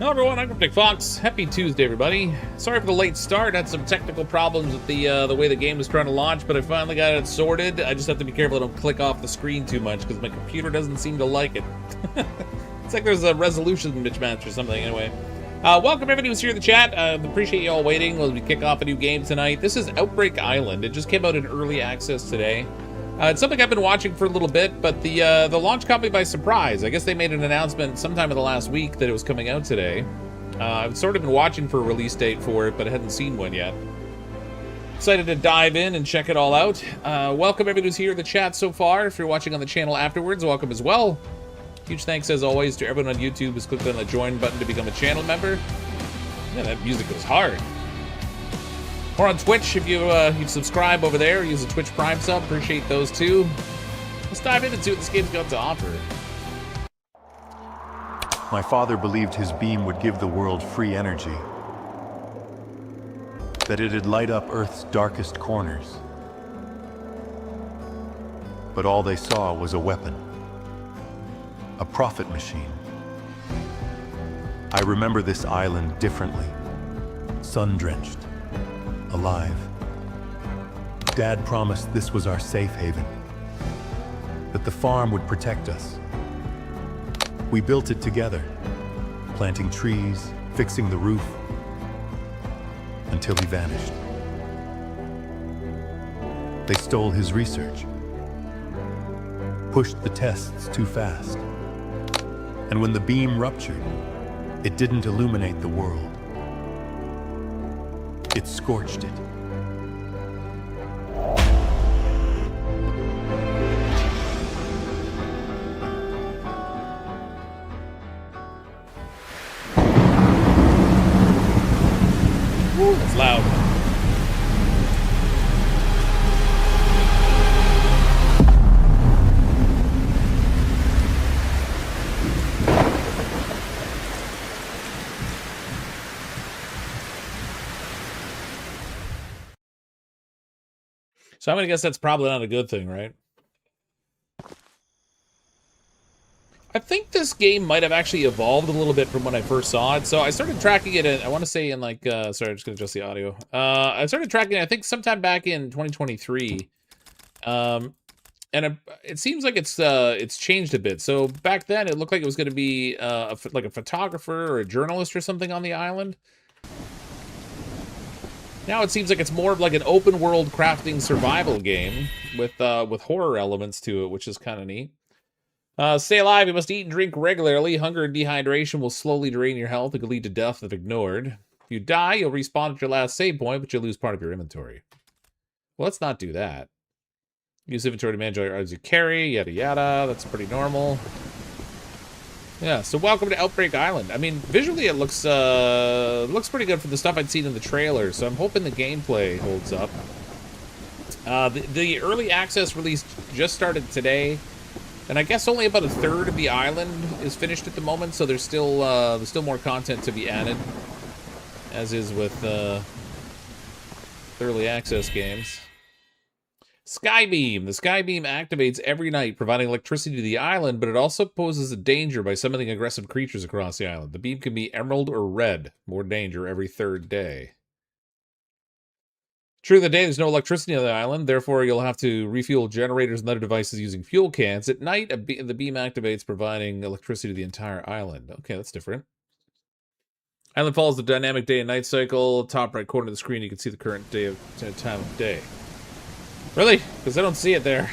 Hello everyone, I'm CrypticFox. Happy Tuesday, everybody. Sorry for the late start. Had some technical problems with the way the game was trying to launch, but I finally got it sorted. I just have to be careful I don't click off the screen too much because my computer doesn't seem to like it. It's like there's a resolution mismatch or something. Anyway, welcome everybody who's here in the chat. Appreciate you all waiting as we kick off a new game tonight. This is Outbreak Island. It just came out in early access today. It's something I've been watching for a little bit, but the launch caught me by surprise. I guess they made an announcement sometime in the last week that it was coming out today. I've sort of been watching for a release date for it, but I hadn't seen one yet. Excited to dive in and check it all out. Welcome everybody who's here in the chat so far. If you're watching on the channel afterwards, welcome as well. Huge thanks as always to everyone on YouTube who's clicked on the join button to become a channel member. Man, that music goes hard. Or on Twitch, if you subscribe over there, use a Twitch Prime sub, appreciate those too. Let's dive in and see what this game's got to offer. My father believed his beam would give the world free energy, that it'd light up Earth's darkest corners. But all they saw was a weapon, a profit machine. I remember this island differently, sun-drenched, alive. Dad promised this was our safe haven, that the farm would protect us. We built it together, planting trees, fixing the roof, until he vanished. They stole his research, pushed the tests too fast, and when the beam ruptured, it didn't illuminate the world. It scorched it. Woo, that's loud. So I'm gonna guess that's probably not a good thing, right? I think this game might have actually evolved a little bit from when I first saw it. So I started tracking it, I want to say in like, sorry, I'm just gonna adjust the audio. I started tracking it, I think sometime back in 2023. And it seems like it's changed a bit. So back then it looked like it was gonna be like a photographer or a journalist or something on the island. Now it seems like it's more of like an open world crafting survival game with horror elements to it, which is kind of neat. Stay alive, you must eat and drink regularly. Hunger and dehydration will slowly drain your health. It could lead to death if ignored. If you die, you'll respawn at your last save point, but you'll lose part of your inventory. Well, let's not do that. Use inventory to manage all your items you carry, yada yada. That's pretty normal. Yeah, so welcome to Outbreak Island. I mean, visually it looks pretty good for the stuff I'd seen in the trailer, so I'm hoping the gameplay holds up. The early access release just started today, and I guess only about a third of the island is finished at the moment, so there's still more content to be added, as is with early access games. Skybeam. The Skybeam activates every night, providing electricity to the island, but it also poses a danger by summoning aggressive creatures across the island. The beam can be emerald or red. More danger every third day. During the day, there's no electricity on the island, therefore you'll have to refuel generators and other devices using fuel cans. At night, the beam activates, providing electricity to the entire island. Okay, that's different. Island follows the dynamic day and night cycle. Top right corner of the screen, you can see the current time of day. Really? Because I don't see it there.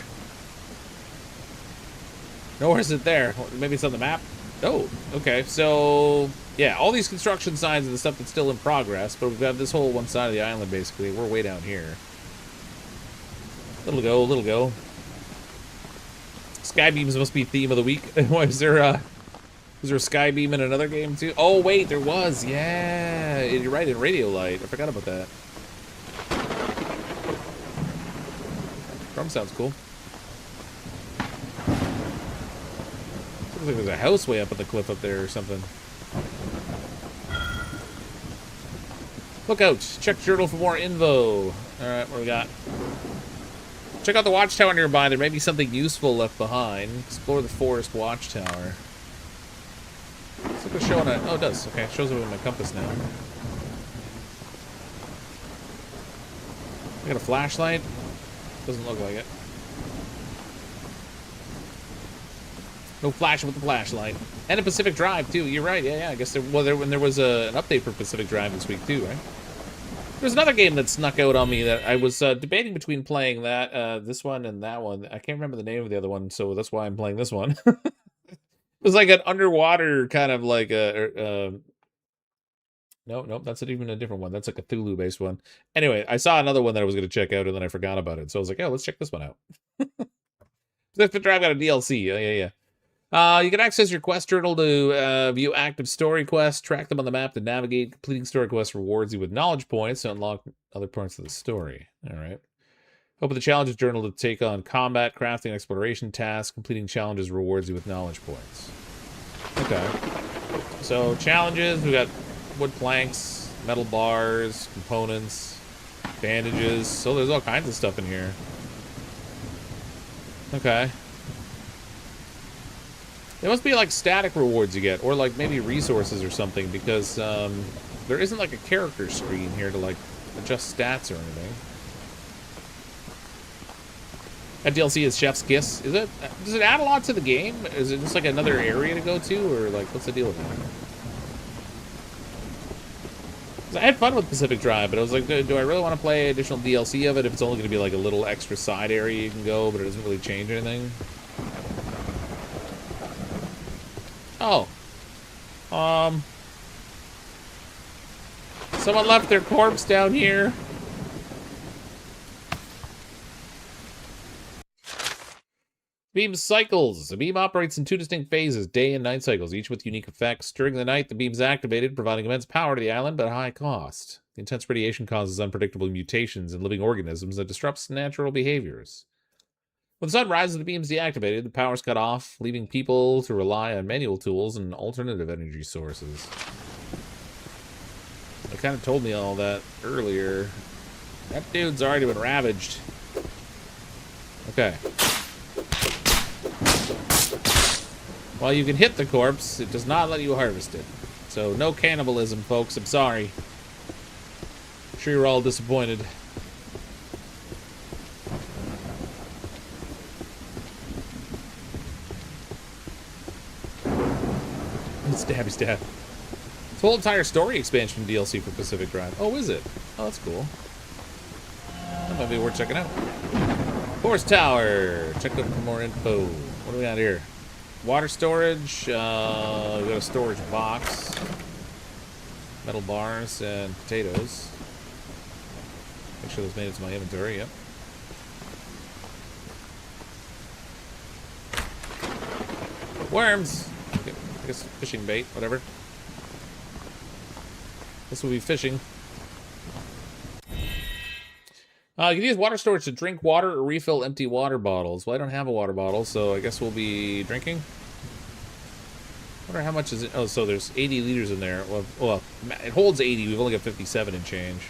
Nowhere is it there. Maybe it's on the map? Oh, okay. So, yeah, all these construction signs are the stuff that's still in progress, but we've got this whole one side of the island, basically. We're way down here. Little go, little go. Skybeams must be theme of the week. Why is there a Skybeam in another game, too? Oh, wait, there was. Yeah, you're right, in Radio Light. I forgot about that. Drum sounds cool. Looks like there's a house way up on the cliff up there or something. Look out! Check journal for more info. Alright, what do we got? Check out the watchtower nearby. There may be something useful left behind. Explore the forest watchtower. It's like it's showing a... Oh, it does. Okay, it shows up with my compass now. I got a flashlight. Doesn't look like it. No flashing with the flashlight. And a Pacific Drive, too. You're right. Yeah. I guess when there was an update for Pacific Drive this week, too, right? There's another game that snuck out on me that I was debating between playing that, this one and that one. I can't remember the name of the other one, so that's why I'm playing this one. It was like an underwater kind of like a... Nope, that's not even a different one. That's a Cthulhu-based one. Anyway, I saw another one that I was going to check out, and then I forgot about it. So I was like, oh, let's check this one out. Pacific Drive got a DLC. Yeah. You can access your quest journal to view active story quests, track them on the map to navigate. Completing story quests rewards you with knowledge points to unlock other parts of the story. All right. Open the challenges journal to take on combat, crafting, and exploration tasks. Completing challenges rewards you with knowledge points. Okay. So challenges, we got wood planks, metal bars, components, bandages. So there's all kinds of stuff in here. Okay. There must be like static rewards you get, or like maybe resources or something, because there isn't like a character screen here to like adjust stats or anything. That DLC is Chef's Kiss. Is it? Does it add a lot to the game? Is it just like another area to go to, or like what's the deal with that? I had fun with Pacific Drive, but I was like, do I really want to play additional DLC of it if it's only going to be like a little extra side area you can go, but it doesn't really change anything? Oh. Someone left their corpse down here. Beam cycles. The beam operates in two distinct phases, day and night cycles, each with unique effects. During the night, the beam is activated, providing immense power to the island, but at a high cost. The intense radiation causes unpredictable mutations in living organisms that disrupts natural behaviors. When the sun rises, the beam is deactivated, the power is cut off, leaving people to rely on manual tools and alternative energy sources. They kind of told me all that earlier. That dude's already been ravaged. Okay. While you can hit the corpse, it does not let you harvest it. So no cannibalism, folks. I'm sorry. I'm sure you're all disappointed. Stabby stab. This whole entire story expansion DLC for Pacific Drive. Oh, is it? Oh, that's cool. That might be worth checking out. Force Tower. Check out for more info. What do we got here? Water storage. We got a storage box. Metal bars and potatoes. Make sure those made it to my inventory. Yep. Worms. Okay. I guess fishing bait, whatever. This will be fishing. You can use water storage to drink water or refill empty water bottles. Well, I don't have a water bottle, so I guess we'll be drinking. I wonder how much is it? Oh, so there's 80 liters in there. Well, it holds 80. We've only got 57 and change.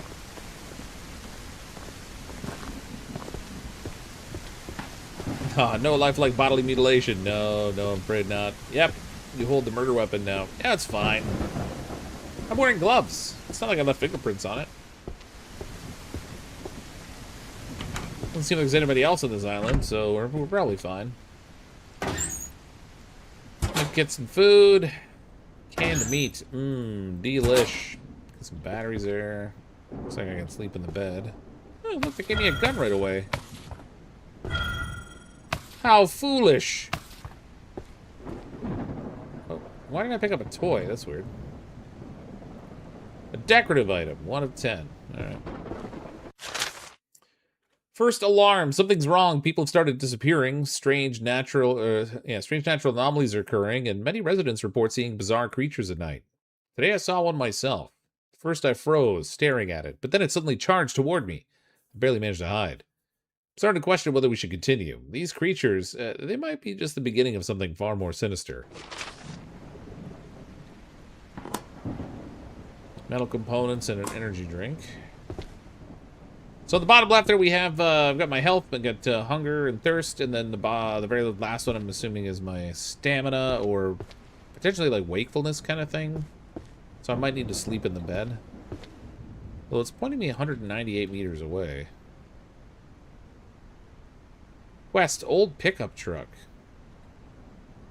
No lifelike bodily mutilation. No, I'm afraid not. Yep, you hold the murder weapon now. Yeah, it's fine. I'm wearing gloves. It's not like I left fingerprints on it. Doesn't seem like there's anybody else on this island, so we're probably fine. Let's get some food. Canned meat. Delish. Get some batteries there. Looks like I can sleep in the bed. Oh, look, they gave me a gun right away. How foolish. Oh, why did I pick up a toy? That's weird. A decorative item. 1 of 10. Alright. First alarm. Something's wrong. People have started disappearing. Strange natural anomalies are occurring, and many residents report seeing bizarre creatures at night. Today I saw one myself. First I froze, staring at it, but then it suddenly charged toward me. I barely managed to hide. I'm starting to question whether we should continue. These creatures, they might be just the beginning of something far more sinister. Metal components and an energy drink. So at the bottom left there we have, I've got my health, I've got hunger and thirst, and then the very last one I'm assuming is my stamina or potentially like wakefulness kind of thing. So I might need to sleep in the bed. Well, it's pointing me 198 meters away. West, old pickup truck.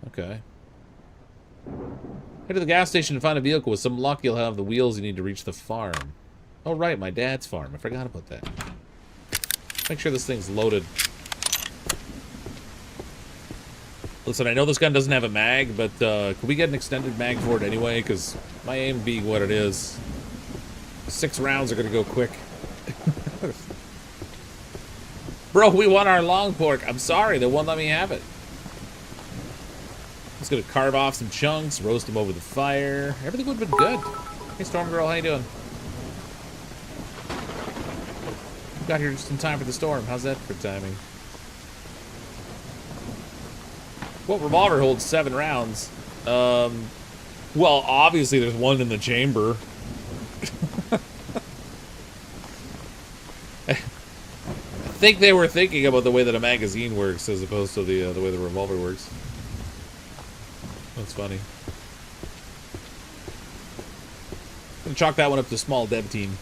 Okay. Head to the gas station to find a vehicle. With some luck, you'll have the wheels you need to reach the farm. Oh, right, my dad's farm. I forgot about that. Make sure this thing's loaded. Listen, I know this gun doesn't have a mag, but could we get an extended mag for it anyway? Because my aim being what it is, 6 rounds are going to go quick. Bro, we want our long pork. I'm sorry, they won't let me have it. Just gonna carve off some chunks, roast them over the fire. Everything would have been good. Hey, Storm Girl, how you doing? Got here just in time for the storm. How's that for timing? Well, revolver holds 7 rounds. Well, obviously there's one in the chamber. I think they were thinking about the way that a magazine works as opposed to the way the revolver works. That's funny. I'm gonna chalk that one up to small dev team.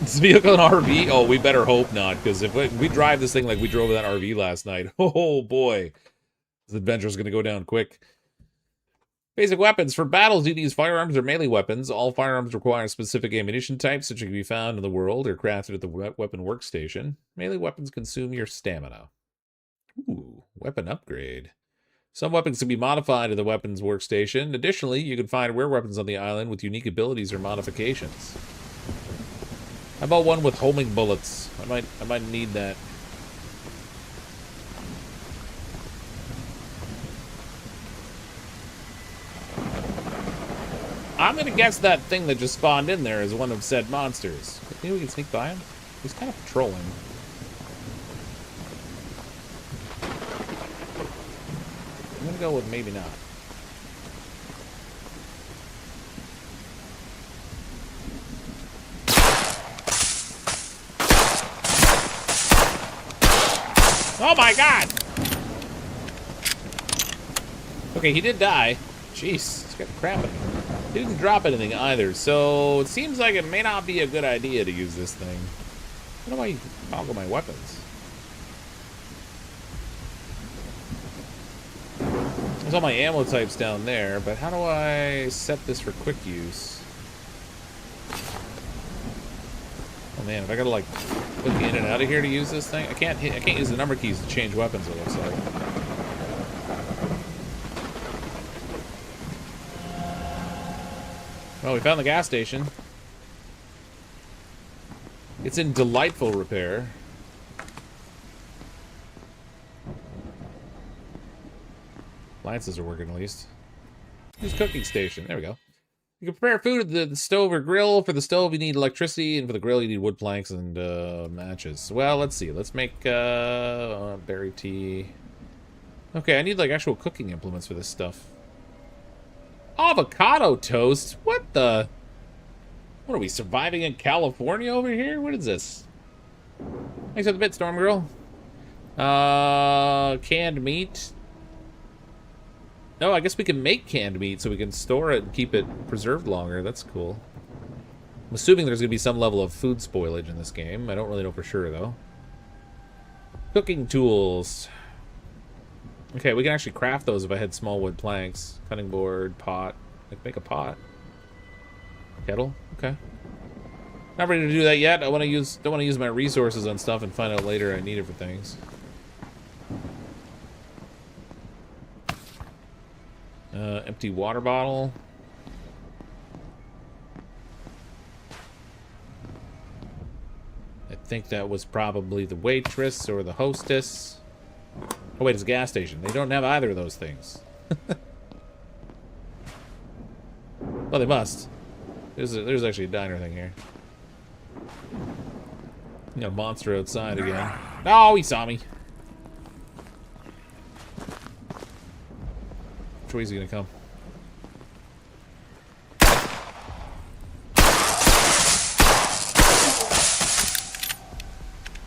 This vehicle an RV? Oh, we better hope not, because if we drive this thing like we drove that RV last night, oh boy, this adventure's gonna go down quick. Basic weapons. For battles, you can use firearms or melee weapons. All firearms require specific ammunition types, which can be found in the world or crafted at the weapon workstation. Melee weapons consume your stamina. Ooh, weapon upgrade. Some weapons can be modified in the weapons workstation. Additionally, you can find rare weapons on the island with unique abilities or modifications. How about one with homing bullets? I might need that. I'm gonna guess that thing that just spawned in there is one of said monsters. Maybe we can sneak by him? He's kind of patrolling. I'm gonna go with maybe not. Oh my god! Okay, he did die. Jeez, he's got crap in him. He didn't drop anything either, so it seems like it may not be a good idea to use this thing. How do I toggle my weapons? There's all my ammo types down there, but how do I set this for quick use? Oh man, if I gotta like click in and out of here to use this thing, I can't use the number keys to change weapons, it looks like. Well, we found the gas station. It's in delightful repair. Appliances are working at least. Here's cooking station. There we go. You can prepare food at the stove or grill. For the stove, you need electricity, and for the grill, you need wood planks and matches. Well, let's see. Let's make berry tea. Okay, I need like actual cooking implements for this stuff. Avocado toast? What the? What are we, surviving in California over here? What is this? Thanks for the bit, Storm Girl. Canned meat. No, I guess we can make canned meat so we can store it and keep it preserved longer. That's cool. I'm assuming there's going to be some level of food spoilage in this game. I don't really know for sure, though. Cooking tools. Okay, we can actually craft those if I had small wood planks. Cutting board, pot. I can make a pot. Kettle? Okay. Not ready to do that yet. Don't want to use my resources on stuff and find out later I need it for things. Empty water bottle. I think that was probably the waitress or the hostess. Oh wait, it's a gas station. They don't have either of those things. Well, they must. There's actually a diner thing here. You got a monster outside again. Oh, he saw me. Which way is he gonna come?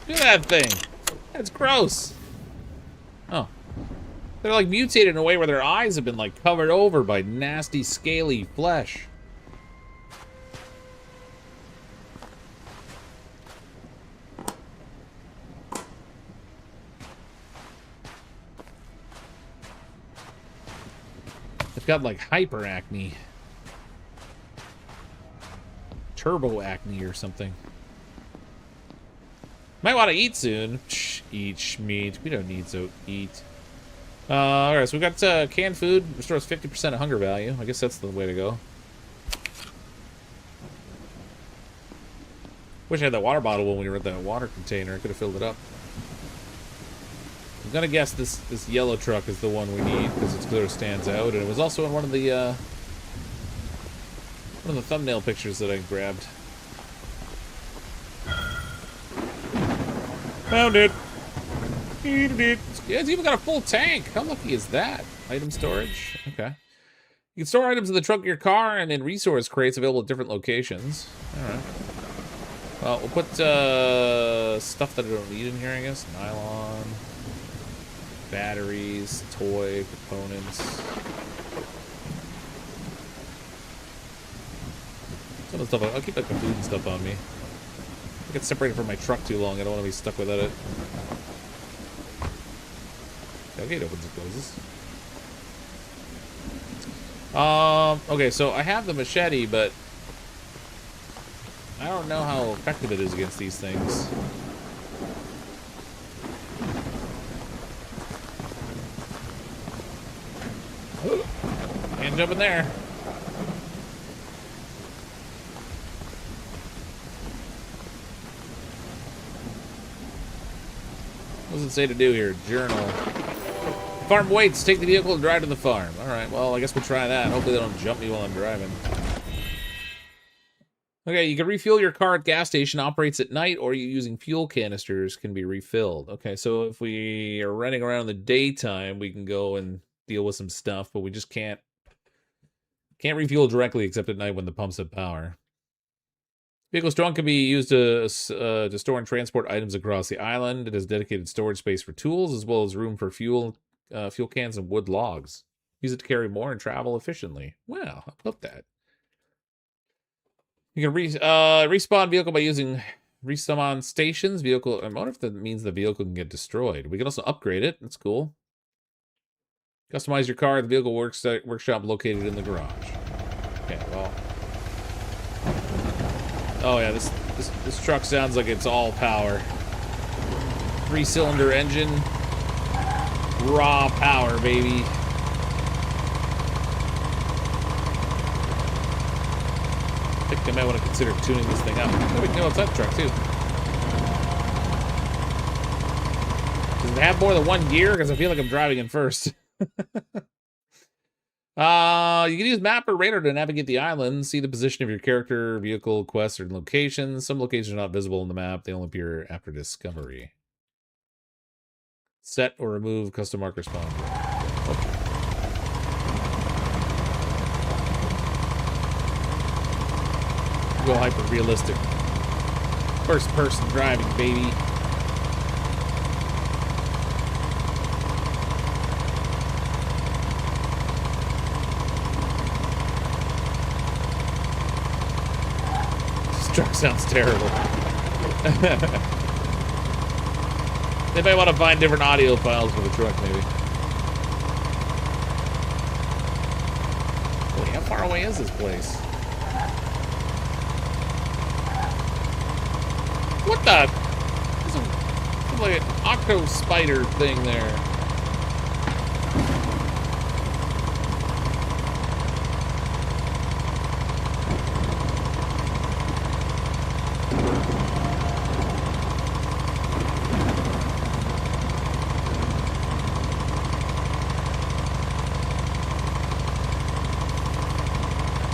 Look at that thing. That's gross. Oh. They're like mutated in a way where their eyes have been like covered over by nasty, scaly flesh. They've got like hyper acne. Turbo acne or something. Might want to eat soon. Eat meat. We don't need to eat. Alright, so we got canned food. Restores 50% of hunger value. I guess that's the way to go. Wish I had that water bottle when we were at that water container. I could have filled it up. I'm gonna guess this yellow truck is the one we need because it clearly stands out, and it was also in one of the thumbnail pictures that I grabbed. Found it. Eated it. Yeah, it's even got a full tank. How lucky is that? Item storage. Okay. You can store items in the trunk of your car and in resource crates available at different locations. Alright. Well, we'll put stuff that I don't need in here, I guess. Nylon. Batteries. Toy. Components. Some of the stuff, I'll keep like the food and stuff on me. I get separated from my truck too long. I don't want to be stuck without it. Okay, it opens and closes. Okay, so I have the machete, but I don't know how effective it is against these things. Can't jump in there. What does it say to do here? Journal. Farm waits. Take the vehicle and drive to the farm. Alright, well, I guess we'll try that. Hopefully they don't jump me while I'm driving. Okay, you can refuel your car at gas station. Operates at night, or you using fuel canisters can be refilled. Okay, so if we are running around in the daytime, we can go and deal with some stuff, but we just can't refuel directly except at night when the pumps have power. Vehicle's trunk can be used to store and transport items across the island. It has dedicated storage space for tools, as well as room for fuel cans and wood logs. Use it to carry more and travel efficiently. Wow, how about that? You can respawn vehicle by using respawn stations. Vehicle, I wonder if that means the vehicle can get destroyed. We can also upgrade it. That's cool. Customize your car at the vehicle workshop located in the garage. Okay, well. Oh yeah, this truck sounds like it's all power. 3-cylinder engine. Raw power, baby. I think I might want to consider tuning this thing up. Oh, we can go outside the truck, too. Does it have more than one gear? Because I feel like I'm driving in first. You can use map or radar to navigate the island. See the position of your character, vehicle, quests, or locations. Some locations are not visible on the map. They only appear after discovery. Set or remove custom marker spawn. Okay. Go hyper realistic. First person driving, baby. This truck sounds terrible. They might want to find different audio files for the truck, maybe. Wait, how far away is this place? What the? There's like an octo spider thing there.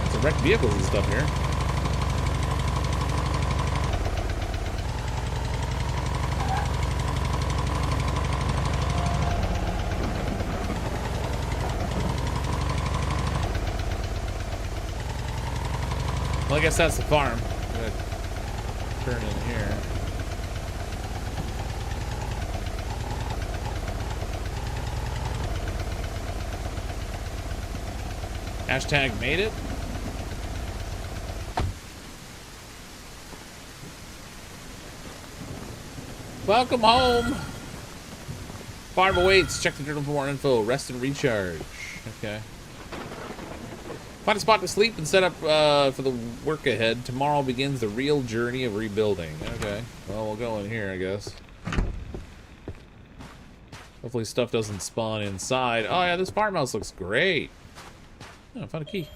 It's wrecked vehicles and stuff here. Well, I guess that's the farm. I'm gonna turn in here. Hashtag made it. Welcome home. Farm awaits. Check the journal for more info. Rest and recharge. Okay. Find a spot to sleep and set up for the work ahead. Tomorrow begins the real journey of rebuilding. Okay. Well, we'll go in here, I guess. Hopefully stuff doesn't spawn inside. Oh, yeah, this farmhouse looks great. Oh, I found a key.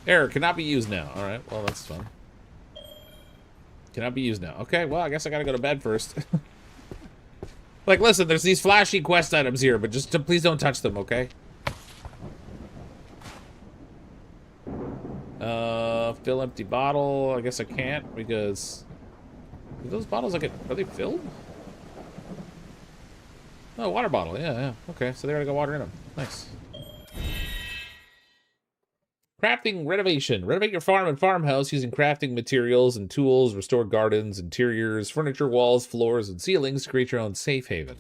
Error, cannot be used now. All right, well, that's fun. Cannot be used now. Okay, well, I guess I gotta go to bed first. Like, listen, there's these flashy quest items here, but just please don't touch them, okay? Fill empty bottle. I guess I can't because... Are those bottles, are they filled? Oh, water bottle. Yeah. Okay, so they already got water in them. Nice. Crafting renovation. Renovate your farm and farmhouse using crafting materials and tools. Restore gardens, interiors, furniture, walls, floors, and ceilings to create your own safe haven.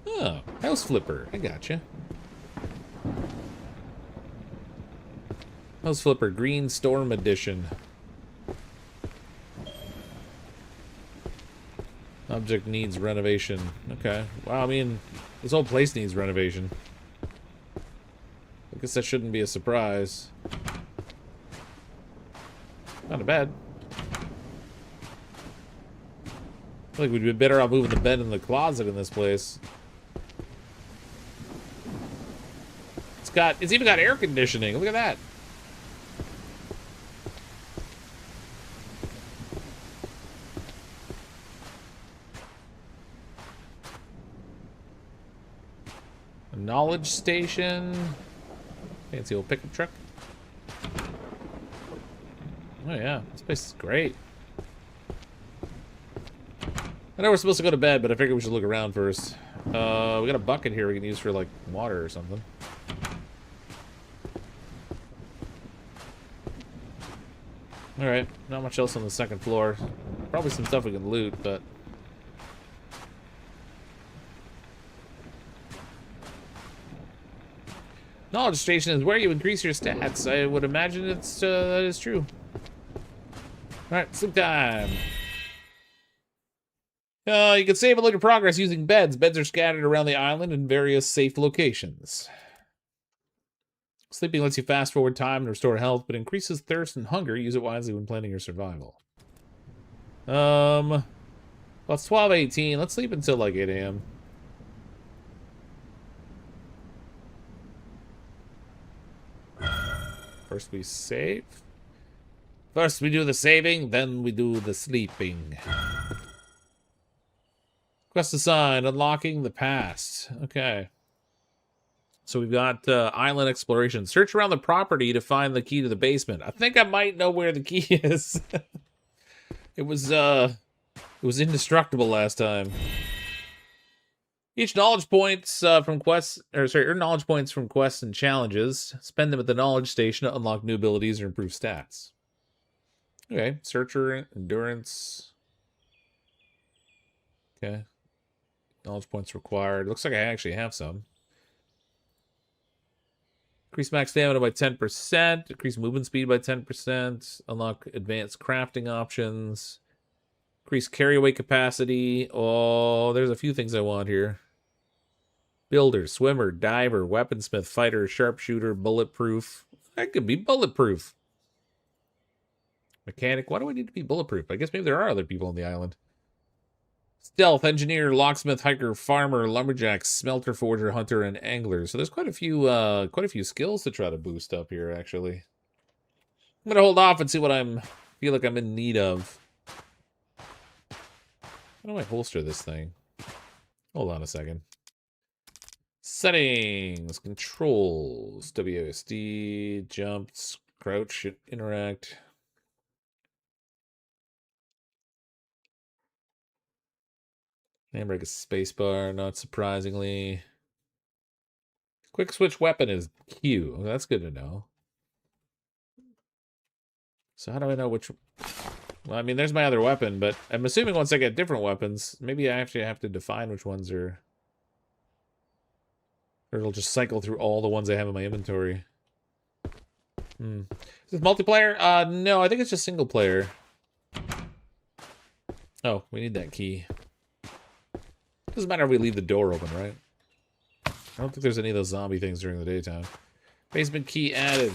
Oh, house flipper. I gotcha. House flipper, green storm edition. Object needs renovation. Okay. Wow, I mean, this whole place needs renovation. I guess that shouldn't be a surprise. Not a bad. I feel like we'd be better off moving the bed in the closet in this place. It's even got air conditioning. Look at that. A knowledge station. Fancy old pickup truck. Oh yeah, this place is great. I know we're supposed to go to bed, but I figured we should look around first. We got a bucket here we can use for like water or something. Alright, not much else on the second floor. Probably some stuff we can loot, but... Knowledge station is where you increase your stats. I would imagine that is true. Alright, sleep time. You can save and load your progress using beds. Beds are scattered around the island in various safe locations. Sleeping lets you fast forward time and restore health, but increases thirst and hunger. Use it wisely when planning your survival. Well, it's 12:18. Let's sleep until like 8 a.m. First we save. First we do the saving, then we do the sleeping. Quest assigned, unlocking the past. Okay. So we've got island exploration. Search around the property to find the key to the basement. I think I might know where the key is. It was indestructible last time. Each knowledge points from quests, earn knowledge points from quests and challenges. Spend them at the knowledge station to unlock new abilities or improve stats. Okay, searcher, endurance. Okay. Knowledge points required. Looks like I actually have some. Increase max stamina by 10%. Increase movement speed by 10%. Unlock advanced crafting options. Increase carry weight capacity. Oh, there's a few things I want here. Builder, swimmer, diver, weaponsmith, fighter, sharpshooter, bulletproof. That could be bulletproof. Mechanic. Why do I need to be bulletproof? I guess maybe there are other people on the island. Stealth, engineer, locksmith, hiker, farmer, lumberjack, smelter, forger, hunter, and angler. So there's quite a few skills to try to boost up here, actually. I'm gonna hold off and see what feel like I'm in need of. How do I holster this thing? Hold on a second. Settings, controls, WASD, jump, crouch, interact. Handbrake is spacebar, not surprisingly. Quick switch weapon is Q. That's good to know. So how do I know which... Well, I mean, there's my other weapon, but I'm assuming once I get different weapons, maybe I actually have to define which ones are... Or it'll just cycle through all the ones I have in my inventory. Is this multiplayer? No, I think it's just single player. Oh, we need that key. Doesn't matter if we leave the door open, right? I don't think there's any of those zombie things during the daytime. Basement key added.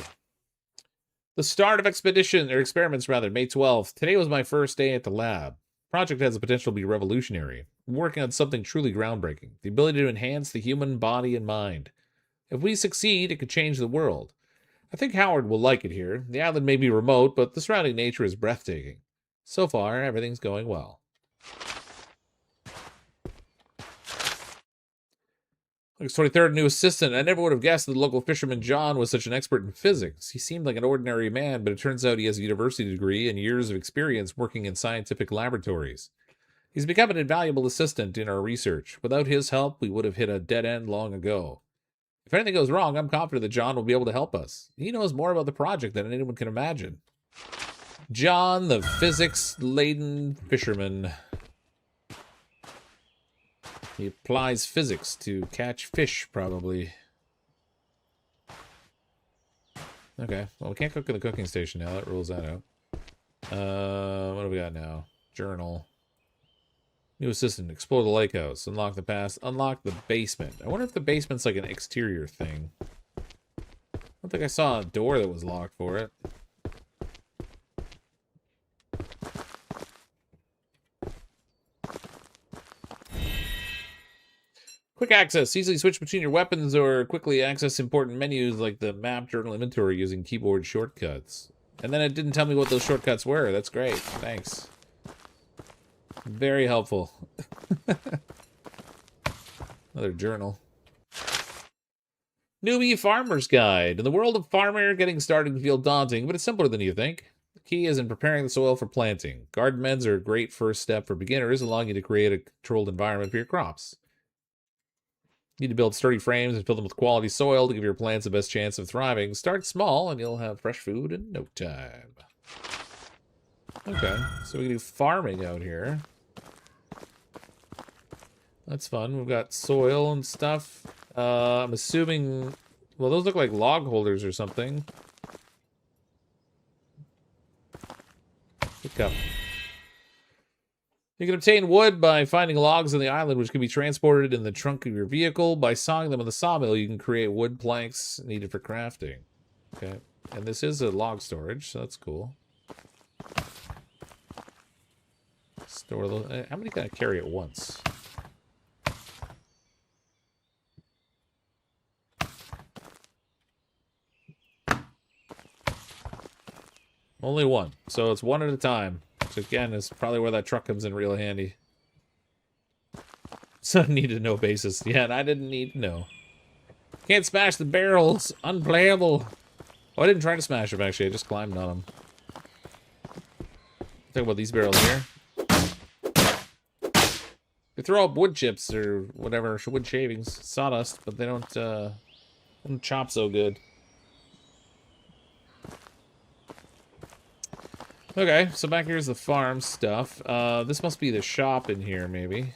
The start of experiments rather, May 12th. Today was my first day at the lab. Project has the potential to be revolutionary. I'm working on something truly groundbreaking. The ability to enhance the human body and mind. If we succeed, it could change the world. I think Howard will like it here. The island may be remote, but the surrounding nature is breathtaking. So far, everything's going well. August 23rd, new assistant. I never would have guessed that the local fisherman John was such an expert in physics. He seemed like an ordinary man, but it turns out he has a university degree and years of experience working in scientific laboratories. He's become an invaluable assistant in our research. Without his help, we would have hit a dead end long ago. If anything goes wrong, I'm confident that John will be able to help us. He knows more about the project than anyone can imagine. John, the physics-laden fisherman. He applies physics to catch fish, probably. Okay, well, we can't cook in the cooking station now. That rules that out. What do we got now? Journal. New assistant. Explore the lake house. Unlock the past. Unlock the basement. I wonder if the basement's like an exterior thing. I don't think I saw a door that was locked for it. Quick access. Easily switch between your weapons or quickly access important menus like the map, journal, inventory using keyboard shortcuts. And then it didn't tell me what those shortcuts were. That's great. Thanks. Very helpful. Another journal. Newbie Farmer's Guide. In the world of farming, getting started can feel daunting, but it's simpler than you think. The key is in preparing the soil for planting. Garden beds are a great first step for beginners, allowing you to create a controlled environment for your crops. You need to build sturdy frames and fill them with quality soil to give your plants the best chance of thriving. Start small and you'll have fresh food in no time. Okay, so we can do farming out here. That's fun. We've got soil and stuff. I'm assuming... Well, those look like log holders or something. Pick up. You can obtain wood by finding logs on the island, which can be transported in the trunk of your vehicle. By sawing them in the sawmill, you can create wood planks needed for crafting. Okay. And this is a log storage, so that's cool. Store those. How many can I carry at once? Only one. So it's one at a time. Which again is probably where that truck comes in real handy. So need to know basis. Yeah, and I didn't need to know. Can't smash the barrels. Unplayable. Oh, I didn't try to smash them actually. I just climbed on them. Talk about these barrels here. They throw up wood chips or whatever, wood shavings, sawdust, but they don't chop so good. Okay, so back here's the farm stuff. This must be the shop in here, maybe.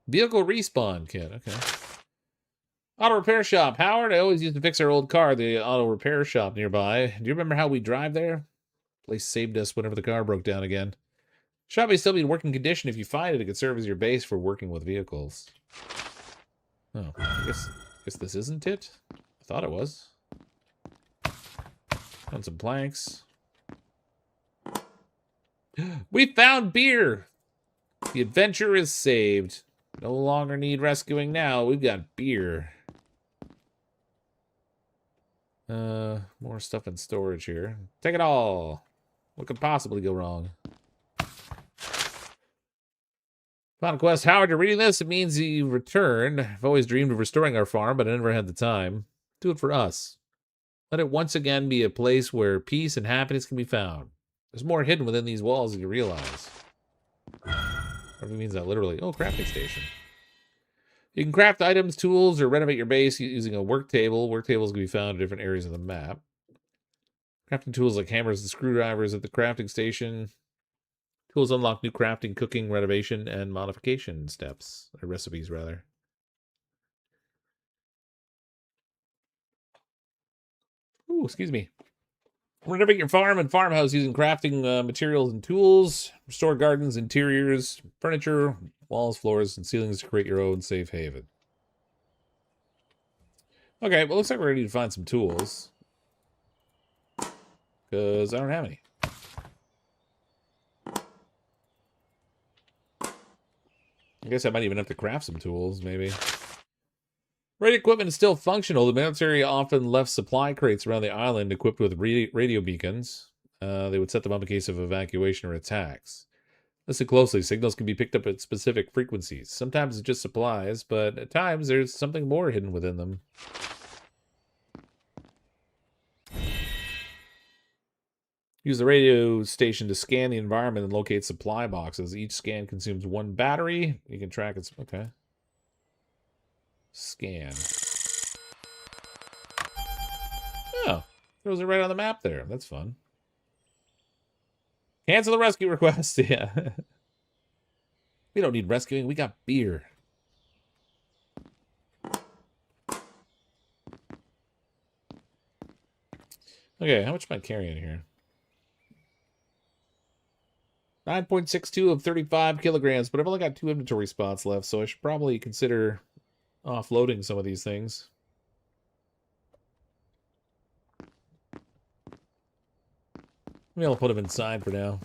Vehicle respawn kit, okay. Auto repair shop. Howard, I always used to fix our old car, the auto repair shop nearby. Do you remember how we drive there? Place saved us whenever the car broke down again. Shop may still be in working condition. If you find it, it could serve as your base for working with vehicles. Oh, I guess this isn't it? I thought it was. Found some planks. We found beer! The adventure is saved. No longer need rescuing now. We've got beer. More stuff in storage here. Take it all. What could possibly go wrong? Final quest. Howard, you're reading this? It means you returned. I've always dreamed of restoring our farm, but I never had the time. Do it for us. Let it once again be a place where peace and happiness can be found. There's more hidden within these walls than you realize. Whatever means that literally. Oh, crafting station. You can craft items, tools, or renovate your base using a work table. Work tables can be found in different areas of the map. Crafting tools like hammers and screwdrivers at the crafting station. Tools unlock new crafting, cooking, renovation, and modification steps. Or recipes, rather. Ooh, excuse me. Renovate your farm and farmhouse using crafting materials and tools. Restore gardens, interiors, furniture, walls, floors, and ceilings to create your own safe haven. Okay, well, looks like we're going to need to find some tools. Because I don't have any. I guess I might even have to craft some tools, maybe. Radio equipment is still functional. The military often left supply crates around the island equipped with radio beacons. They would set them up in case of evacuation or attacks. Listen closely. Signals can be picked up at specific frequencies. Sometimes it's just supplies, but at times there's something more hidden within them. Use the radio station to scan the environment and locate supply boxes. Each scan consumes 1 battery. You can track its... Okay. Scan. Oh. Throws it right on the map there. That's fun. Cancel the rescue request. Yeah. We don't need rescuing. We got beer. Okay, how much am I carrying here? 9.62 of 35 kilograms, but I've only got 2 inventory spots left, so I should probably consider offloading some of these things. Maybe I'll put them inside for now.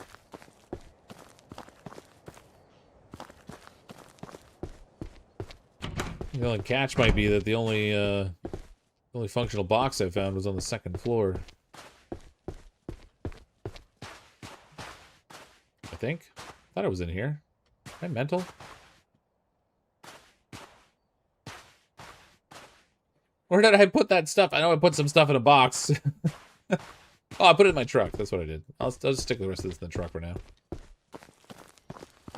The only catch might be that the only functional box I found was on the 2nd floor. I think. I thought it was in here. Am I mental? Where did I put that stuff? I know I put some stuff in a box. Oh, I put it in my truck. That's what I did. I'll just stick the rest of this in the truck for now.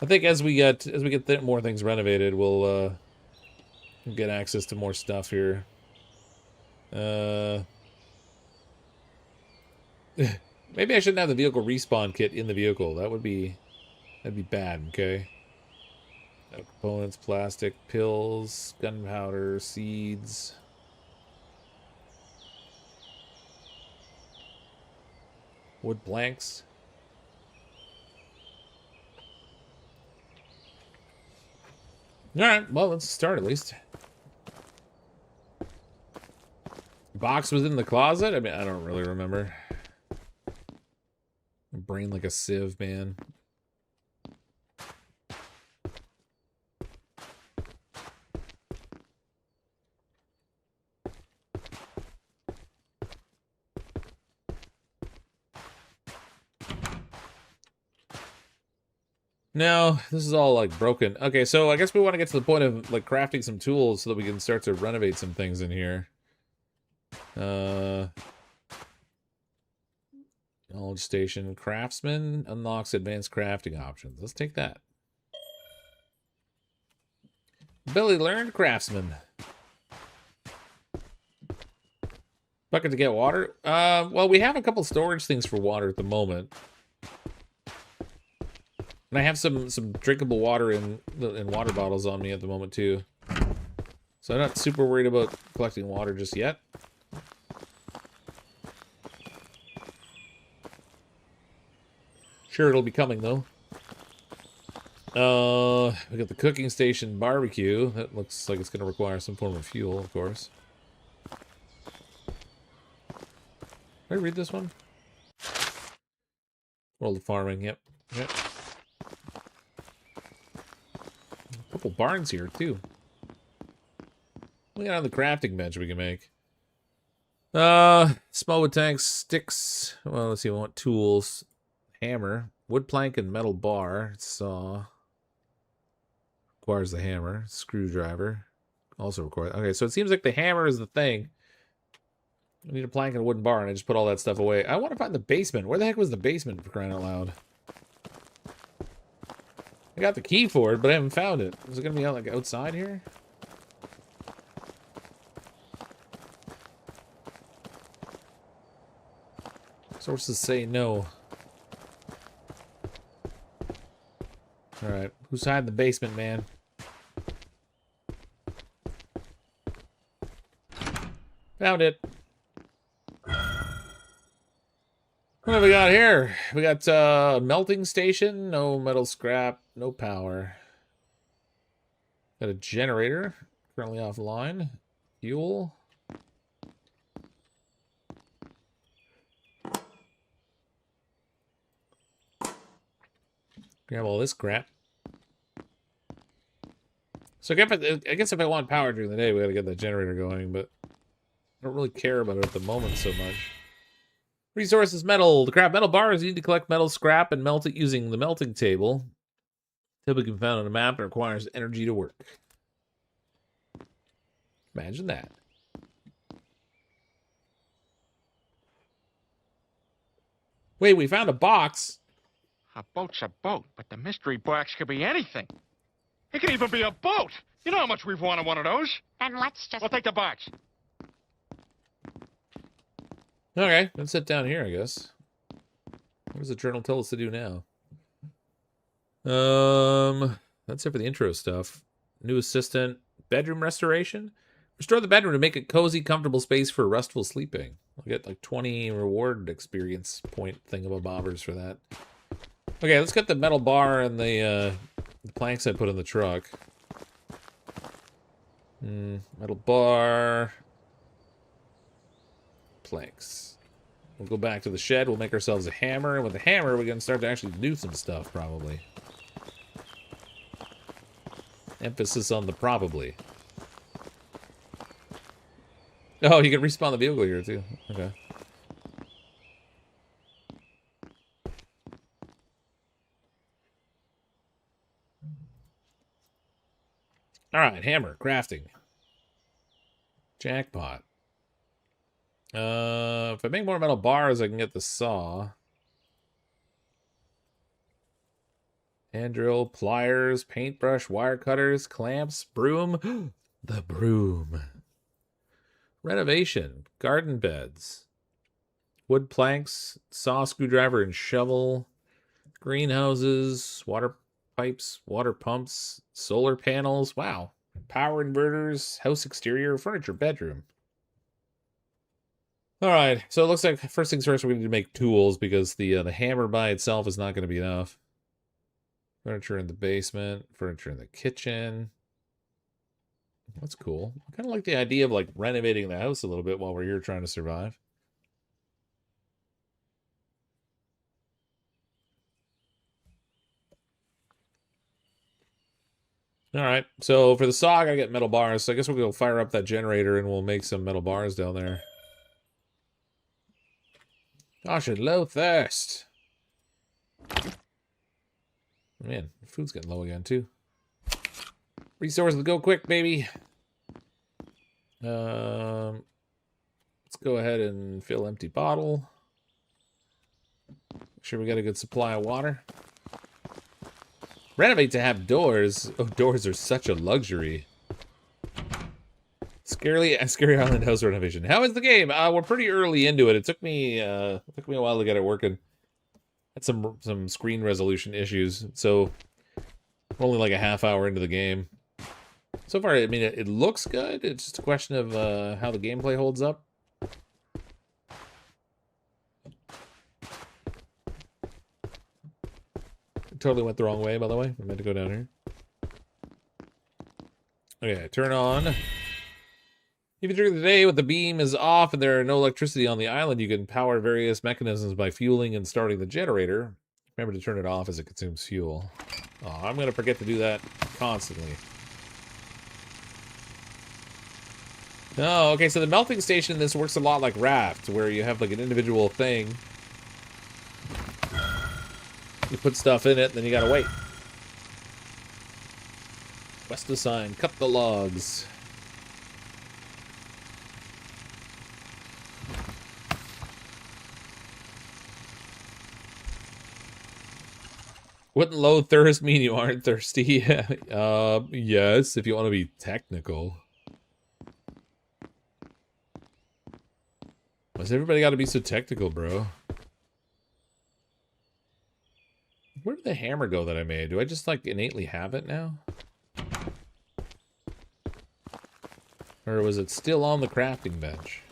I think as we get more things renovated, we'll get access to more stuff here. Maybe I shouldn't have the vehicle respawn kit in the vehicle. That'd be bad, okay? Components, plastic, pills, gunpowder, seeds. Wood planks. Alright, well, let's start at least. Box was in the closet? I mean, I don't really remember. Brain like a sieve, man. No, this is all like broken. Okay, so I guess we want to get to the point of like crafting some tools so that we can start to renovate some things in here. Knowledge station. Craftsman unlocks advanced crafting options. Let's take that. Ability learned craftsman. Bucket to get water. Well, we have a couple storage things for water at the moment. And I have some drinkable water in water bottles on me at the moment too. So I'm not super worried about collecting water just yet. Sure, it'll be coming though. We got the cooking station barbecue. That looks like it's going to require some form of fuel, of course. Did I read this one? World of farming, yep. Yep. A couple barns here, too. Look at the crafting bench we can make. Small wood tanks, sticks. Well, let's see, we want tools. Hammer, wood plank and metal bar, saw. Requires the hammer. Screwdriver. Also requires... Okay, so it seems like the hammer is the thing. I need a plank and a wooden bar, and I just put all that stuff away. I want to find the basement. Where the heck was the basement, for crying out loud? I got the key for it, but I haven't found it. Is it going to be out, like, outside here? Sources say no. Alright. Who's hiding in the basement, man? Found it. What have we got here? We got a melting station, no metal scrap, no power. Got a generator, currently offline. Fuel. Grab all this crap. So I guess if I want power during the day, we gotta get that generator going, but I don't really care about it at the moment so much. Resources: metal. To craft metal bars, you need to collect metal scrap and melt it using the melting table. Typically found on a map and requires energy to work. Imagine that. Wait, we found a box. A boat's a boat, but the mystery box could be anything. It could even be a boat. You know how much we've wanted one of those. Then let's just... We'll take the box. Okay, let's sit down here, I guess. What does the journal tell us to do now? That's it for the intro stuff. New assistant, bedroom restoration. Restore the bedroom to make it cozy, comfortable space for restful sleeping. I'll get like 20 reward experience point thingamabobbers for that. Okay, let's get the metal bar and the planks I put in the truck. Metal bar. Planks. We'll go back to the shed. We'll make ourselves a hammer. And with the hammer, we can start to actually do some stuff, probably. Emphasis on the probably. Oh, you can respawn the vehicle here, too. Okay. Alright, hammer. Crafting. Jackpot. If I make more metal bars, I can get the saw. Hand drill, pliers, paintbrush, wire cutters, clamps, broom. The broom. Renovation, garden beds, wood planks, saw, screwdriver, and shovel, greenhouses, water pipes, water pumps, solar panels. Wow. Power inverters, house exterior, furniture, bedroom. All right, so it looks like first things first, we need to make tools because the hammer by itself is not going to be enough. Furniture in the basement, furniture in the kitchen. That's cool. I kind of like the idea of like renovating the house a little bit while we're here trying to survive. All right, so for the saw, I gotta get metal bars. So I guess we'll go fire up that generator and we'll make some metal bars down there. Gosh, a low thirst. Man, food's getting low again, too. Resources, go quick, baby. Let's go ahead and fill empty bottle. Make sure we got a good supply of water. Renovate to have doors. Oh, doors are such a luxury. Scary Island house renovation. How is the game? We're pretty early into it. It took me a while to get it working. Had some screen resolution issues, so we're only like a half hour into the game. So far, I mean, it looks good. It's just a question of how the gameplay holds up. It totally went the wrong way, by the way. I meant to go down here. Okay, turn on. If you during the day when the beam is off and there are no electricity on the island, you can power various mechanisms by fueling and starting the generator. Remember to turn it off as it consumes fuel. Oh, I'm going to forget to do that constantly. Oh, okay, so the melting station, this works a lot like Raft, where you have like an individual thing. You put stuff in it, then you gotta wait. Quest assigned, cut the logs. Wouldn't low thirst mean you aren't thirsty? Yes, if you want to be technical. Why's everybody got to be so technical, bro? Where did the hammer go that I made? Do I just, like, innately have it now? Or was it still on the crafting bench?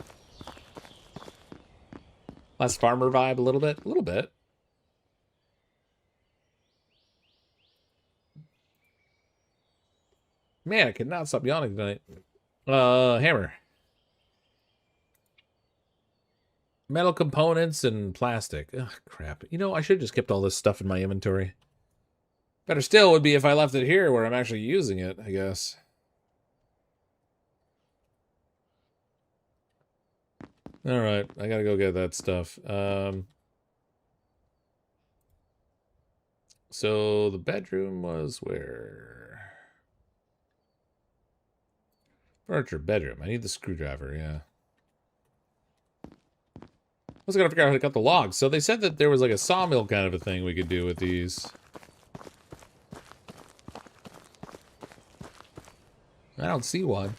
Less farmer vibe a little bit? A little bit. Man, I cannot stop yawning tonight. Hammer. Metal components and plastic. Ugh, crap. You know, I should have just kept all this stuff in my inventory. Better still would be if I left it here where I'm actually using it, I guess. Alright, I gotta go get that stuff. So the bedroom was where? Furniture bedroom. I need the screwdriver, yeah. I was gonna figure out how to cut the logs. So they said that there was like a sawmill kind of a thing we could do with these. I don't see one.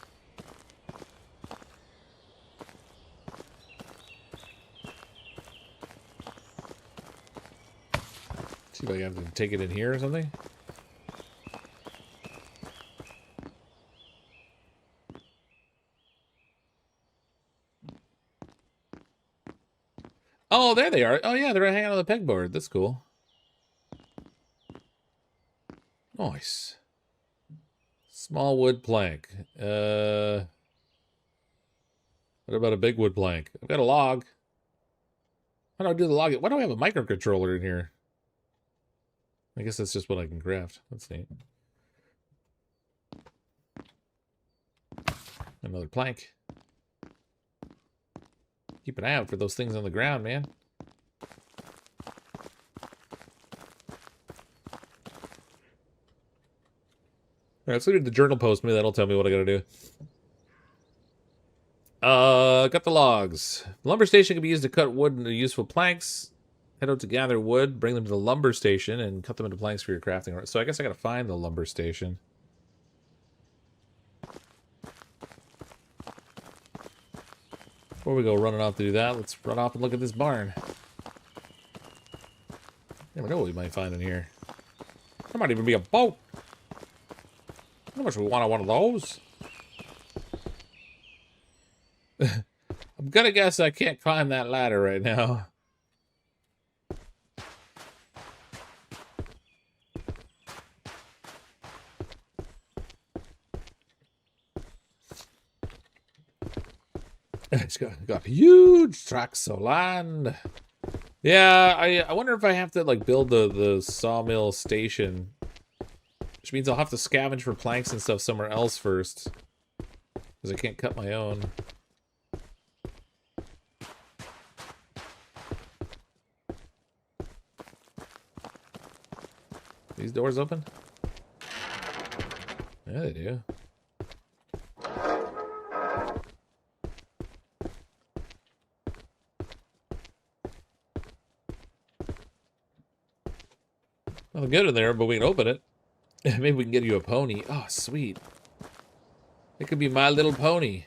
See if I have to take it in here or something. Oh, there they are. Oh, yeah, they're hanging on the pegboard. That's cool. Nice. Small wood plank. What about a big wood plank? I've got a log. How do I do the log? Why do I have a microcontroller in here? I guess that's just what I can craft. That's neat. Another plank. Keep an eye out for those things on the ground, man. Alright, let's read the journal post. Maybe that'll tell me what I gotta do. Got the logs. The lumber station can be used to cut wood into useful planks. Head out to gather wood, bring them to the lumber station, and cut them into planks for your crafting. So I guess I gotta find the lumber station. Before we go running off to do that, let's run off and look at this barn. Never know what we might find in here. There might even be a boat. How much we want one of those? I'm gonna guess I can't climb that ladder right now. It's got huge tracts of land. Yeah, I wonder if I have to like build the sawmill station, which means I'll have to scavenge for planks and stuff somewhere else first, because I can't cut my own. These doors open? Yeah, they do. Nothing good in there, but we can open it. Maybe we can get you a pony. Oh, sweet. It could be My Little Pony.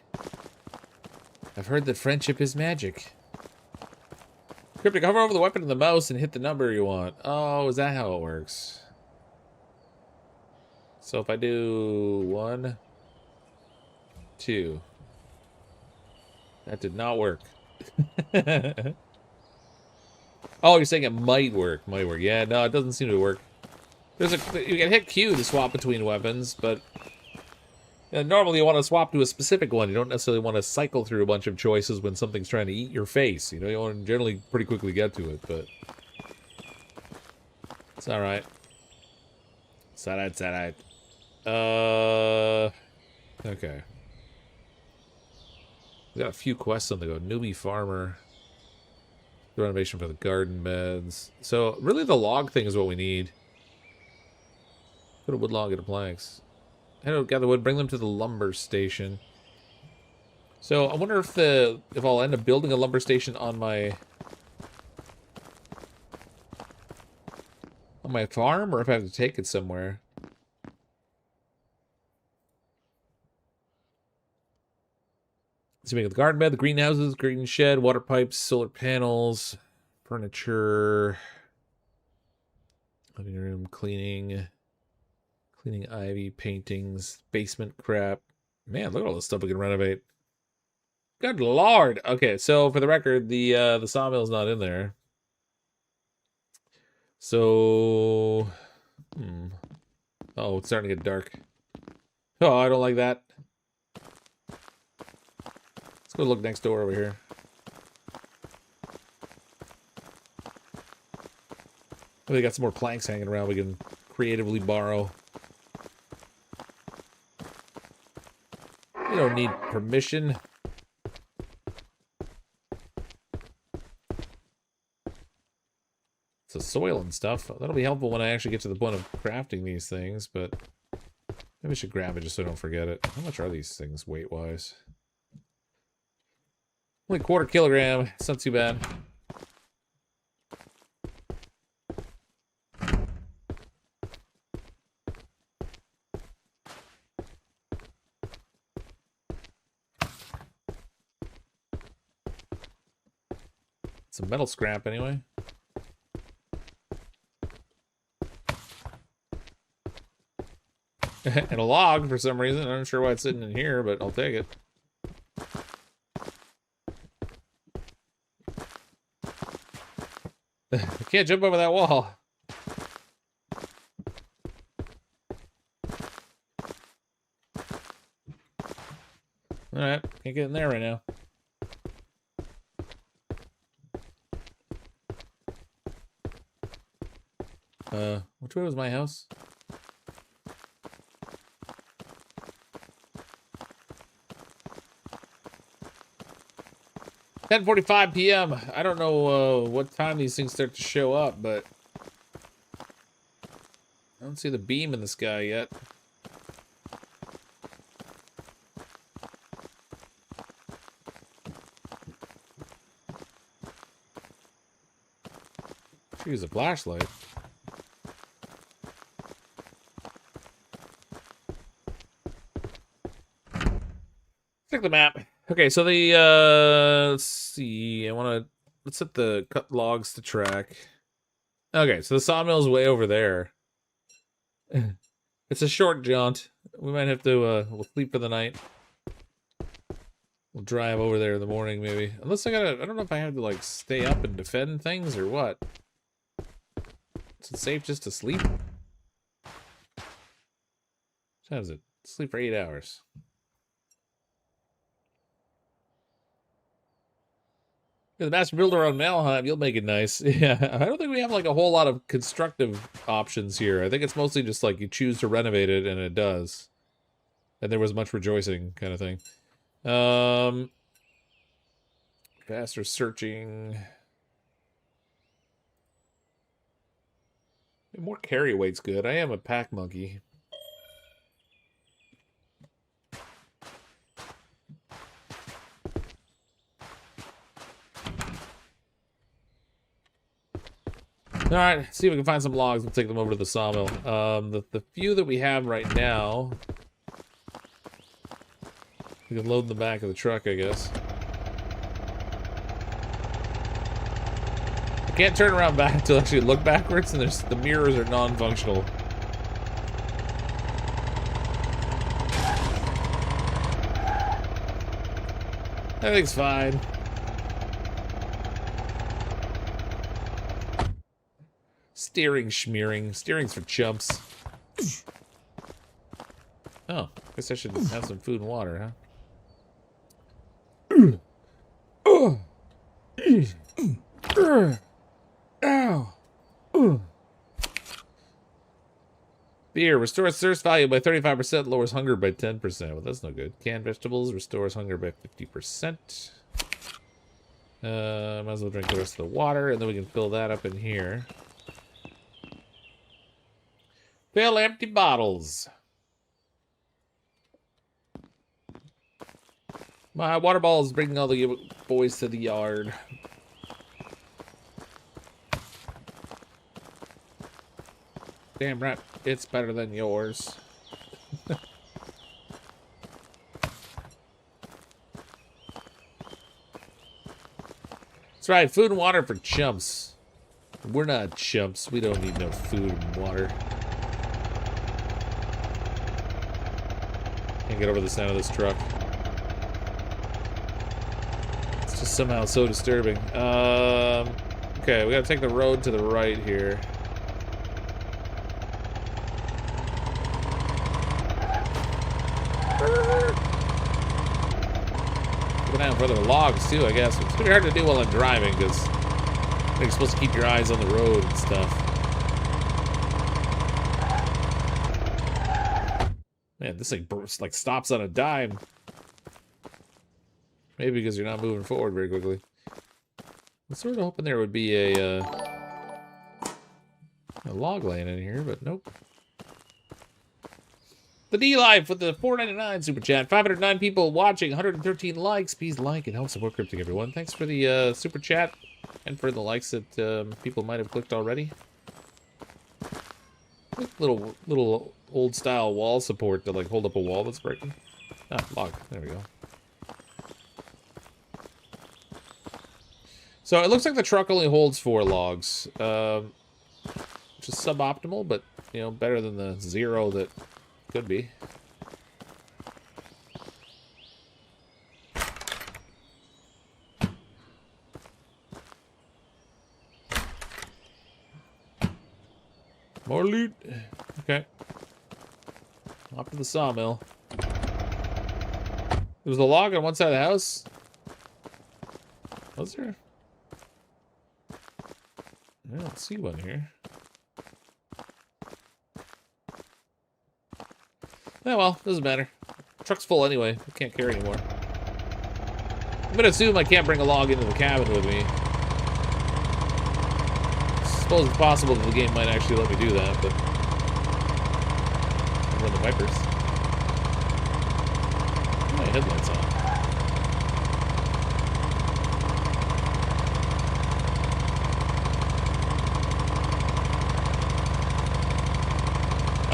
I've heard that friendship is magic. Cryptic, hover over the weapon and the mouse and hit the number you want. Oh, is that how it works? So if I do 1, 2. That did not work. Oh, you're saying it might work. Might work. Yeah, no, it doesn't seem to work. You can hit Q to swap between weapons, but normally you want to swap to a specific one. You don't necessarily want to cycle through a bunch of choices when something's trying to eat your face. You know, you want to generally pretty quickly get to it, but it's all right. It's all right. It's all right. Okay. We got a few quests on the go. Newbie farmer. The renovation for the garden beds. So really the log thing is what we need. Put a wood log into planks. Head out, gather wood, bring them to the lumber station. So I wonder if I'll end up building a lumber station on my farm, or if I have to take it somewhere. So we got the garden bed, the greenhouses, green shed, water pipes, solar panels, furniture. Living room cleaning. Cleaning ivy, paintings, basement crap. Man, look at all the stuff we can renovate. Good lord. Okay, so for the record, the sawmill's not in there. So, oh, it's starting to get dark. Oh, I don't like that. Let's go look next door over here. Oh, they got some more planks hanging around we can creatively borrow. You don't need permission. It's the soil and stuff. That'll be helpful when I actually get to the point of crafting these things, but maybe I should grab it just so I don't forget it. How much are these things weight-wise? Only quarter kilogram. It's not too bad. Some metal scrap anyway. And a log for some reason. I'm not sure why it's sitting in here, but I'll take it. I can't jump over that wall. Alright, can't get in there right now. Which way was my house? (10:45 p.m.) I don't know what time these things start to show up, but I don't see the beam in the sky yet. Should use a flashlight. Check the map. Okay, so the let's see. Let's set the cut logs to track. Okay, so the sawmill's way over there. It's a short jaunt. We might have to we'll sleep for the night. We'll drive over there in the morning maybe. Unless I don't know if I have to like stay up and defend things or what. Is it safe just to sleep? How is it? Sleep for 8 hours. The master builder on Malheim, you'll make it nice. Yeah, I don't think we have like a whole lot of constructive options here. I think it's mostly just like you choose to renovate it and it does. And there was much rejoicing kind of thing. Faster searching. More carry weight's good. I am a pack monkey. All right, see if we can find some logs. We'll take them over to the sawmill. The few that we have right now, we can load in the back of the truck, I guess. I can't turn around back to actually look backwards, and the mirrors are non-functional. Everything's fine. Steering schmearing. Steering's for chumps. Oh, guess I should have some food and water, huh? Ow. Beer restores thirst value by 35%, lowers hunger by 10%. Well, that's no good. Canned vegetables restores hunger by 50%. Might as well drink the rest of the water, and then we can fill that up in here. Fill empty bottles. My water ball is bringing all the boys to the yard. Damn right, it's better than yours. That's right, food and water for chumps. We're not chumps. We don't need no food and water. Can't get over the sound of this truck. It's just somehow so disturbing. Okay, we gotta take the road to the right here. Keep an eye out for other logs too, I guess. It's pretty hard to do while I'm driving because you're supposed to keep your eyes on the road and stuff. Man, this thing like stops on a dime. Maybe because you're not moving forward very quickly. I was sort of hoping there would be a log laying in here, but nope. The D-Live with the $4.99 super chat. 509 people watching, 113 likes. Please like, it helps support Cryptic, everyone. Thanks for the super chat and for the likes that people might have clicked already. Little old style wall support to like hold up a wall that's breaking. Ah, log. There we go. So it looks like the truck only holds 4 logs, which is suboptimal, but you know, better than the 0 that could be. More loot. Okay. Off to the sawmill. There was a log on one side of the house. Was there? I don't see one here. Oh well, doesn't matter. Truck's full anyway. I can't carry anymore. I'm gonna assume I can't bring a log into the cabin with me. I suppose it's possible that the game might actually let me do that, but I'll run the wipers. My headlights on.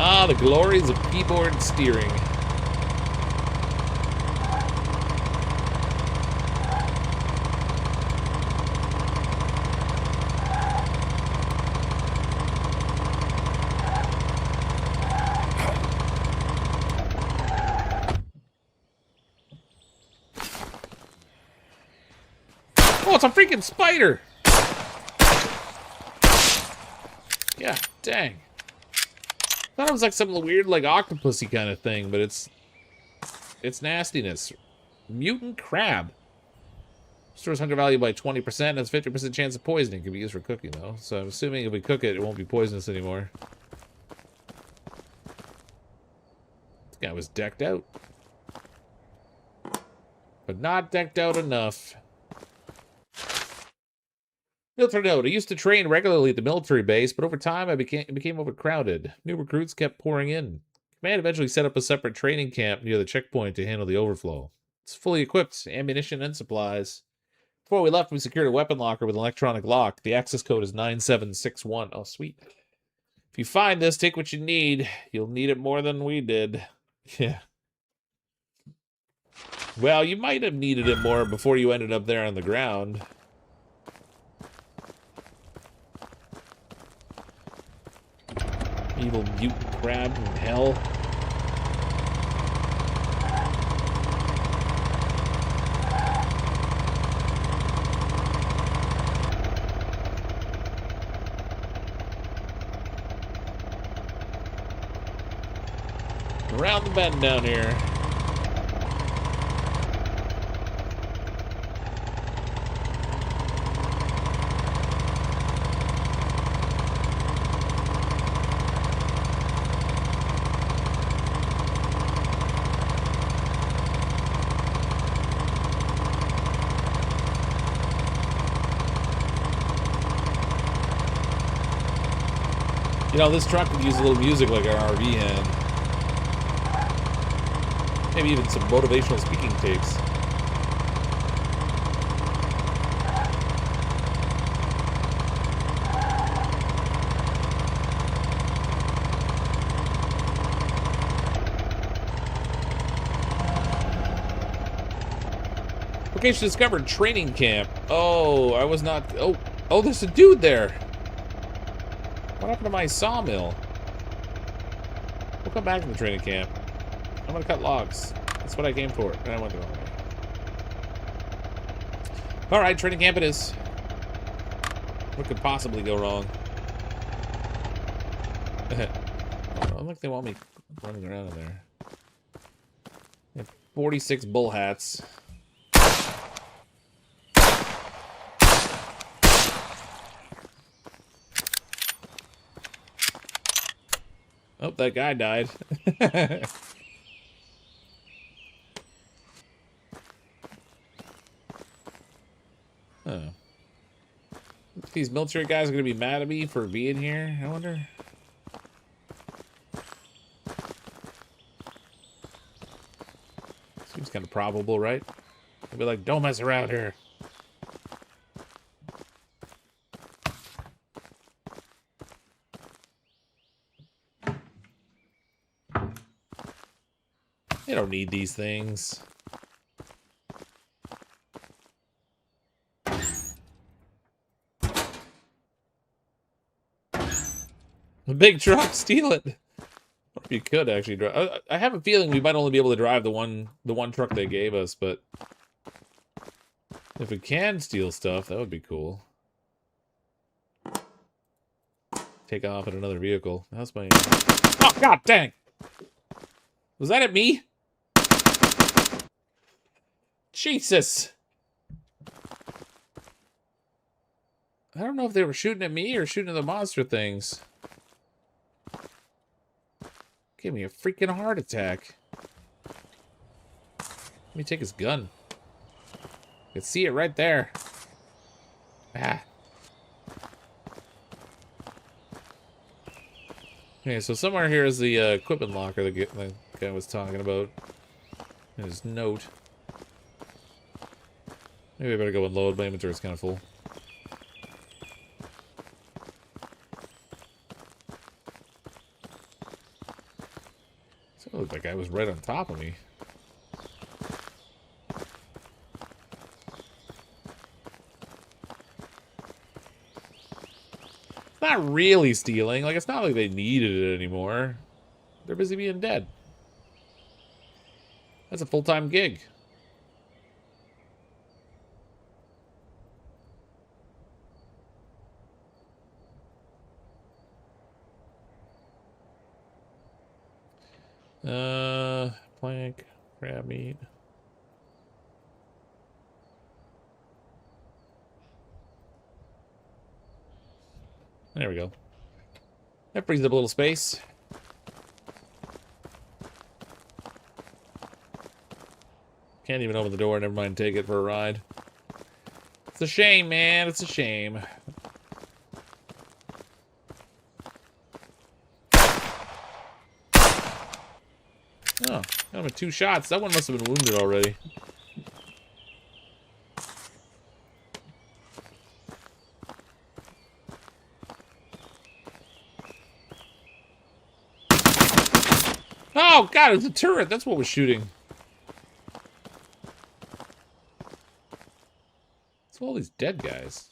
Ah, the glories of keyboard steering. Oh, it's a freaking spider! Yeah, dang. I thought it was like some weird, like, octopusy kind of thing, but it's nastiness. Mutant crab. Restores hunger value by 20%. Has 50% chance of poisoning. Can be used for cooking, though. So I'm assuming if we cook it, it won't be poisonous anymore. This guy was decked out. But not decked out enough. Military note, I used to train regularly at the military base, but over time it became overcrowded. New recruits kept pouring in. Command eventually set up a separate training camp near the checkpoint to handle the overflow. It's fully equipped, ammunition and supplies. Before we left, we secured a weapon locker with an electronic lock. The access code is 9761. Oh, sweet. If you find this, take what you need. You'll need it more than we did. Yeah. Well, you might have needed it more before you ended up there on the ground. Evil mutant crab from hell. Around the bend down here. You know, this truck could use a little music like our RV had. Maybe even some motivational speaking tapes. Location discovered, training camp. Oh, I was not... Oh, there's a dude there. What happened to my sawmill? We'll come back to the training camp. I'm gonna cut logs. That's what I came for. And I went the wrong way. Alright, training camp it is. What could possibly go wrong? I don't think they want me running around in there. 46 bull hats. Oh, that guy died. Huh. These military guys are going to be mad at me for being here, I wonder. Seems kind of probable, right? They'll be like, don't mess around here. They don't need these things. A big truck, steal it. Or you could actually drive. I have a feeling we might only be able to drive the one truck they gave us, but if we can steal stuff, that would be cool. Take off in another vehicle. That's my. Oh god dang! Was that at me? Jesus! I don't know if they were shooting at me or shooting at the monster things. Gave me a freaking heart attack. Let me take his gun. You can see it right there. Ah. Okay, so somewhere here is the equipment locker the guy was talking about. And his note. Maybe I better go and load. My inventory's kind of full. So it looked like I was right on top of me. It's not really stealing. Like, it's not like they needed it anymore. They're busy being dead. That's a full-time gig. Plank, crab meat. There we go. That frees up a little space. Can't even open the door, never mind take it for a ride. It's a shame, man, it's a shame. Oh, got him with 2 shots. That one must have been wounded already. Oh, God, it was a turret. That's what was shooting. It's all these dead guys.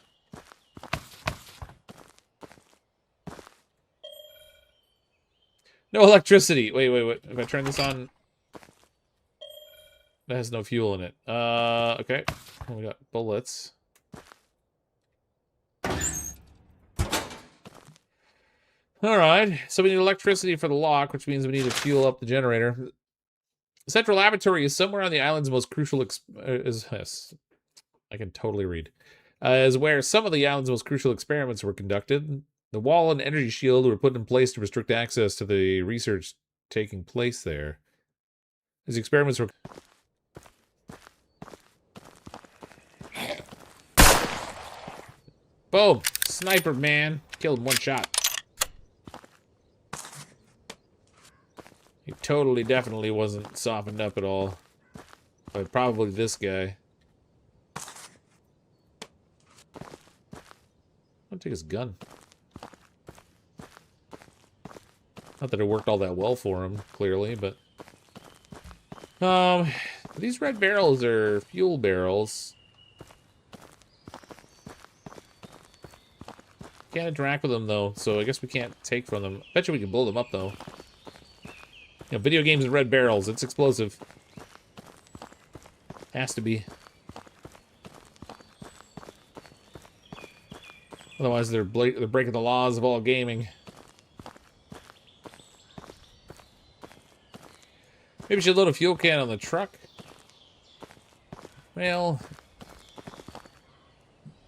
No electricity. Wait. If I turn this on, that has no fuel in it. Okay. Oh, we got bullets. Alright, so we need electricity for the lock, which means we need to fuel up the generator. The central laboratory is somewhere on the island's most crucial yes, I can totally read. Is where some of the island's most crucial experiments were conducted. The wall and energy shield were put in place to restrict access to the research taking place there. These experiments were... Boom! Sniper, man! Killed him 1 shot. He totally, definitely wasn't softened up at all. But probably this guy. I'll take his gun. Not that it worked all that well for him, clearly, but... these red barrels are fuel barrels. Can't interact with them, though, so I guess we can't take from them. Bet you we can blow them up, though. You know, video games and red barrels. It's explosive. Has to be. Otherwise, they're breaking the laws of all gaming. Maybe we should load a fuel can on the truck. Well,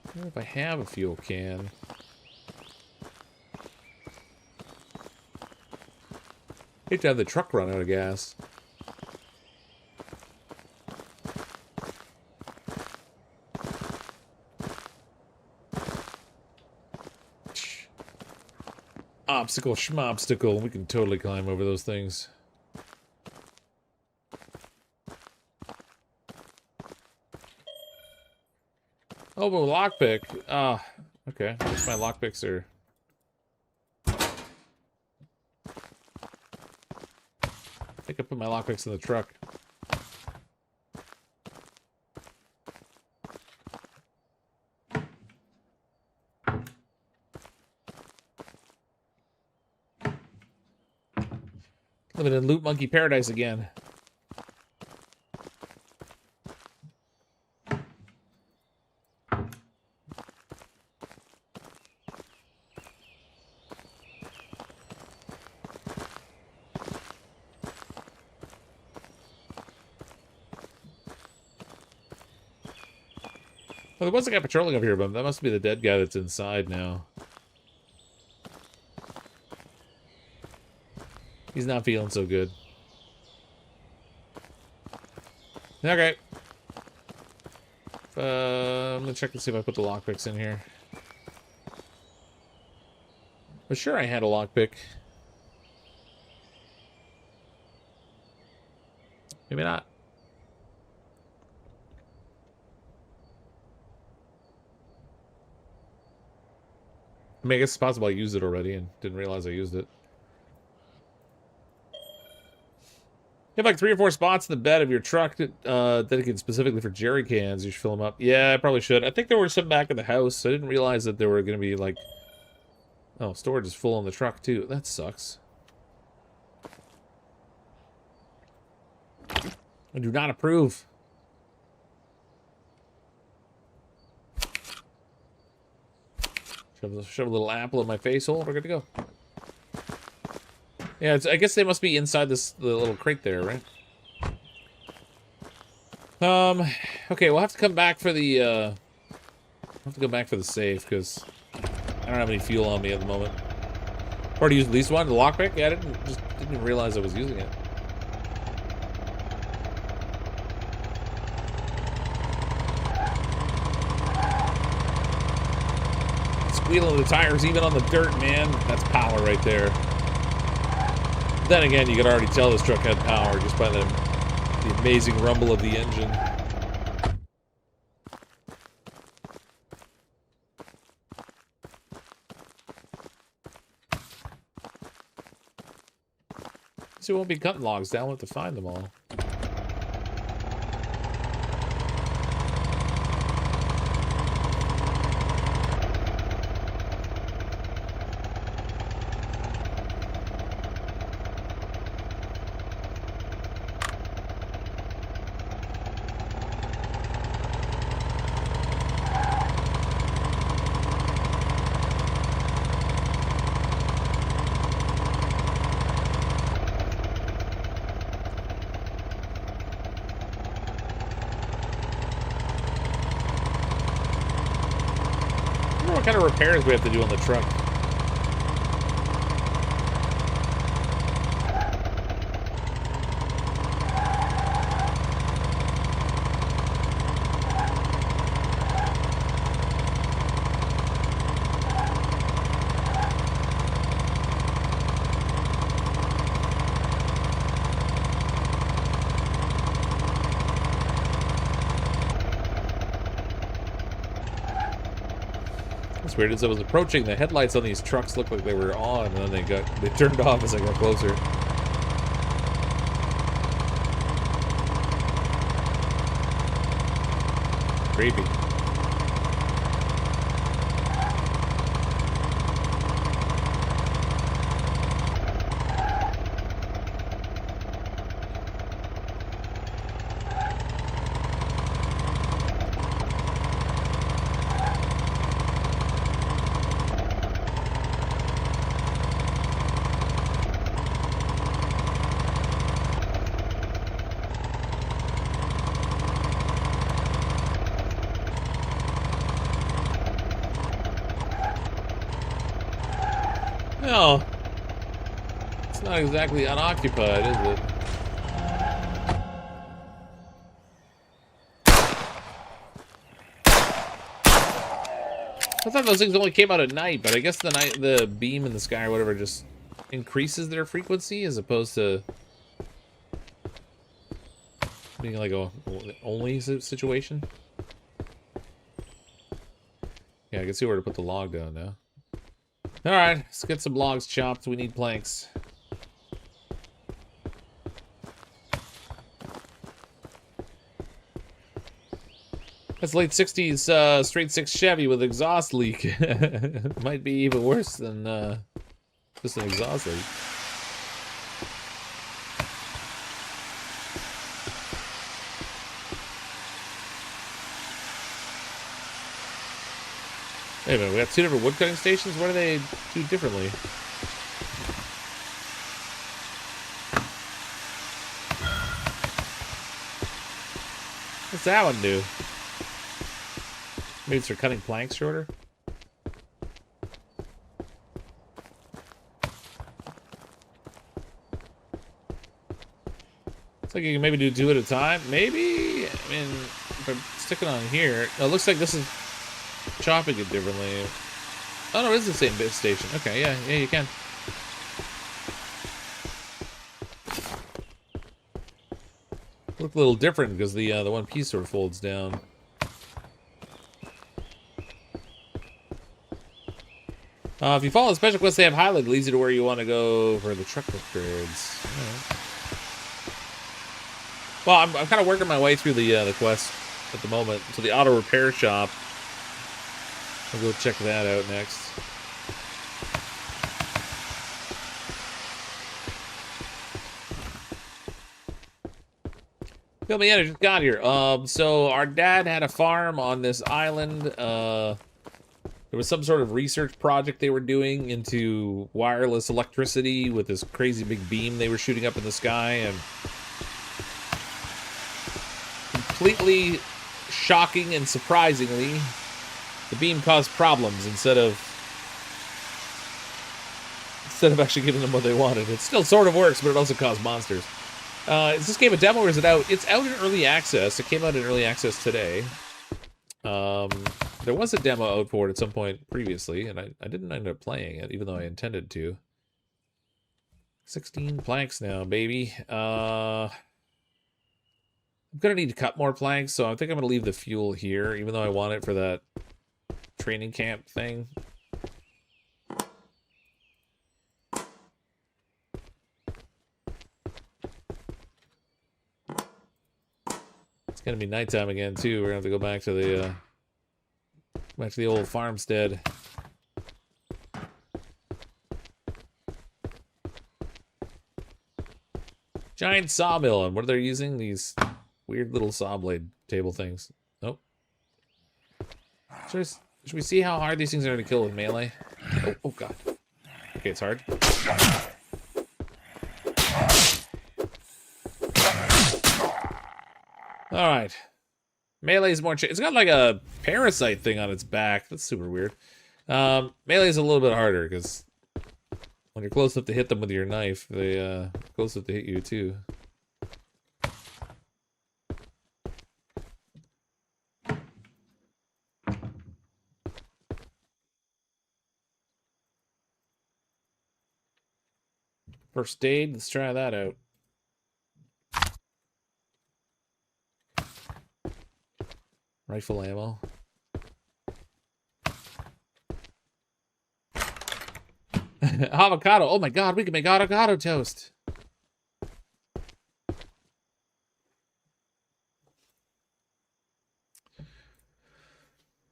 I don't know if I have a fuel can. Hate to have the truck run out of gas. Obstacle, schmobstacle. We can totally climb over those things. Oh, but lockpick. Ah, okay. I guess my lockpicks are... I think I put my lockpicks in the truck. Living in Loot Monkey Paradise again. Well, there was a guy patrolling over here, but that must be the dead guy that's inside now. He's not feeling so good. Okay. I'm gonna check to see if I put the lockpicks in here. But sure, I had a lockpick. Maybe not. I mean, I guess it's possible I used it already and didn't realize I used it. You have like 3 or 4 spots in the bed of your truck dedicated specifically for jerry cans. You should fill them up. Yeah, I probably should. I think there were some back in the house. I didn't realize that there were going to be like... Oh, storage is full in the truck too. That sucks. I do not approve. Shove a little apple in my face hole. We're good to go. Yeah, I guess they must be inside the little crate there, right? Okay, we'll have to come back for the, I'll have to go back for the safe, because I don't have any fuel on me at the moment. Already used at least one, the lockpick? Yeah, I didn't even realize I was using it. Squealing the tires even on the dirt, man. That's power right there. Then again, you could already tell this truck had power just by the amazing rumble of the engine. So we won't be cutting logs down. We'll have to find them all. What kind of repairs we have to do on the truck? It's weird, as I was approaching, the headlights on these trucks looked like they were on, and then they turned off as I got closer. Creepy. know. It's not exactly unoccupied, is it? I thought those things only came out at night, but I guess the beam in the sky or whatever just increases their frequency as opposed to being like a only situation. Yeah, I can see where to put the log down now. Alright, let's get some logs chopped. We need planks. That's late 60s straight six Chevy with exhaust leak. Might be even worse than just an exhaust leak. Wait a minute, we got two different woodcutting stations? What do they do differently? What's that one do? Maybe it's for cutting planks shorter? Looks like you can maybe do two at a time. Maybe? I mean, if I'm sticking on here... Oh, it looks like this is chopping it differently. Oh, no, it is the same bit station. Okay, yeah, you can. Look a little different because the one piece sort of folds down. If you follow the special quest, they have highlighted. It leads you to where you want to go for the truck upgrades. Well, I'm kind of working my way through the quest at the moment. So the auto repair shop. I'll go check that out next. Fill me in, I just got here. So our dad had a farm on this island. There was some sort of research project they were doing into wireless electricity with this crazy big beam they were shooting up in the sky, and completely shocking and surprisingly, the beam caused problems instead of actually giving them what they wanted. It still sort of works, but it also caused monsters. Is this game a demo or is it out? It's out in early access. It came out in early access today. There was a demo out for it at some point previously, and I didn't end up playing it, even though I intended to. 16 planks now, baby. I'm gonna need to cut more planks, so I think I'm gonna leave the fuel here, even though I want it for that training camp thing. It's gonna be nighttime again too. We're gonna have to go back to the old farmstead. Giant sawmill, and what are they using? These weird little saw blade table things. Nope. Should we see how hard these things are to kill with melee? Oh god. Okay, it's hard. Alright. Melee is more... It's got like a parasite thing on its back. That's super weird. Melee is a little bit harder, because when you're close enough to hit them with your knife, they close enough to hit you too. First aid, let's try that out. Rifle ammo. Avocado. Oh my god, we can make avocado toast.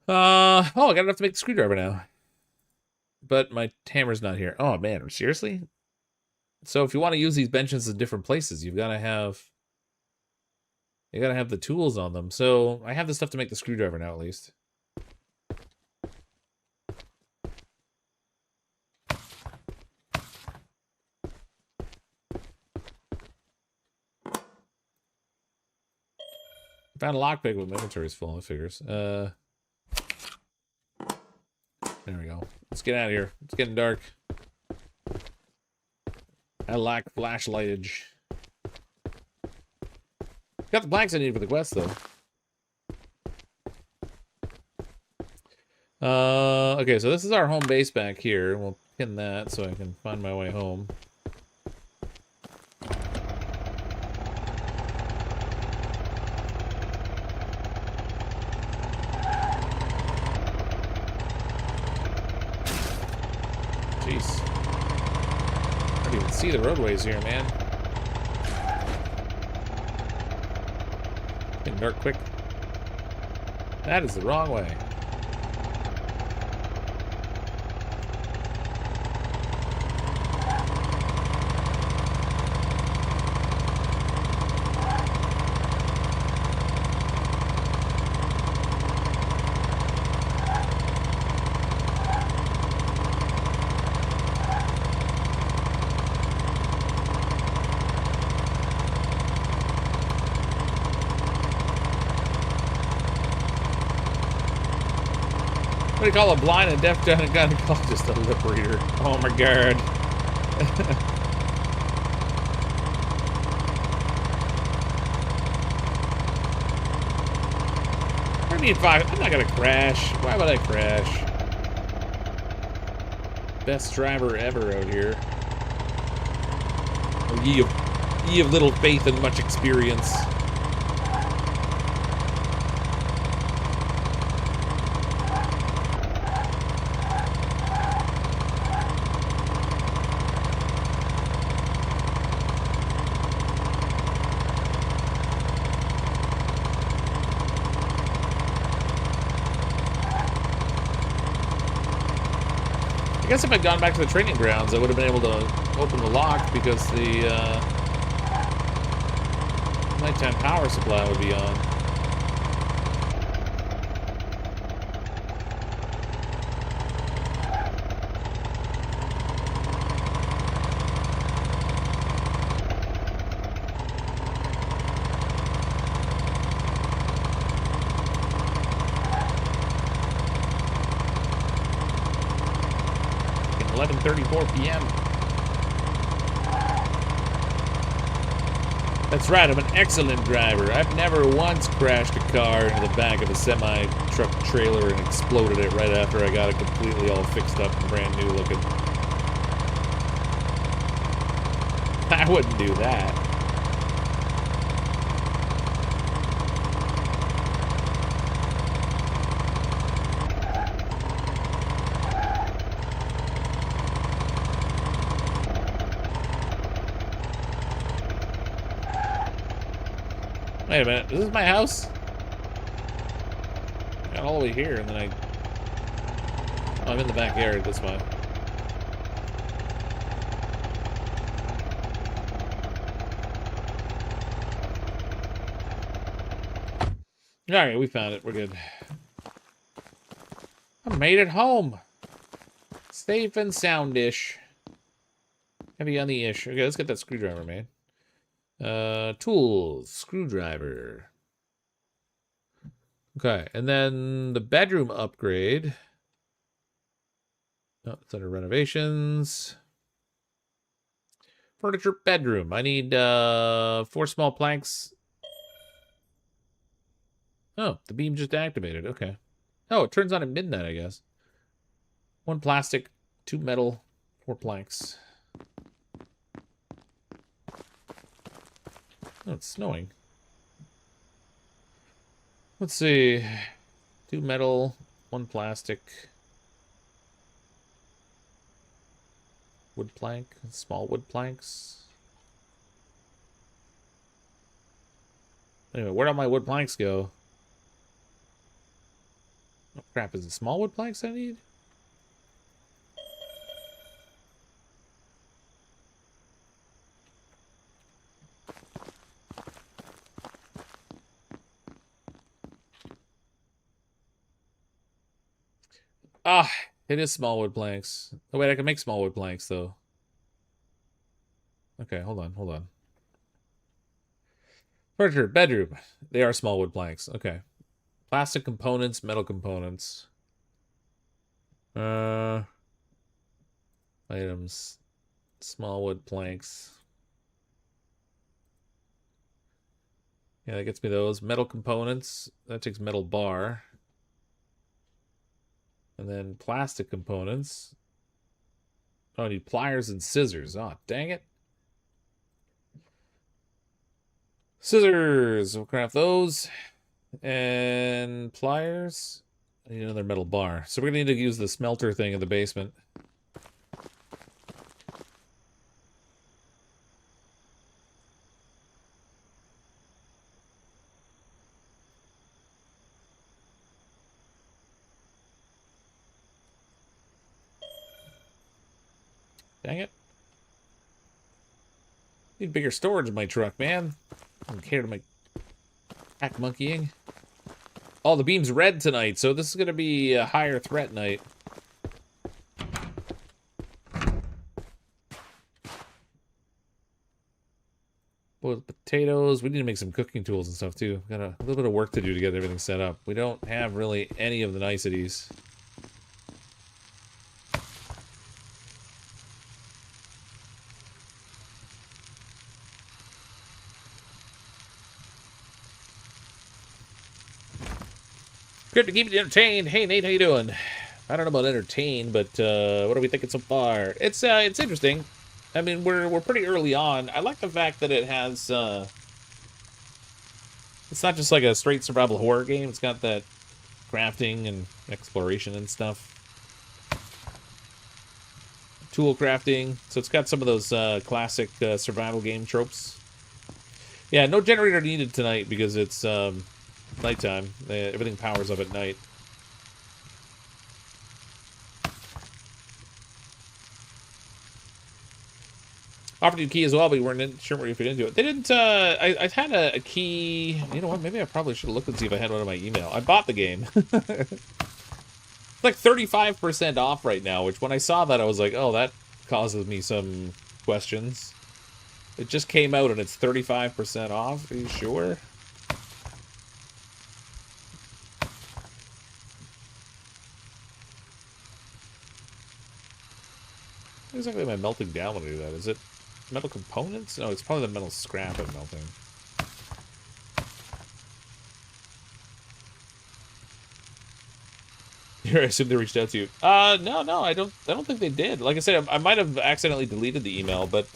Oh, I got enough to make the screwdriver now. But my hammer's not here. Oh man, seriously? So if you want to use these benches in different places, you gotta have the tools on them. So I have the stuff to make the screwdriver now, at least. Found a lockpick, but my inventory's full, it figures. There we go. Let's get out of here. It's getting dark. I lack flashlightage. Got the planks I need for the quest, though. Okay, so this is our home base back here. We'll pin that so I can find my way home. Jeez. I don't even see the roadways here, man. Getting dark quick. That is the wrong way. What do you call a blind and deaf gun? Gun called just a lip reader. Oh my god. What do you mean five? I'm not gonna crash. Why would I crash? Best driver ever out here. Oh, ye of little faith and much experience. I guess if I'd gone back to the training grounds, I would have been able to open the lock because the nighttime power supply would be on. Fucking 11:34 p.m. That's right, I'm an excellent driver. I've never once crashed a car into the back of a semi-truck trailer and exploded it right after I got it completely all fixed up and brand new looking. I wouldn't do that. Wait a minute, is this my house? I got all the way here and then oh, I'm in the backyard, that's fine. Alright, we found it, we're good. I made it home! Safe and soundish. Heavy on the ish. Okay, let's get that screwdriver made. Tools, screwdriver. Okay, and then the bedroom upgrade. Oh, it's under renovations. Furniture bedroom. I need 4 small planks. Oh, the beam just activated. Okay. Oh, it turns on at midnight, I guess. 1 plastic, 2 metal, 4 planks. Oh, it's snowing. Let's see. 2 metal, 1 plastic. Wood plank, small wood planks. Anyway, where'd all my wood planks go? Oh crap, is it small wood planks I need? Ah, it is small wood planks. Oh wait, I can make small wood planks though. Okay, hold on. Furniture, bedroom. They are small wood planks. Okay. Plastic components, metal components. Items. Small wood planks. Yeah, that gets me those. Metal components. That takes metal bar. And then plastic components. Oh, I need pliers and scissors. Oh, dang it. Scissors. We'll craft those. And pliers. I need another metal bar. So we're going to need to use the smelter thing in the basement. Dang it. Need bigger storage in my truck, man. I don't care to my hack monkeying. Oh, the beam's red tonight, so this is going to be a higher threat night. Boiled potatoes. We need to make some cooking tools and stuff, too. Got a little bit of work to do to get everything set up. We don't have really any of the niceties. Good to keep you entertained. Hey, Nate, how you doing? I don't know about entertained, but what are we thinking so far? It's interesting. I mean, we're pretty early on. I like the fact that it has it's not just like a straight survival horror game. It's got that crafting and exploration and stuff. Tool crafting. So it's got some of those classic survival game tropes. Yeah, no generator needed tonight because it's nighttime. Everything powers up at night. Offered you a key as well, but you weren't sure if you didn't do it. They didn't, I had a key. You know what? Maybe I probably should have looked and see if I had one in my email. I bought the game. It's like 35% off right now, which when I saw that, I was like, oh, that causes me some questions. It just came out and it's 35% off. Are you sure? What exactly am I melting down when I do that? Is it metal components? No, it's probably the metal scrap I'm melting. Here, I assume they reached out to you. No, I don't think they did. Like I said, I might have accidentally deleted the email, but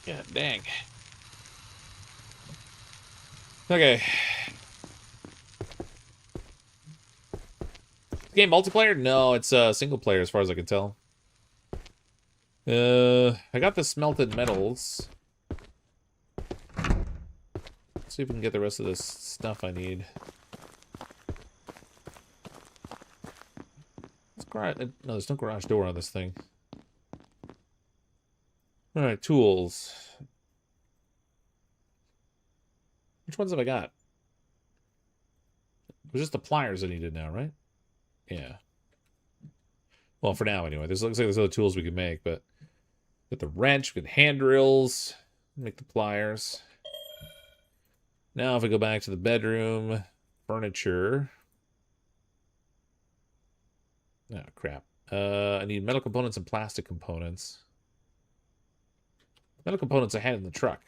yeah, dang. Okay. Game multiplayer? No, it's single player as far as I can tell. I got the smelted metals. Let's see if we can get the rest of this stuff I need. No, there's no garage door on this thing. Alright, tools. Which ones have I got? It was just the pliers I needed now, right? Yeah. Well, for now, anyway. Looks like there's other tools we can make, but... Got the wrench, we got hand drills. Make the pliers. Now, if I go back to the bedroom... Furniture... Oh, crap. I need metal components and plastic components. Metal components I had in the truck.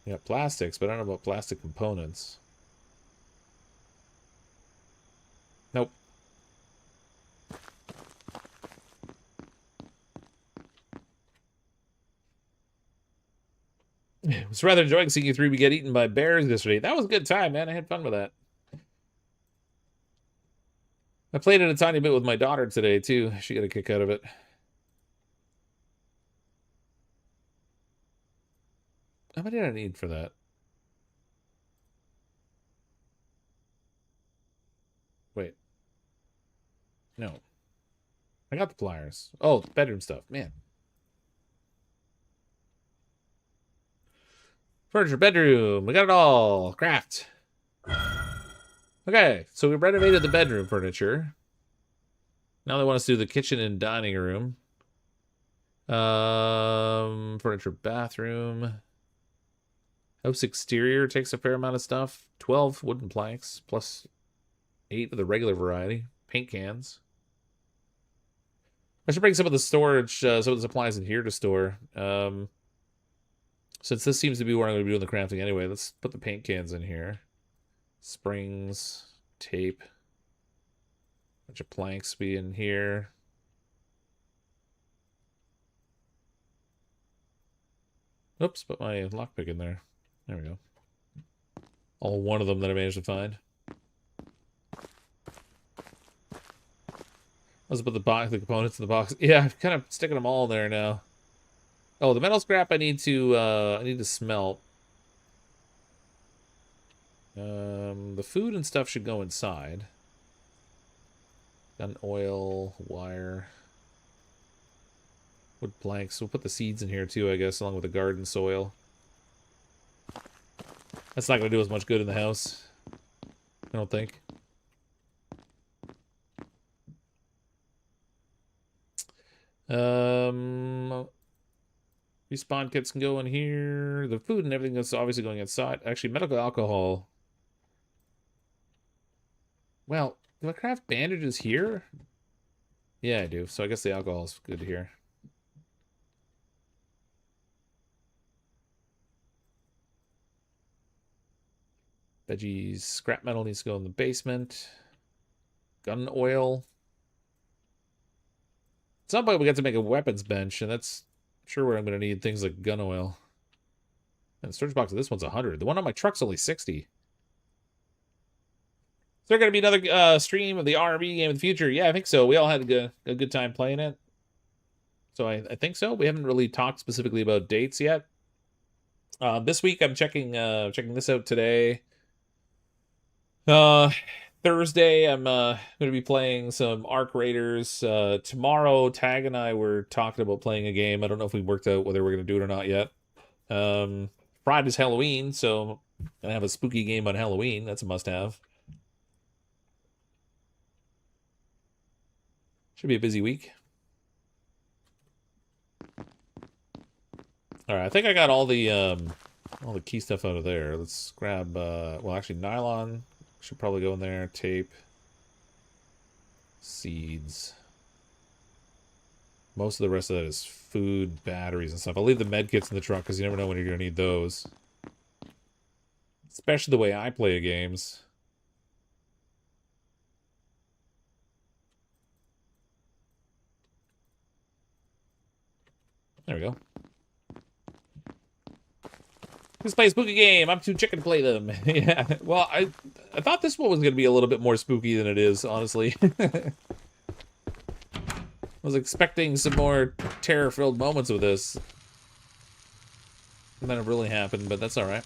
Yeah, plastics, but I don't know about plastic components. Nope. I was rather enjoying seeing you three get eaten by bears yesterday. That was a good time, man. I had fun with that. I played it a tiny bit with my daughter today, too. She got a kick out of it. How many did I need for that? Wait. No. I got the pliers. Oh, bedroom stuff. Man. Furniture, bedroom. We got it all. Craft. Okay, Okay, so we renovated the bedroom furniture. Now they want us to do the kitchen and dining room. Furniture, bathroom. House exterior takes a fair amount of stuff. 12 wooden planks, plus 8 of the regular variety. Paint cans. I should bring some of the storage, some of the supplies in here to store. Since this seems to be where I'm going to be doing the crafting anyway, let's put the paint cans in here. Springs, tape. Bunch of planks be in here. Oops, put my lockpick in there. There we go. All one of them that I managed to find. Let's put the components in the box. Yeah, I'm kind of sticking them all there now. Oh, the metal scrap I need to smelt. The food and stuff should go inside. Gun oil, wire, wood planks. We'll put the seeds in here too, I guess, along with the garden soil. That's not going to do as much good in the house, I don't think. Respawn kits can go in here. The food and everything is obviously going inside. Actually, medical alcohol. Well, do I craft bandages here? Yeah, I do. So I guess the alcohol is good here. Veggies. Scrap metal needs to go in the basement. Gun oil. At some point we got to make a weapons bench, and that's sure where I'm going to need things like gun oil. And the storage box of this one's 100. The one on my truck's only 60. Is there going to be another stream of the RV game in the future? Yeah, I think so. We all had a good time playing it. So I think so. We haven't really talked specifically about dates yet. This week I'm checking this out today. Thursday, I'm going to be playing some Arc Raiders. Tomorrow, Tag and I were talking about playing a game. I don't know if we worked out whether we're going to do it or not yet. Friday's Halloween, so I'm going to have a spooky game on Halloween. That's a must-have. Should be a busy week. All right, I think I got all the key stuff out of there. Let's grab, well, actually, nylon should probably go in there. Tape. Seeds. Most of the rest of that is food, batteries, and stuff. I'll leave the med kits in the truck because you never know when you're going to need those. Especially the way I play games. There we go. Let's play a spooky game. I'm too chicken to play them. Yeah. Well, I thought this one was going to be a little bit more spooky than it is, honestly. I was expecting some more terror-filled moments with this. And then it really happened, but that's all right.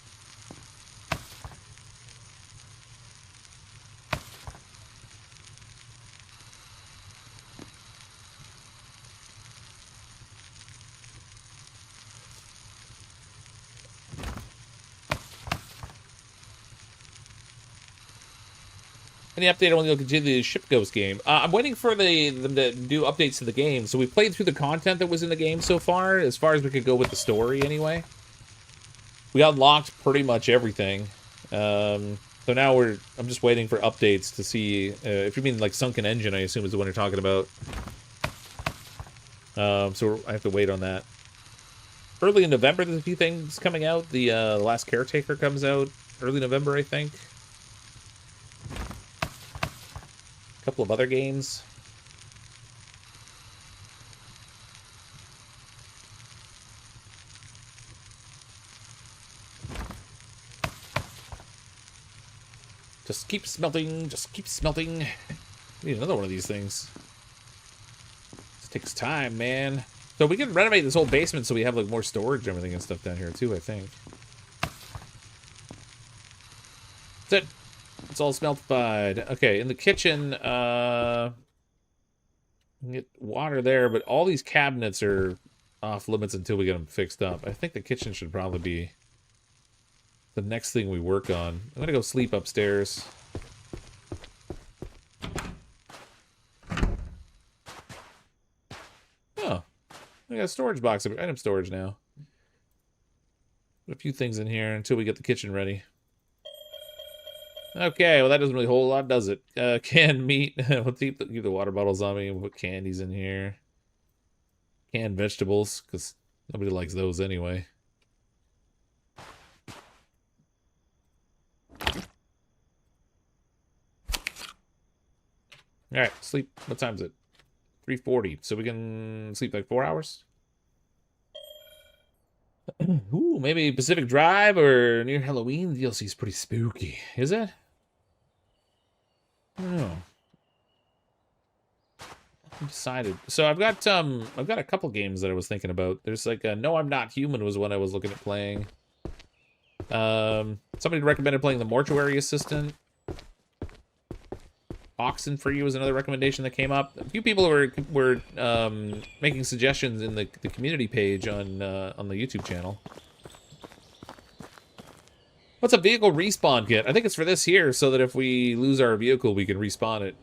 Any update on when you'll continue the Ship Ghost game? I'm waiting for them to do updates to the game. So we played through the content that was in the game so far as we could go with the story anyway. We unlocked pretty much everything. So now I'm just waiting for updates to see, if you mean like Sunken Engine, I assume is the one you're talking about. So I have to wait on that. Early in November, there's a few things coming out. The Last Caretaker comes out early November, I think. Couple of other games. Just keep smelting, just keep smelting. I need another one of these things. This takes time, man. So we can renovate this whole basement so we have like more storage and everything and stuff down here too, I think. That's it. It's all smeltified. Okay, in the kitchen, get water there, but all these cabinets are off limits until we get them fixed up. I think the kitchen should probably be the next thing we work on. I'm gonna go sleep upstairs. I got a storage box of item storage now. Put a few things in here until we get the kitchen ready. Okay, well that doesn't really hold a lot, does it? Canned meat. We'll keep the water bottles on me and put candies in here. Canned vegetables, because nobody likes those anyway. Alright, sleep. What time is it? 3:40. So we can sleep like 4 hours? Ooh, maybe Pacific Drive or near Halloween. The DLC is pretty spooky. Is it? I don't know. I'm decided. So I've got a couple games that I was thinking about. There's like No I'm Not Human was one I was looking at playing. Somebody recommended playing the Mortuary Assistant. Oxen for You was another recommendation that came up. A few people were making suggestions in the community page on the YouTube channel. What's a vehicle respawn kit? I think it's for this here, so that if we lose our vehicle, we can respawn it.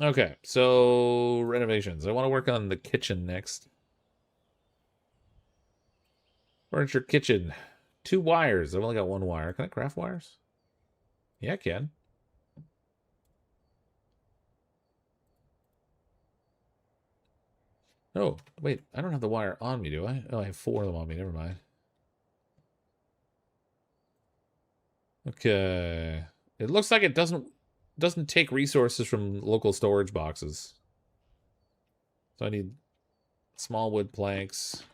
Okay, so renovations. I want to work on the kitchen next. Furniture kitchen. 2 wires. I've only got 1 wire. Can I craft wires? Yeah, I can. Oh, wait. I don't have the wire on me, do I? Oh, I have 4 of them on me. Never mind. Okay. It looks like it doesn't take resources from local storage boxes. So I need small wood planks.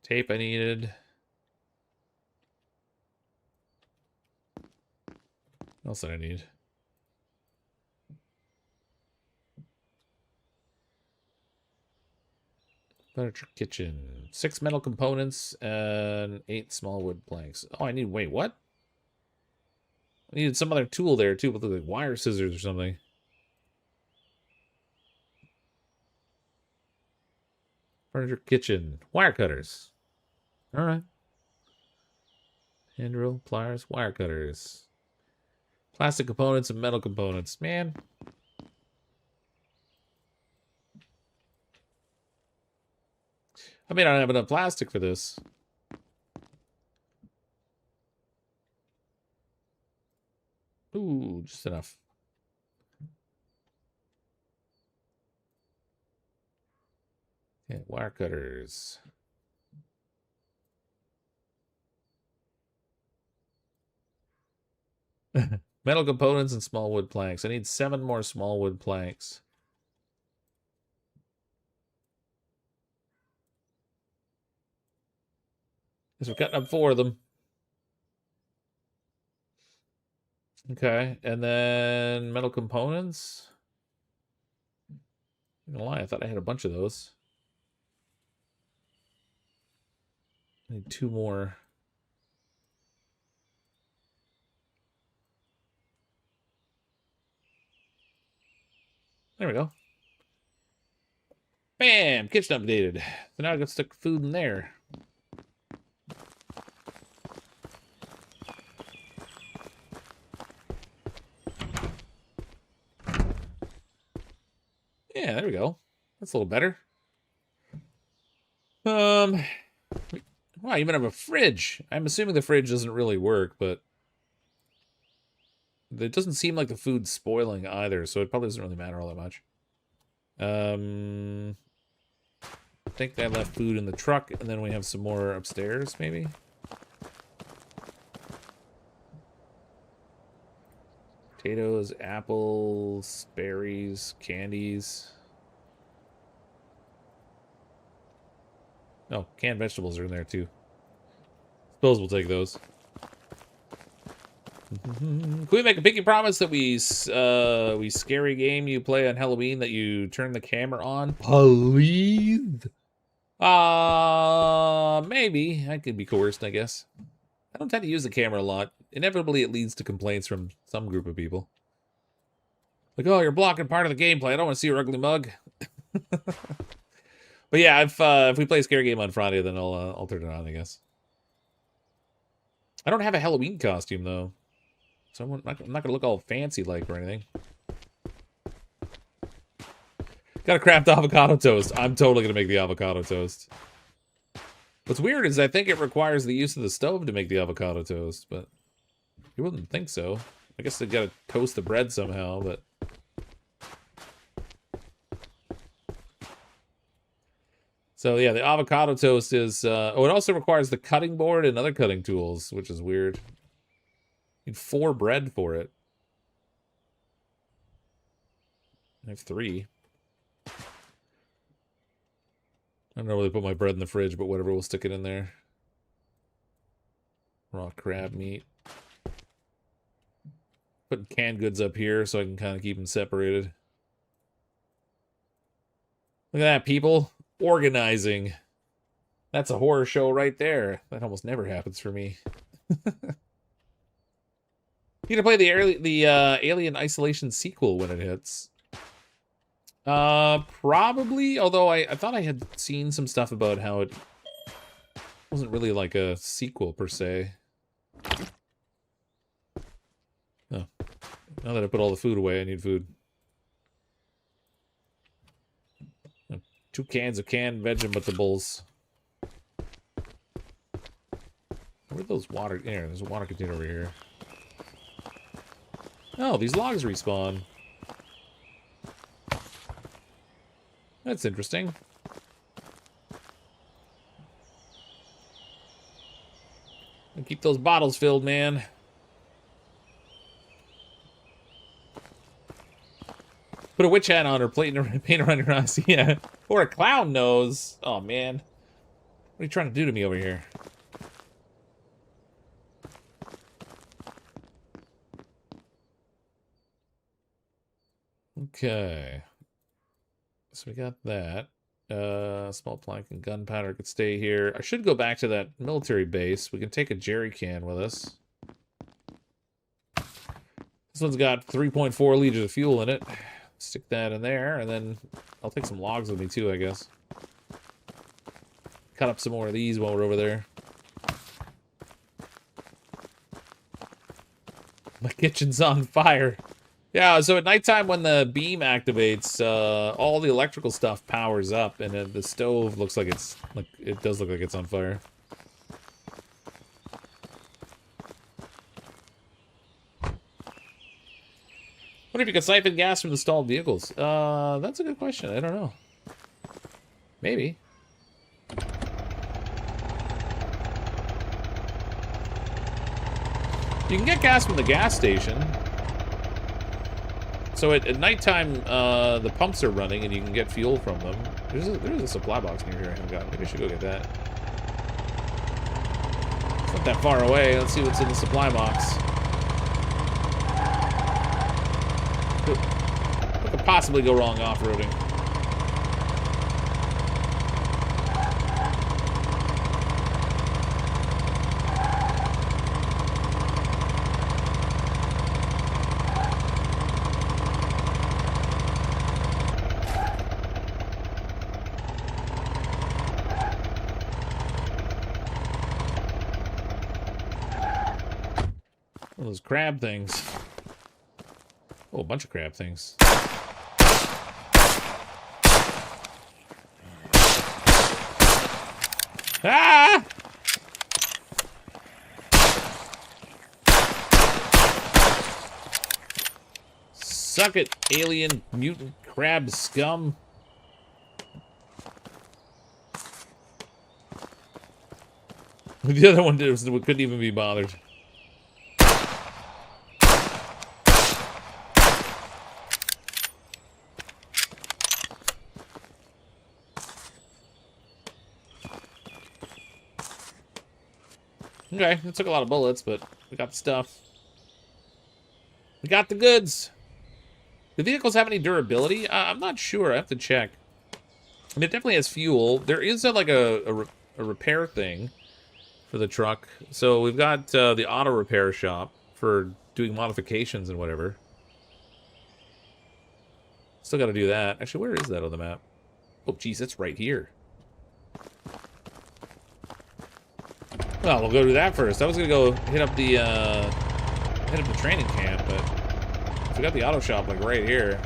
Tape I needed. What else did I need? Furniture kitchen. 6 metal components and 8 small wood planks. Oh, I need, wait, what? I needed some other tool there too, with like wire scissors or something. Furniture kitchen. Wire cutters. Alright. Hand drill, pliers, wire cutters. Plastic components and metal components. Man. I mean, I don't have enough plastic for this. Ooh, just enough. Yeah, wire cutters. Metal components and small wood planks. I need 7 more small wood planks. Guess we're cutting up 4 of them. Okay, and then metal components. I'm not gonna lie, I thought I had a bunch of those. I need 2 more. There we go. Bam! Kitchen updated. So now I can stick food in there. Yeah, there we go. That's a little better. Wow, you even have a fridge. I'm assuming the fridge doesn't really work, but it doesn't seem like the food's spoiling either, so it probably doesn't really matter all that much. I think I left food in the truck, and then we have some more upstairs, maybe? Potatoes, apples, berries, candies. Oh, canned vegetables are in there too. Suppose we'll take those. Can we make a pinky promise that we scary game you play on Halloween that you turn the camera on? Please? Maybe. I could be coerced, I guess. I don't tend to use the camera a lot. Inevitably, it leads to complaints from some group of people. Like, oh, you're blocking part of the gameplay. I don't want to see your ugly mug. But yeah, if we play a scary game on Friday, then I'll turn it on, I guess. I don't have a Halloween costume, though. So I'm not going to look all fancy-like or anything. Gotta craft avocado toast. I'm totally going to make the avocado toast. What's weird is I think it requires the use of the stove to make the avocado toast, but you wouldn't think so. I guess they gotta toast the bread somehow, but... So yeah, the avocado toast is... oh, it also requires the cutting board and other cutting tools, which is weird. You need 4 bread for it. I have 3. I don't know where they put my bread in the fridge, but whatever, we'll stick it in there. Raw crab meat. Putting canned goods up here so I can kind of keep them separated. Look at that, people. Organizing. That's a horror show right there. That almost never happens for me. You gonna play the Alien Isolation sequel when it hits? Probably. Although I thought I had seen some stuff about how it wasn't really like a sequel per se. Oh, now that I put all the food away, I need food. 2 cans of canned vegetables. Where'd those water... There, there's a water container over here. Oh, these logs respawn. That's interesting. And keep those bottles filled, man. Put a witch hat on or paint around your eyes. Yeah. Or a clown nose. Oh, man. What are you trying to do to me over here? Okay. So we got that. Small plank and gunpowder could stay here. I should go back to that military base. We can take a jerry can with us. This one's got 3.4 liters of fuel in it. Stick that in there, and then I'll take some logs with me too, I guess. Cut up some more of these while we're over there. My kitchen's on fire. Yeah, so at nighttime when the beam activates, all the electrical stuff powers up, and then the stove looks like it's it does look like it's on fire. Wonder if you could siphon gas from the stalled vehicles. That's a good question. I don't know. Maybe. You can get gas from the gas station. So at nighttime, the pumps are running and you can get fuel from them. There's a supply box near here I haven't got. Maybe I should go get that. It's not that far away. Let's see what's in the supply box. What could possibly go wrong off-roading? Those crab things. Oh, a bunch of crab things. Ah! Suck it, alien mutant crab scum. The other one couldn't even be bothered. Okay, it took a lot of bullets, but we got the stuff. We got the goods. Do vehicles have any durability? I'm not sure. I have to check. I mean, it definitely has fuel. There is a repair thing for the truck. So we've got the auto repair shop for doing modifications and whatever. Still got to do that. Actually, where is that on the map? Oh, geez, it's right here. Well, we'll go do that first. I was going to go hit up the head up to training camp, but we got the auto shop like right here.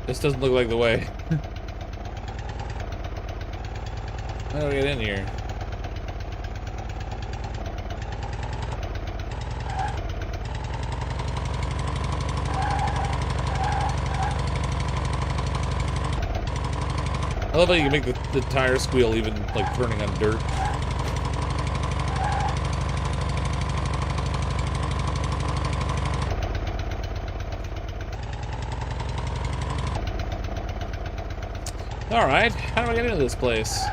This doesn't look like the way. How do I get in here? I love how you can make the tire squeal even like turning on dirt. Alright, how do I get into this place?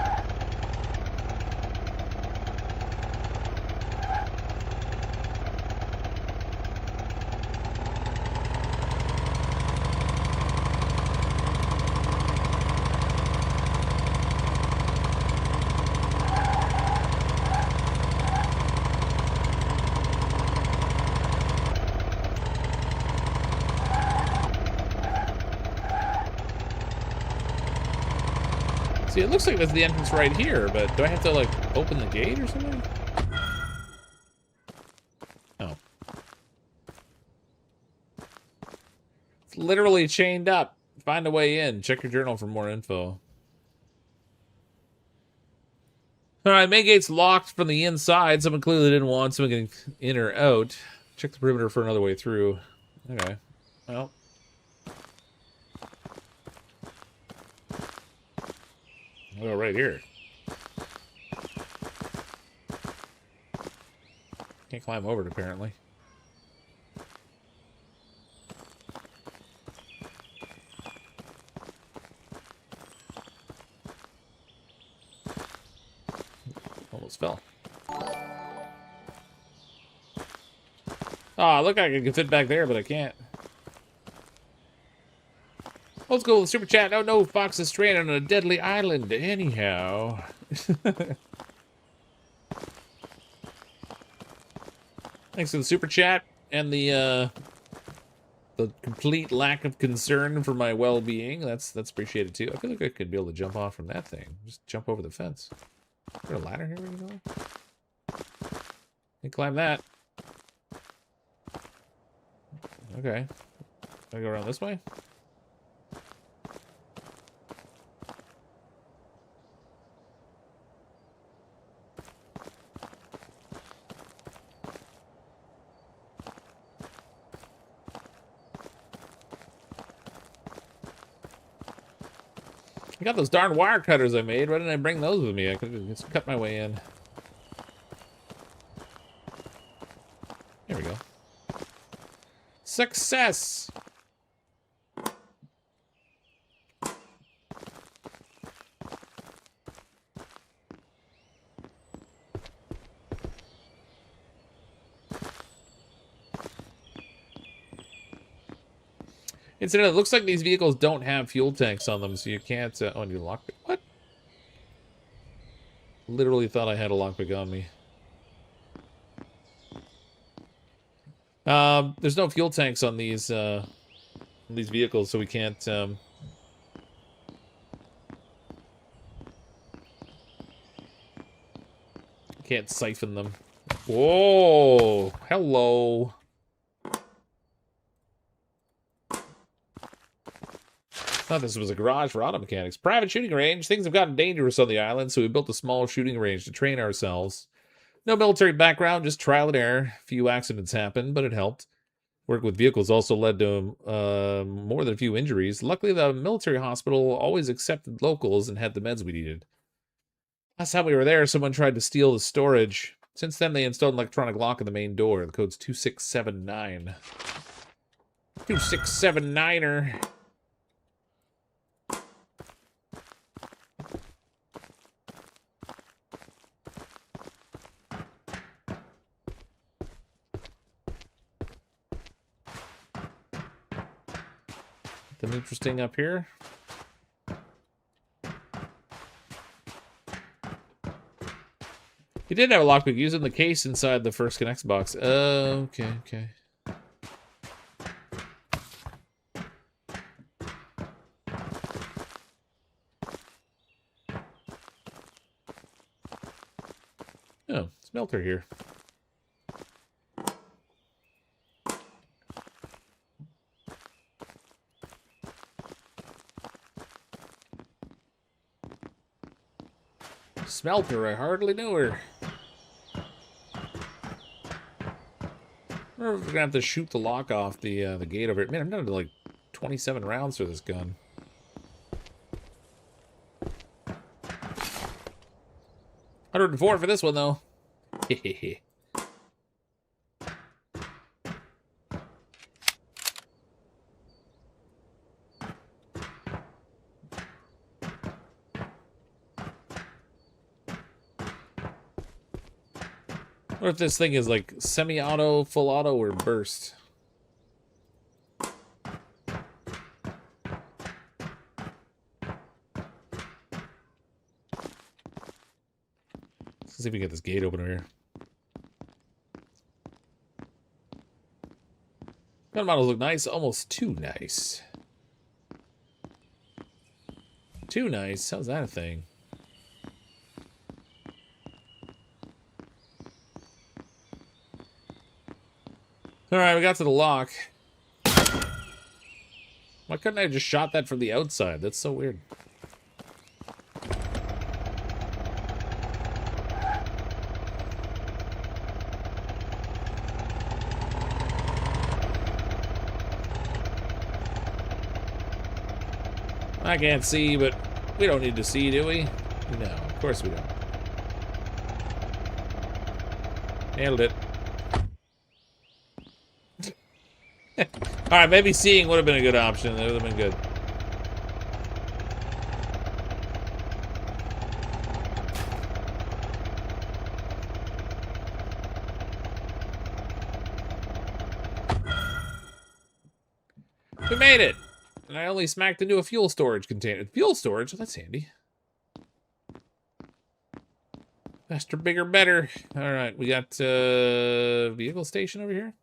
See, it looks like that's the entrance right here, but do I have to, like, open the gate or something? Oh. It's literally chained up. Find a way in. Check your journal for more info. Alright, main gate's locked from the inside. Someone clearly didn't want someone getting in or out. Check the perimeter for another way through. Okay. Well. I'll go right here. Can't climb over it, apparently. Almost fell. Ah, look, I can fit back there, but I can't. Let's go with super chat. Oh no, Fox is stranded on a deadly island. Anyhow. Thanks for the super chat and the complete lack of concern for my well-being. That's appreciated too. I feel like I could be able to jump off from that thing. Just jump over the fence. Is there a ladder here we can go? Can climb that. Okay. Can I go around this way? I got those darn wire cutters I made. Why didn't I bring those with me? I could have just cut my way in. There we go. Success! Incidentally, it looks like these vehicles don't have fuel tanks on them, so you can't... oh, you lockpick. What? Literally thought I had a lockpick on me. There's no fuel tanks on these vehicles, so we can't... can't siphon them. Whoa! Hello! Thought this was a garage for auto mechanics. Private shooting range. Things have gotten dangerous on the island, so we built a small shooting range to train ourselves. No military background, just trial and error. A few accidents happened, but it helped. Work with vehicles also led to more than a few injuries. Luckily, the military hospital always accepted locals and had the meds we needed. Last time we were there, someone tried to steal the storage. Since then, they installed an electronic lock in the main door. The code's 2679. 2679er. Interesting up here. He did have a lockpick using the case inside the first Connects box. Okay, okay. Oh, smelter here. Smelter, I hardly knew her. We're gonna have to shoot the lock off the gate over here. Man, I'm down to like 27 rounds for this gun. $104 for this one though. Hehehe. What if this thing is like semi-auto, full auto, or burst? Let's see if we can get this gate open over here. Gun models look nice, almost too nice. Too nice? How's that a thing? Alright, we got to the lock. Why couldn't I just shot that from the outside? That's so weird. I can't see, but we don't need to see, do we? No, of course we don't. Nailed it. Alright, maybe seeing would have been a good option. That would have been good. We made it! And I only smacked into a fuel storage container. Fuel storage? Oh, that's handy. Faster, bigger, better. Alright, we got vehicle station over here.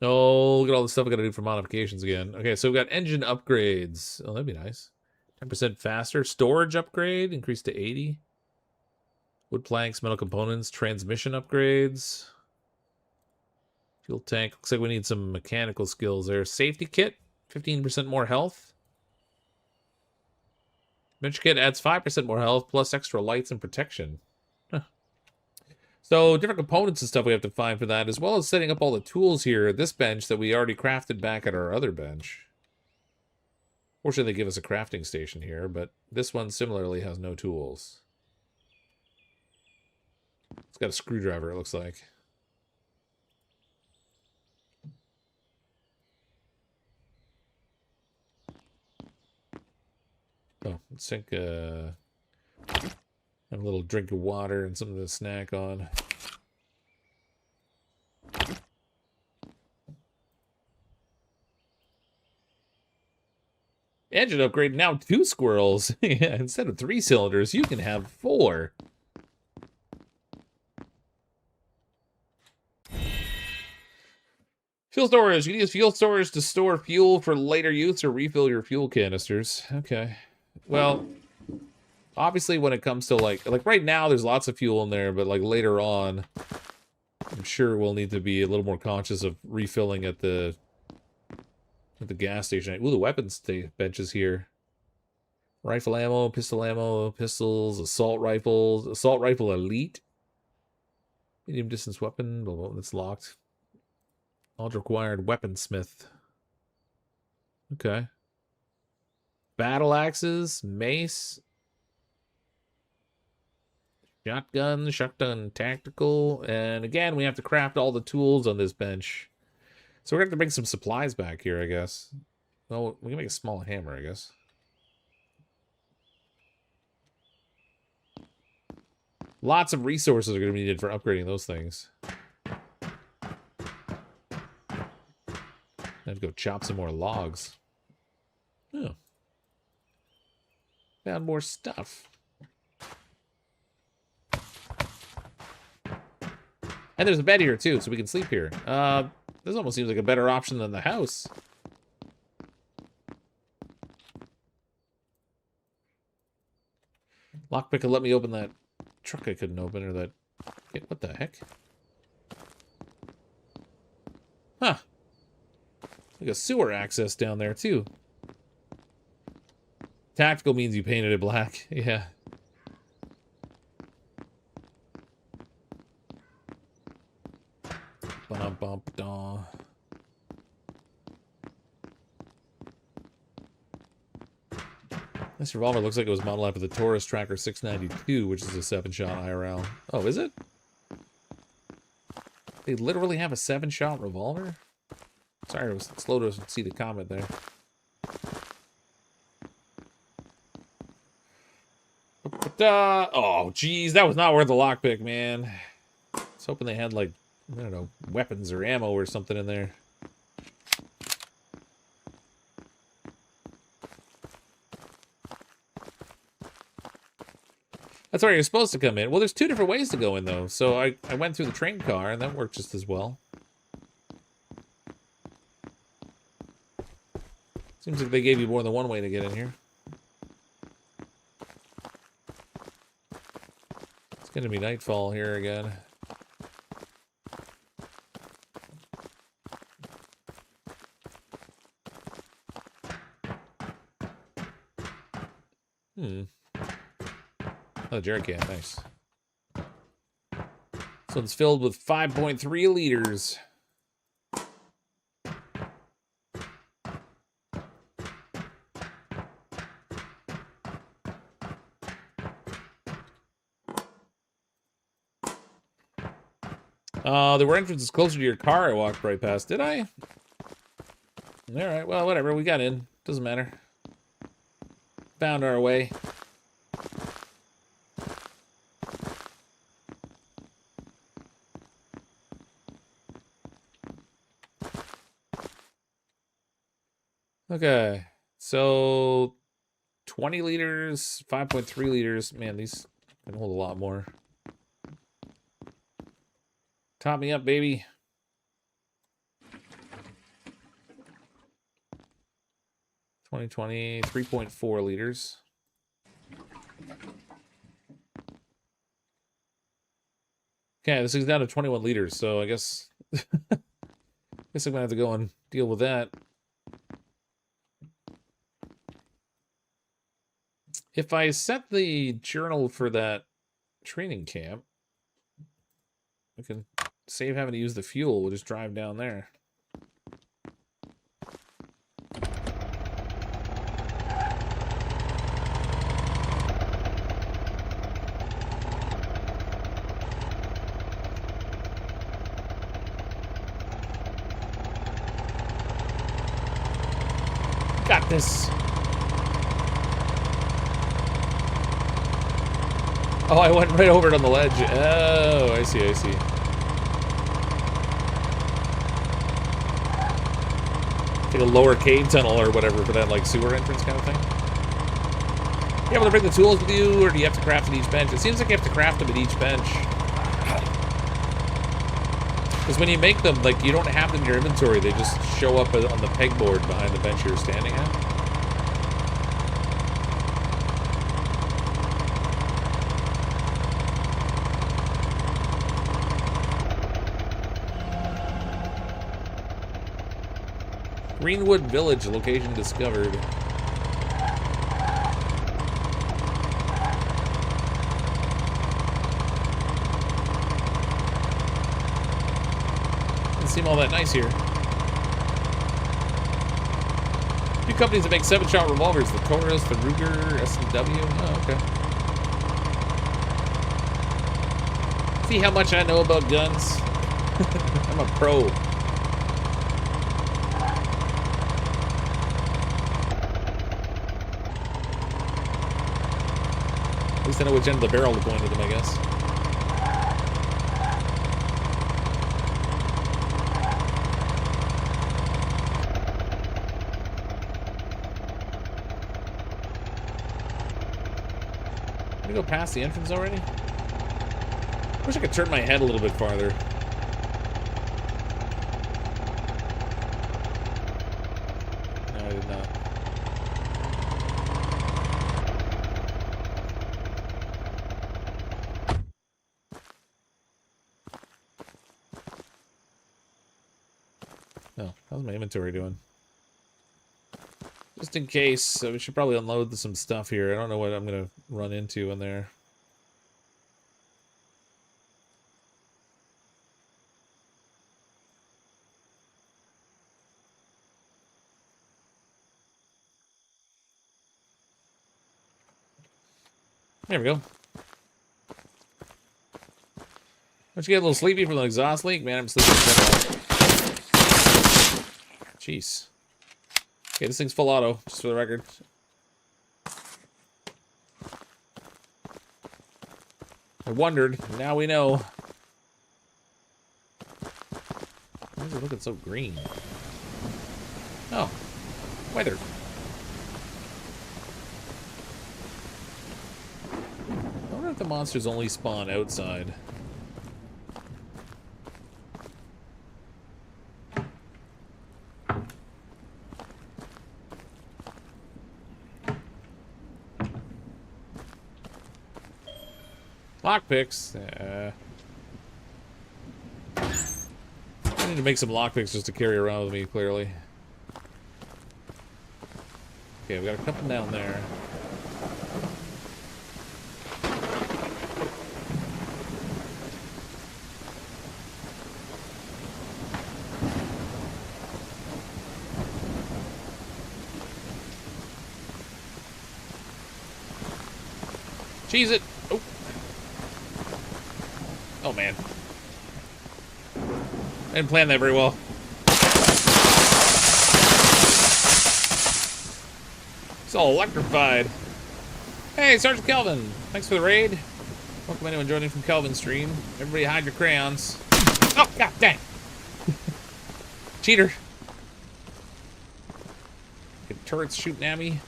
Oh, look at all the stuff I gotta do for modifications again. Okay, so we've got engine upgrades. Oh, that'd be nice. 10% faster. Storage upgrade, increased to 80. Wood planks, metal components, transmission upgrades. Fuel tank. Looks like we need some mechanical skills there. Safety kit, 15% more health. Adventure kit adds 5% more health, plus extra lights and protection. Huh. So different components and stuff we have to find for that, as well as setting up all the tools here at this bench that we already crafted back at our other bench. Fortunately, they give us a crafting station here, but this one similarly has no tools. It's got a screwdriver, it looks like. Oh, let's think, have a little drink of water and something to snack on. Engine upgrade, now 2 squirrels. Yeah, instead of 3 cylinders, you can have 4. Fuel storage. You can use fuel storage to store fuel for later use or refill your fuel canisters. Okay. Well, obviously when it comes to like right now there's lots of fuel in there, but like later on I'm sure we'll need to be a little more conscious of refilling at the gas station. Ooh, the weapons benches here. Rifle ammo, pistols, assault rifle elite. Medium distance weapon, well, that's locked. All required weaponsmith. Okay. Battle axes, mace. Shotgun tactical. And again, we have to craft all the tools on this bench. So we're going to have to bring some supplies back here, I guess. Well, we can make a small hammer, I guess. Lots of resources are going to be needed for upgrading those things. I have to go chop some more logs. Oh. Found more stuff. And there's a bed here, too, so we can sleep here. This almost seems like a better option than the house. Lockpick will let me open that truck I couldn't open, or that... What the heck? Huh. Like a sewer access down there, too. Tactical means you painted it black. Yeah. Ba-dum-bum-da. This revolver looks like it was modeled after the Taurus Tracker 692, which is a 7-shot IRL. Oh, is it? They literally have a 7-shot revolver? Sorry, I was slow to see the comment there. Oh, geez, that was not worth the lockpick, man. I was hoping they had, like, I don't know, weapons or ammo or something in there. That's where you're supposed to come in. Well, there's 2 different ways to go in, though. So I went through the train car, and that worked just as well. Seems like they gave you more than one way to get in here. It's going to be nightfall here again. Oh, jerry can, nice. This one's filled with 5.3 liters. The entrance is closer to your car. I walked right past. Did I? Alright, well, whatever. We got in. Doesn't matter. Found our way. Okay, so 20 liters, 5.3 liters. Man, these can hold a lot more. Top me up, baby. Okay, 3.4 liters. Okay, this is down to 21 liters, so I guess I'm gonna have to go and deal with that. If I set the journal for that training camp, I can save having to use the fuel. We'll just drive down there. Got this. Oh, I went right over it on the ledge. Oh, I see, I see. Like a lower cave tunnel or whatever for that, like, sewer entrance kind of thing. You able to bring the tools with you, or do you have to craft at each bench? It seems like you have to craft them at each bench. Because when you make them, like, you don't have them in your inventory. They just show up on the pegboard behind the bench you're standing at. Greenwood Village, location discovered. Doesn't seem all that nice here. Two companies that make 7-shot revolvers, the Taurus, the Ruger, S&W. Oh, okay. See how much I know about guns? I'm a pro. At least I know which end of the barrel to point at them, I guess. Can we go past the entrance already? Wish I could turn my head a little bit farther. Oh, how's my inventory doing? Just in case, we should probably unload some stuff here. I don't know what I'm gonna run into in there. There we go. Don't you get a little sleepy from the exhaust leak? Man, I'm sleeping. Jeez. Okay, this thing's full auto, just for the record. I wondered. Now we know. Why is it looking so green? Oh. Weather. I wonder if the monsters only spawn outside. Lockpicks. I need to make some lockpicks just to carry around with me, clearly. Okay, we got a couple down there. Cheese it! Oh! Oh, man. I didn't plan that very well. It's all electrified. Hey, Sergeant Kelvin. Thanks for the raid. Welcome anyone joining from Kelvin's stream. Everybody hide your crayons. Oh, god dang. Cheater. Get turrets shooting at me.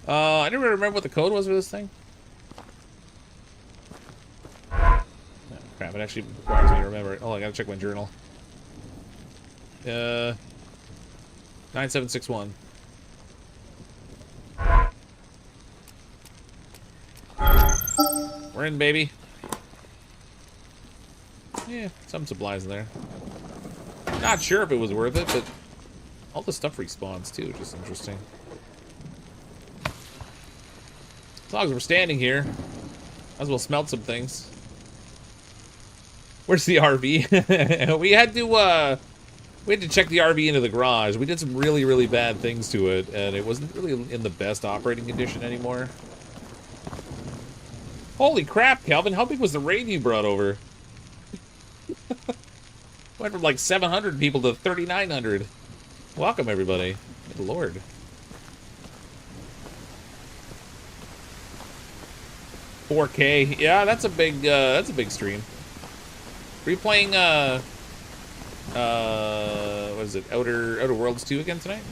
I never remember what the code was for this thing. Crap, it actually requires me to remember it. Oh, I gotta check my journal. 9761. We're in, baby. Yeah, some supplies in there. Not sure if it was worth it, but all the stuff respawns too, which is interesting. As long as we're standing here, might as well smelt some things. Where's the RV? we had to check the RV into the garage. We did some really, really bad things to it, and it wasn't really in the best operating condition anymore. Holy crap, Calvin! How big was the raid you brought over? Went from like 700 people to 3,900. Welcome, everybody. Good lord. $4K. Yeah, that's a big stream. Are you playing what is it? Outer Worlds 2 again tonight?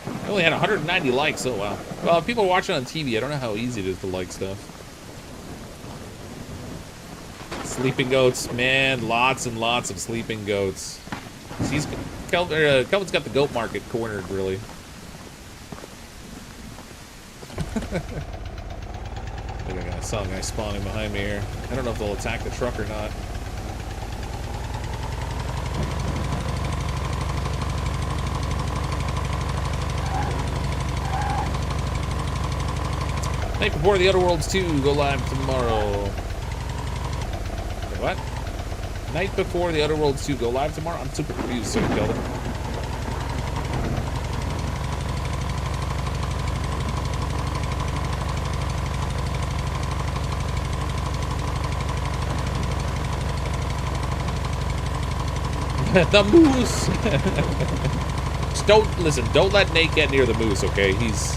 I only had 190 likes. Oh wow. Well, if people are watching on TV, I don't know how easy it is to like stuff. Sleeping goats, man, lots and lots of sleeping goats. Kelvin's got the goat market cornered, really. I think I saw a guy spawning behind me here. I don't know if they'll attack the truck or not. Night before the Outer Worlds 2 go live tomorrow. Wait, what? Night before the Outer Worlds 2 go live tomorrow? I'm super confused, so Kelvin. The moose! Just don't let Nate get near the moose, okay? He's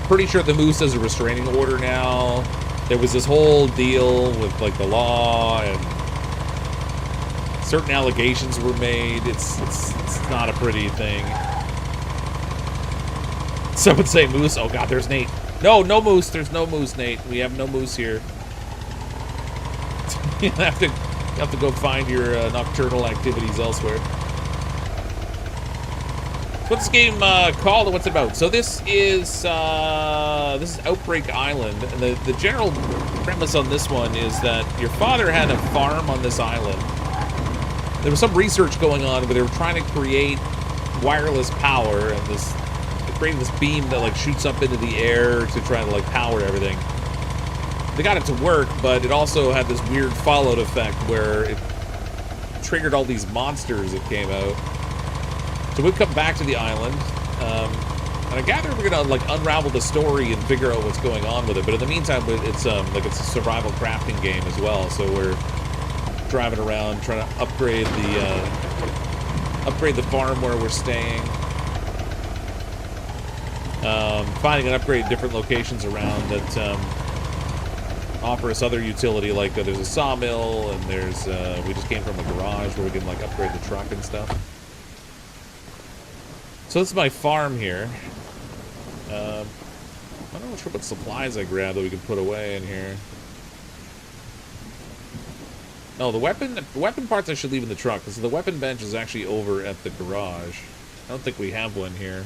pretty sure the moose has a restraining order now. There was this whole deal with, like, the law, and certain allegations were made. It's not a pretty thing. Some would say moose. Oh god, there's Nate. No moose. There's no moose, Nate. We have no moose here. You have to go find your nocturnal activities elsewhere. What's this game called and what's it about? So this is Outbreak Island, and the general premise on this one is that your father had a farm on this island. There was some research going on where they were trying to create wireless power, and they created this beam that like shoots up into the air to try to like power everything. They got it to work, but it also had this weird fallout effect where it triggered all these monsters that came out. So we've come back to the island, and I gather we're gonna like unravel the story and figure out what's going on with it. But in the meantime, it's a survival crafting game as well. So we're driving around trying to upgrade the farm where we're staying, finding and upgrade different locations around that offer us other utility. Like there's a sawmill, and there's we just came from a garage where we can like upgrade the truck and stuff. So this is my farm here. I'm not sure what supplies I grabbed that we can put away in here. No, the weapon parts I should leave in the truck, because the weapon bench is actually over at the garage. I don't think we have one here.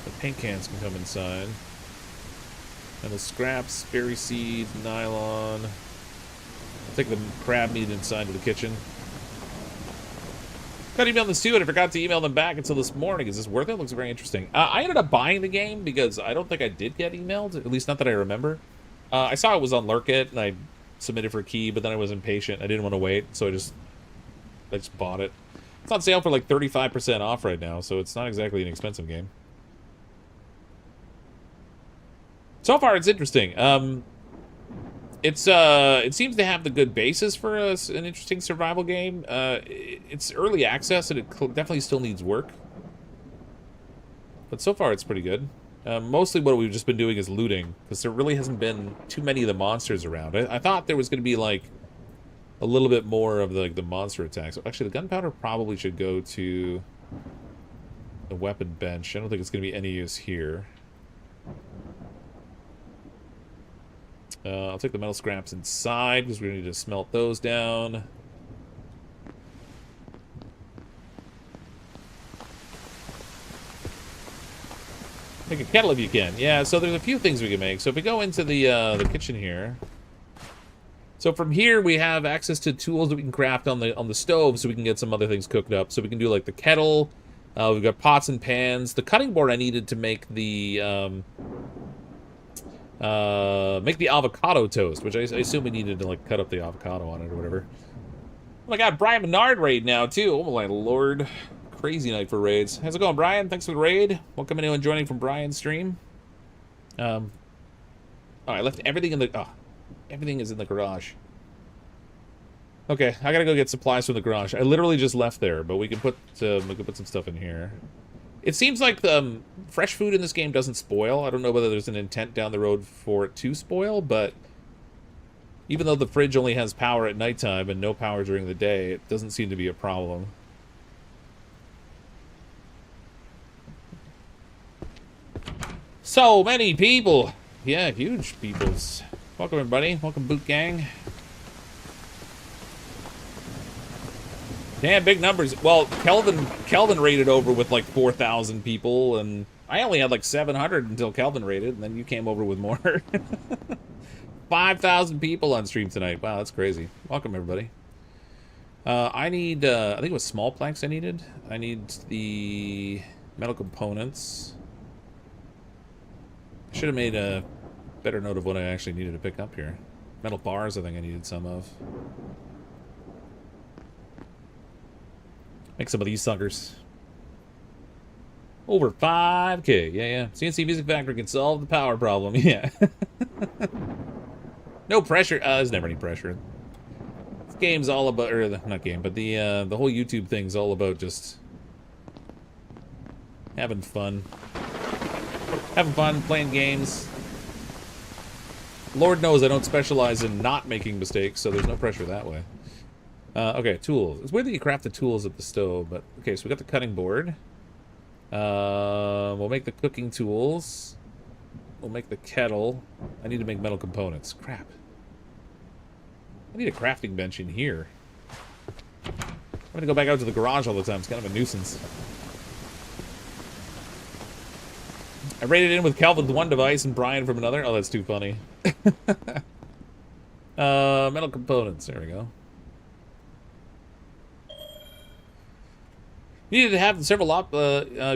The paint cans can come inside. And the scraps, berry seed, nylon. I'll take the crab meat inside to the kitchen. Got emailed this too, and I forgot to email them back until this morning. Is this worth it? Looks very interesting. I ended up buying the game because I don't think I did get emailed, at least not that I remember. I saw it was on Lurk It, and I submitted for a key, but then I was impatient. I didn't want to wait, so I just bought it. It's on sale for like 35% off right now, so it's not exactly an expensive game. So far, it's interesting. It seems to have the good basis for an interesting survival game. It's early access, and it definitely still needs work. But so far, it's pretty good. Mostly what we've just been doing is looting, because there really hasn't been too many of the monsters around. I thought there was going to be, like, a little bit more of the monster attacks. Actually, the gunpowder probably should go to the weapon bench. I don't think it's going to be any use here. I'll take the metal scraps inside, because we need to smelt those down. Make a kettle if you can. Yeah, so there's a few things we can make. So if we go into the kitchen here. So from here, we have access to tools that we can craft on the stove, so we can get some other things cooked up. So we can do, like, the kettle. We've got pots and pans. The cutting board I needed to make the avocado toast, which I assume we needed to like cut up the avocado on it or whatever. Oh my god, Brian Menard raid now too. Oh my lord, crazy night for raids. How's it going, Brian? Thanks for the raid. Welcome anyone joining from Brian's stream. Oh, I left everything in the everything is in the garage. Okay, I gotta go get supplies from the garage. I literally just left there, but we can put some stuff in here. It seems like the fresh food in this game doesn't spoil. I don't know whether there's an intent down the road for it to spoil, but even though the fridge only has power at nighttime and no power during the day, it doesn't seem to be a problem. So many people. Yeah, huge peoples. Welcome, everybody. Welcome, Boot Gang. Damn, big numbers. Well, Kelvin raided over with like 4,000 people, and I only had like 700 until Kelvin raided, and then you came over with more. 5,000 people on stream tonight. Wow, that's crazy. Welcome, everybody. I need, I think it was small planks I needed. I need the metal components. I should have made a better note of what I actually needed to pick up here. Metal bars, I think I needed some of. Make some of these suckers. Over 5K. Yeah. CNC Music Factory can solve the power problem. Yeah. No pressure. There's never any pressure. This game's all about, or not game, but the whole YouTube thing's all about just having fun. Having fun, playing games. Lord knows I don't specialize in not making mistakes, so there's no pressure that way. Okay, tools. It's weird that you craft the tools at the stove, but okay, so we got the cutting board. We'll make the cooking tools. We'll make the kettle. I need to make metal components. Crap. I need a crafting bench in here. I'm gonna go back out to the garage all the time. It's kind of a nuisance. I raided in with Calvin's one device and Brian from another. Oh, that's too funny. Metal components. There we go. You needed to have several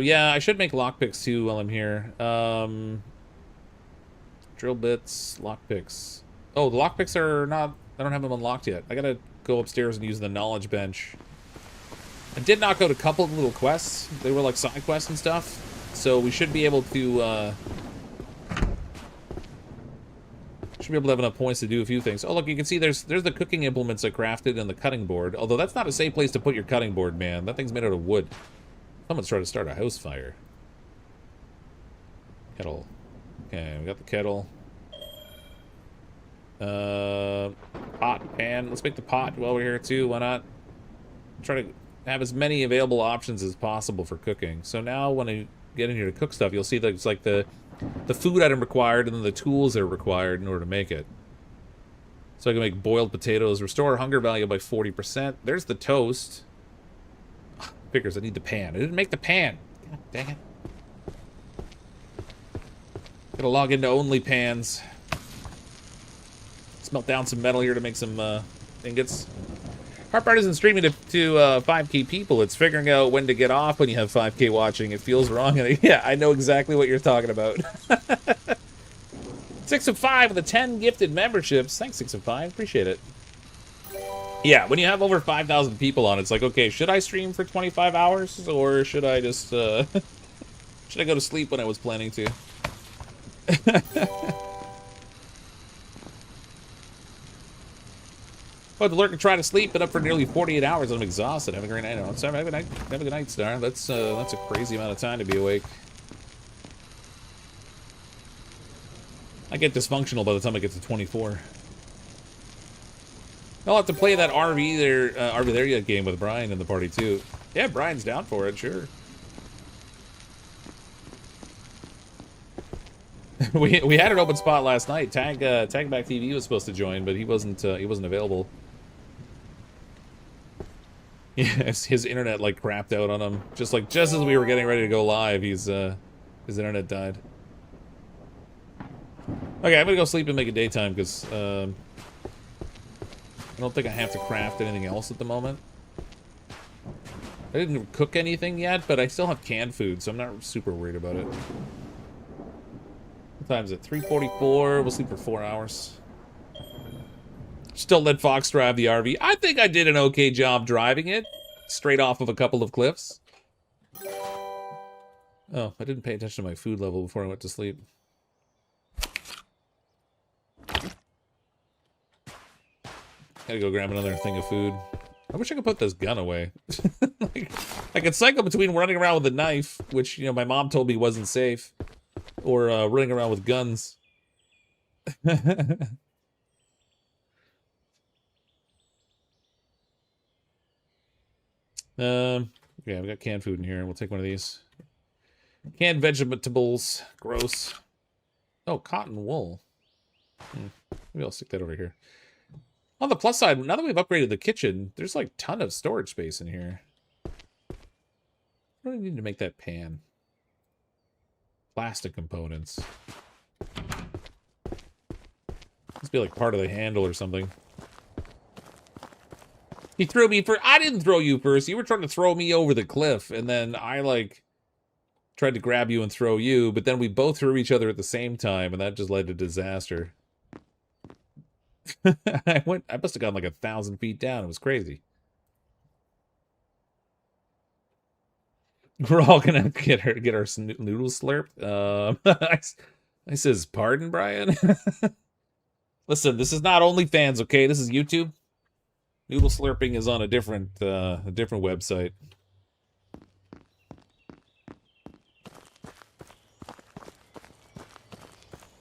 yeah, I should make lockpicks too while I'm here. Drill bits, lockpicks. Oh, the lockpicks are not... I don't have them unlocked yet. I gotta go upstairs and use the knowledge bench. I did knock out a couple of little quests. They were like side quests and stuff. So we should be able to, have enough points to do a few things. Oh, look, you can see there's the cooking implements I crafted and the cutting board. Although that's not a safe place to put your cutting board, man. That thing's made out of wood. Someone's trying to start a house fire. Kettle. Okay, we got the kettle. Pot, pan. Let's make the pot while we're here, too. Why not? Try to have as many available options as possible for cooking. So now when I get in here to cook stuff, you'll see that it's like the food item required and then the tools that are required in order to make it. So I can make boiled potatoes, restore hunger value by 40%. There's the toast. Figures, I need the pan. I didn't make the pan. God dang it. Gotta log into only pans. Let's melt down some metal here to make some ingots. Hard part isn't streaming to 5K people. It's figuring out when to get off when you have 5K watching. It feels wrong. Yeah, I know exactly what you're talking about. 6 of 5 with the 10 gifted memberships. Thanks, 6 of 5. Appreciate it. Yeah, when you have over 5,000 people on, it's like, okay, should I stream for 25 hours? Or should I just, should I go to sleep when I was planning to? Well, to lurk and try to sleep, but up for nearly 48 hours. I'm exhausted. Have a great night. Have a good night. Have a good night, Star. That's a crazy amount of time to be awake. I get dysfunctional by the time I get to 24. I'll have to play that RV there yet game with Brian in the party too. Yeah, Brian's down for it, sure. we had an open spot last night. Tag Back TV was supposed to join, but he wasn't available. Yes, his internet like crapped out on him. Just as we were getting ready to go live, his internet died. Okay, I'm gonna go sleep and make it daytime because I don't think I have to craft anything else at the moment. I didn't cook anything yet, but I still have canned food, so I'm not super worried about it. What time is it? 3:44. We'll sleep for 4 hours. Still let Fox drive the RV. I think I did an okay job driving it. Straight off of a couple of cliffs. Oh, I didn't pay attention to my food level before I went to sleep. Gotta go grab another thing of food. I wish I could put this gun away. Like, I could cycle between running around with a knife, which, you know, my mom told me wasn't safe, or running around with guns. Yeah, we got canned food in here. We'll take one of these. Canned vegetables. Gross. Oh, cotton wool. Maybe I'll stick that over here. On the plus side, now that we've upgraded the kitchen, there's like a ton of storage space in here. What do I need to make that pan? Plastic components. Must be like part of the handle or something. He threw me first. I didn't throw you first. You were trying to throw me over the cliff, and then I, like, tried to grab you and throw you, but then we both threw each other at the same time, and that just led to disaster. I must have gone like 1,000 feet down. It was crazy. We're all gonna get our noodles slurped. I says, pardon, Brian? Listen, this is not OnlyFans, okay? This is YouTube. Noodle slurping is on a different website.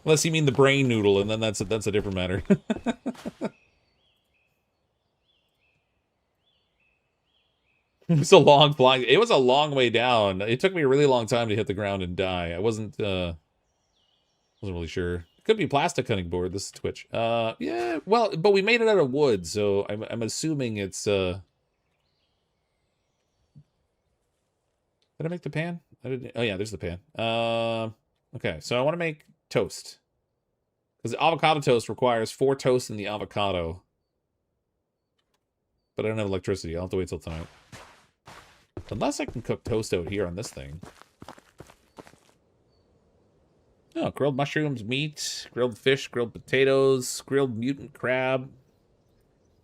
Unless you mean the brain noodle, and then that's a different matter. It was a long flying. It was a long way down. It took me a really long time to hit the ground and die. I wasn't really sure. Could be plastic cutting board. This is Twitch. Yeah, well, but we made it out of wood, so I'm assuming it's Did I make the pan? I didn't. Oh yeah, there's the pan. Okay, so I want to make toast. Because the avocado toast requires 4 toasts in the avocado. But I don't have electricity. I'll have to wait till tonight. Unless I can cook toast out here on this thing. Oh, grilled mushrooms, meat, grilled fish, grilled potatoes, grilled mutant crab.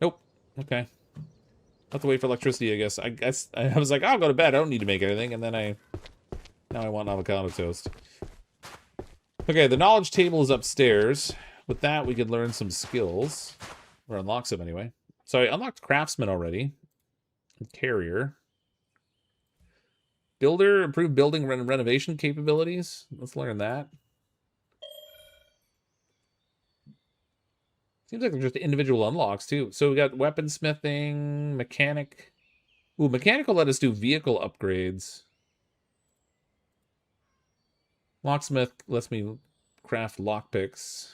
Nope. Okay. I'll have to wait for electricity, I guess. I was like, I'll go to bed. I don't need to make anything. And then now I want avocado toast. Okay, the knowledge table is upstairs. With that, we could learn some skills. Or unlock some anyway. So I unlocked craftsman already. Carrier. Builder, improved building and renovation capabilities. Let's learn that. Seems like they're just individual unlocks, too. So we got weaponsmithing, mechanic. Ooh, mechanic will let us do vehicle upgrades. Locksmith lets me craft lockpicks.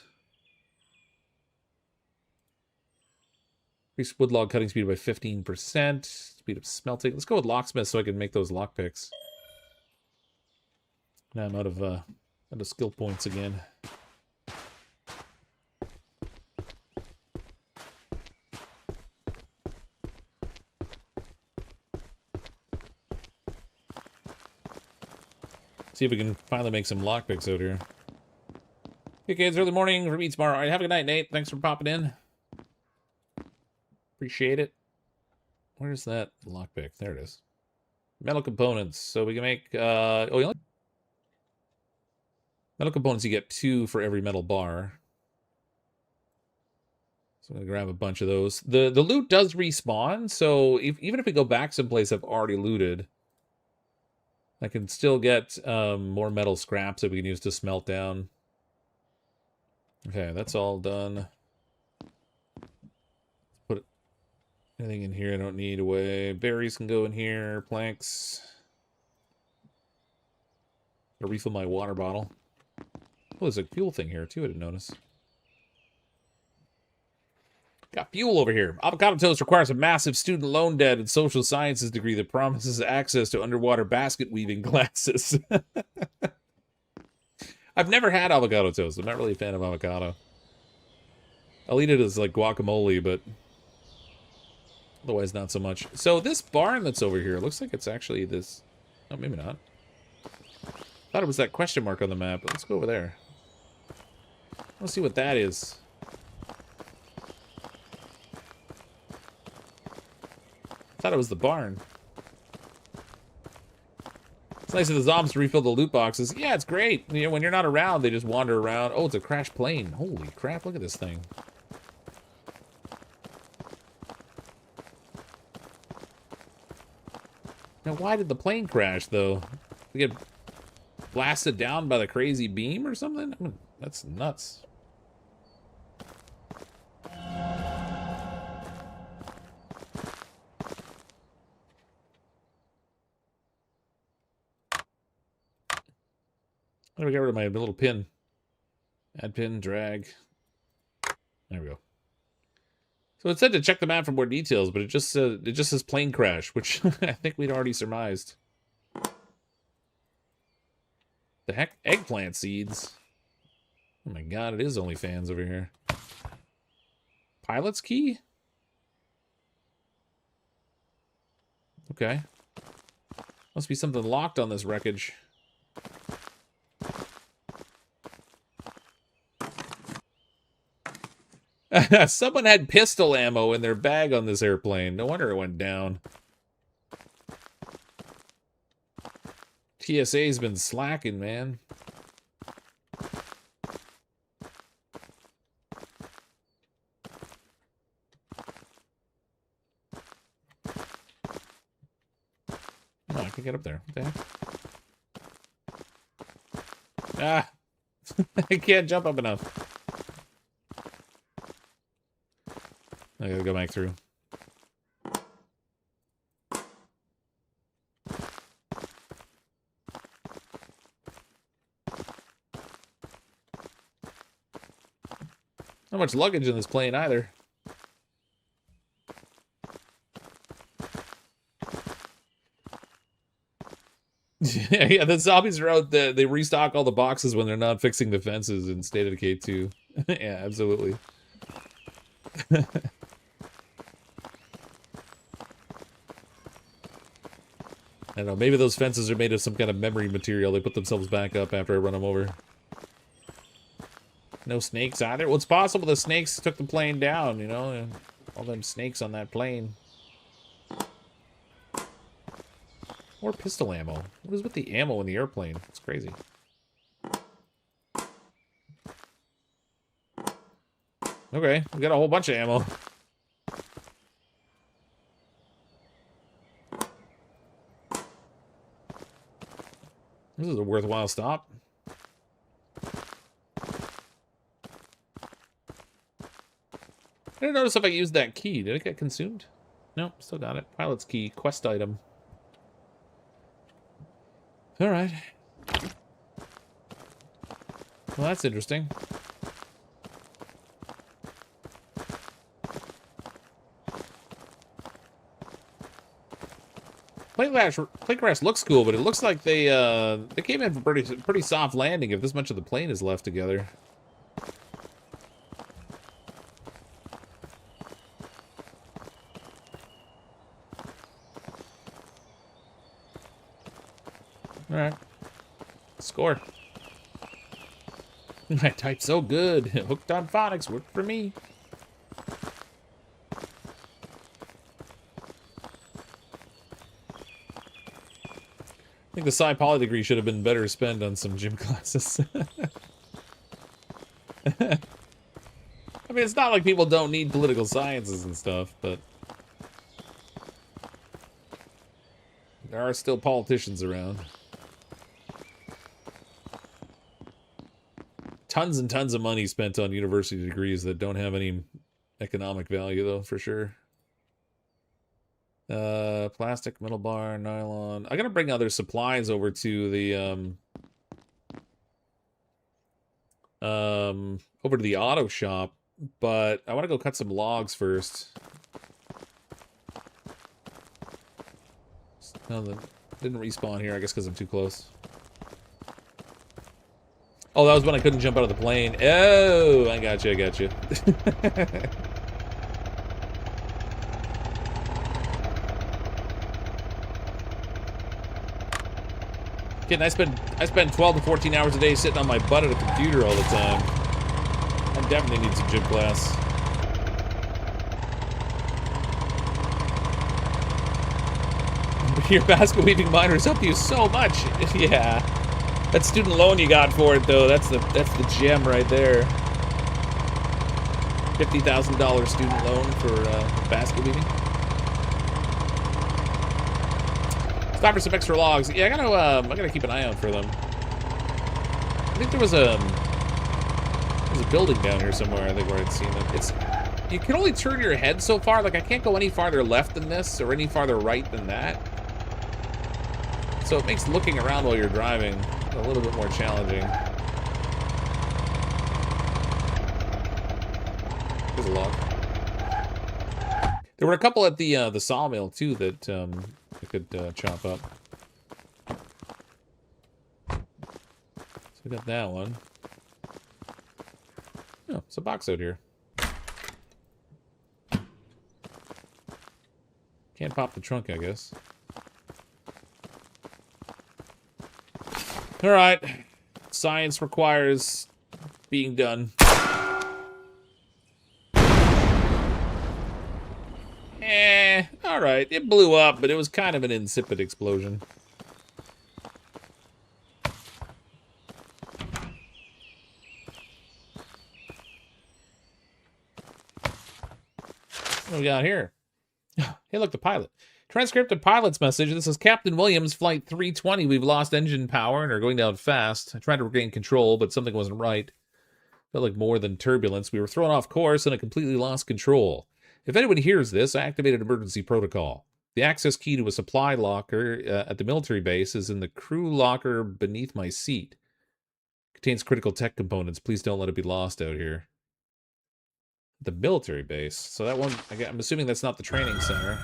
Increase woodlog cutting speed by 15%. Speed of smelting. Let's go with locksmith so I can make those lockpicks. Now I'm out of skill points again. See if we can finally make some lockpicks out here. Hey kids, early morning for Eat Smart. All right, have a good night, Nate. Thanks for popping in. Appreciate it. Where's that lockpick? There it is. Metal components. So we can make metal components, you get 2 for every metal bar. So I'm gonna grab a bunch of those. The loot does respawn, so even if we go back someplace I've already looted, I can still get more metal scraps that we can use to smelt down. Okay, that's all done. Put anything in here I don't need away. Berries can go in here. Planks. Gotta refill my water bottle. Oh, there's a fuel thing here too, I didn't notice. Got fuel over here. Avocado toast requires a massive student loan debt and social sciences degree that promises access to underwater basket weaving classes. I've never had avocado toast. I'm not really a fan of avocado. I'll eat it as like guacamole, but otherwise not so much. So this barn that's over here looks like it's actually this. Oh, maybe not. Thought it was that question mark on the map. Let's go over there. Let's see what that is. Thought it was the barn. It's nice of the zombies to refill the loot boxes. Yeah, it's great. You know, when you're not around, they just wander around. Oh, it's a crashed plane. Holy crap, look at this thing. Now, why did the plane crash, though? Did it get blasted down by the crazy beam or something? I mean, that's nuts. Let me get rid of my little pin. Add pin, drag. There we go. So it said to check the map for more details, but it just says plane crash, which I think we'd already surmised. The heck? Eggplant seeds. Oh my god, it is OnlyFans over here. Pilot's key? Okay. Must be something locked on this wreckage. Someone had pistol ammo in their bag on this airplane. No wonder it went down. TSA's been slacking, man. Oh, I can get up there. What the heck? Ah! I can't jump up enough. I gotta go back through. Not much luggage in this plane either. Yeah, the zombies are out. They restock all the boxes when they're not fixing the fences in State of Decay 2. Yeah, absolutely. I don't know, maybe those fences are made of some kind of memory material. They put themselves back up after I run them over. No snakes either. Well, it's possible the snakes took the plane down, you know? All them snakes on that plane. More pistol ammo. What is with the ammo in the airplane? It's crazy. Okay, we got a whole bunch of ammo. This is a worthwhile stop. I didn't notice if I used that key. Did it get consumed? Nope, still got it. Pilot's key, quest item. Alright. Well, that's interesting. Plate grass looks cool, but it looks like they came in for pretty soft landing if this much of the plane is left together. Alright. Score. I typed so good. Hooked on phonics worked for me. I think the Sci Poly degree should have been better spent on some gym classes. I mean, it's not like people don't need political sciences and stuff, but there are still politicians around. Tons and tons of money spent on university degrees that don't have any economic value, though, for sure. Plastic, metal bar, nylon. I gotta bring other supplies over to the, over to the auto shop, but I want to go cut some logs first. No, that didn't respawn here, I guess because I'm too close. Oh, that was when I couldn't jump out of the plane. Oh, I got you, I got you. Kidding, I spend 12 to 14 hours a day sitting on my butt at a computer all the time. I definitely need some gym class. Your basket weaving miners help you so much. Yeah. That student loan you got for it, though, that's the gem right there. $50,000 student loan for basket weaving. Stop for some extra logs. Yeah, I gotta keep an eye out for them. I think there's a building down here somewhere, I think, where I'd seen them. You can only turn your head so far. Like, I can't go any farther left than this or any farther right than that. So it makes looking around while you're driving a little bit more challenging. There's a log. There were a couple at the sawmill too that I could chop up. So we got that one. Oh, it's a box out here. Can't pop the trunk, I guess. All right, science requires being done. All right, it blew up, but it was kind of an insipid explosion. What do we got here? Hey, look, the pilot. Transcript of pilot's message. This is Captain Williams, Flight 320. We've lost engine power and are going down fast. I tried to regain control, but something wasn't right. Felt like more than turbulence. We were thrown off course and I completely lost control. If anyone hears this, I activated emergency protocol. The access key to a supply locker at the military base is in the crew locker beneath my seat. Contains critical tech components. Please don't let it be lost out here. The military base. So that one, I'm assuming that's not the training center.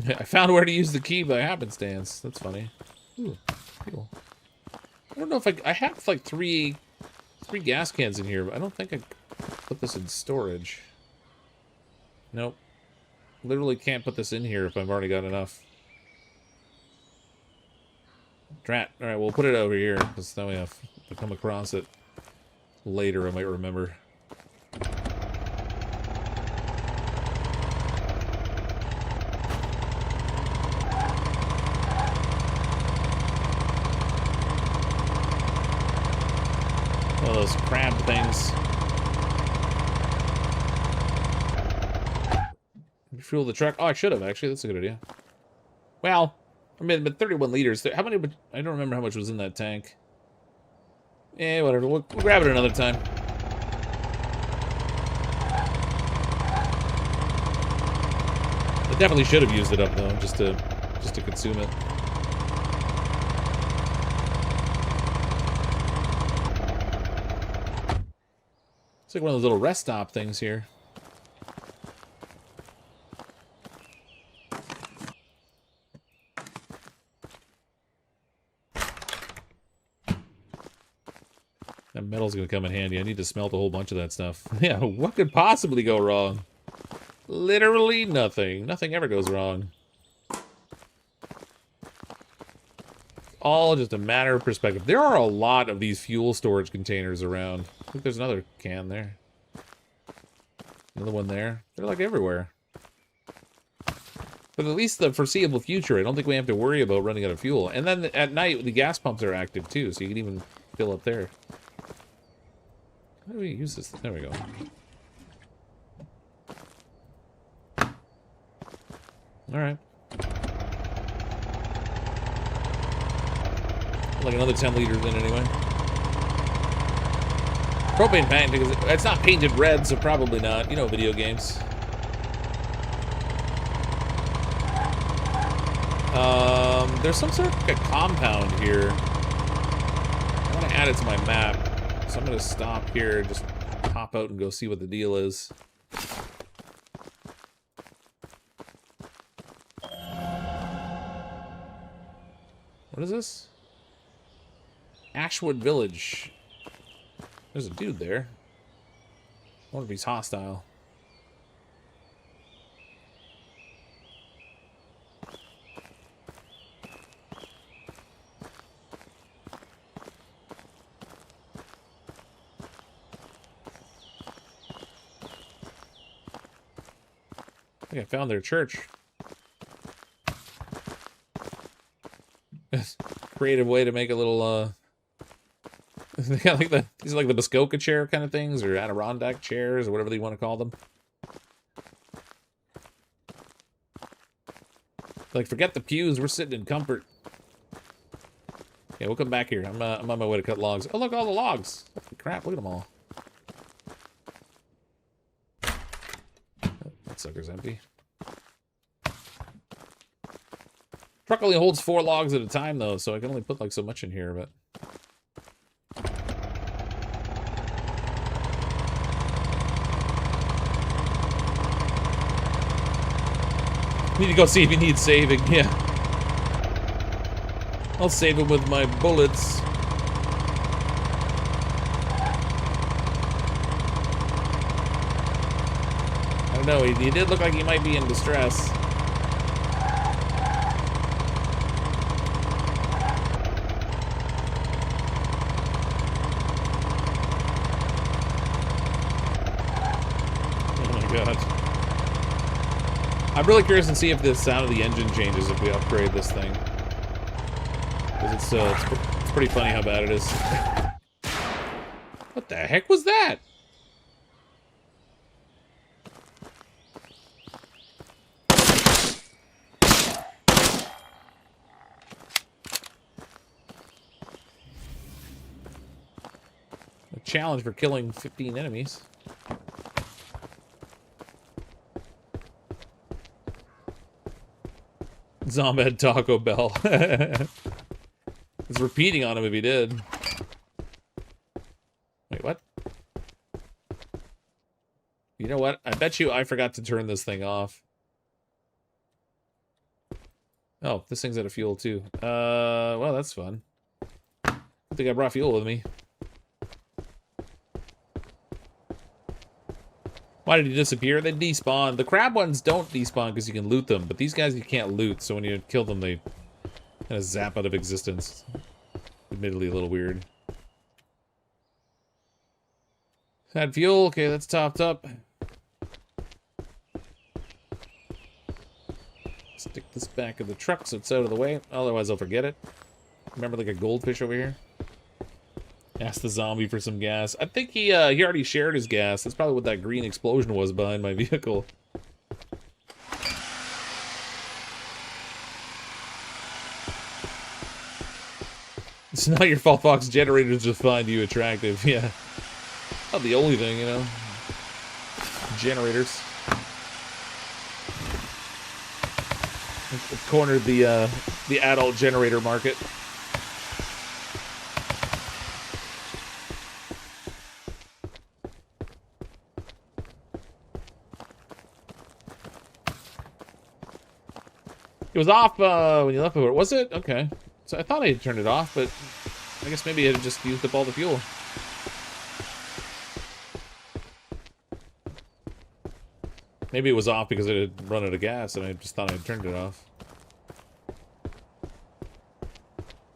I found where to use the key by happenstance. That's funny. Ooh, cool. I don't know if I have like three gas cans in here, but I don't think I put this in storage. Nope. Literally can't put this in here if I've already got enough. Drat. Alright, we'll put it over here, because now we have to come across it later, I might remember. One of those crab things. Refuel the truck. Oh, I should have, actually. That's a good idea. Well, I mean, but 31 liters. How many? I don't remember how much was in that tank. Eh, whatever. We'll grab it another time. I definitely should have used it up, though, just to consume it. It's like one of those little rest stop things here. That metal's gonna come in handy. I need to smelt a whole bunch of that stuff. Yeah, what could possibly go wrong? Literally nothing. Nothing ever goes wrong. All just a matter of perspective. There are a lot of these fuel storage containers around. I think there's another can there. Another one there. They're like everywhere. But at least the foreseeable future, I don't think we have to worry about running out of fuel. And then at night, the gas pumps are active too, so you can even fill up there. How do we use this? There we go. Alright. Like another 10 liters in anyway. Propane tank, because it's not painted red, so probably not. You know, video games. There's some sort of like a compound here. I want to add it to my map. So I'm going to stop here and just pop out and go see what the deal is. What is this? Ashwood Village. There's a dude there. I wonder if he's hostile. I think I found their church. Creative way to make a little, they got like these are like the Muskoka chair kind of things, or Adirondack chairs, or whatever they want to call them. Like, forget the pews, we're sitting in comfort. Yeah, we'll come back here. I'm on my way to cut logs. Oh, look, all the logs. Holy crap, look at them all. That sucker's empty. Truck only holds 4 logs at a time, though, so I can only put like so much in here, but... Need to go see if he needs saving, yeah. I'll save him with my bullets. I don't know, he did look like he might be in distress. I'm really curious to see if the sound of the engine changes if we upgrade this thing. Because it's pretty funny how bad it is. What the heck was that? A challenge for killing 15 enemies. Zombie had Taco Bell. It's repeating on him if he did. Wait, what? You know what? I bet you I forgot to turn this thing off. Oh, this thing's out of fuel too. Well, that's fun. I think I brought fuel with me. Why did he disappear? They despawn. The crab ones don't despawn because you can loot them, but these guys you can't loot, so when you kill them, they kind of zap out of existence. Admittedly, a little weird. Had fuel. Okay, that's topped up. Stick this back in the truck so it's out of the way. Otherwise, I'll forget it. Remember, like a goldfish over here? Ask the zombie for some gas. I think he already shared his gas. That's probably what that green explosion was behind my vehicle. It's not your fault Fox generators just find you attractive. Yeah. Not the only thing, you know. Generators. I've cornered the adult generator market. It was off when you left it. Was it? Okay. So I thought I had turned it off, but I guess maybe it had just used up all the fuel. Maybe it was off because it had run out of gas and I just thought I had turned it off.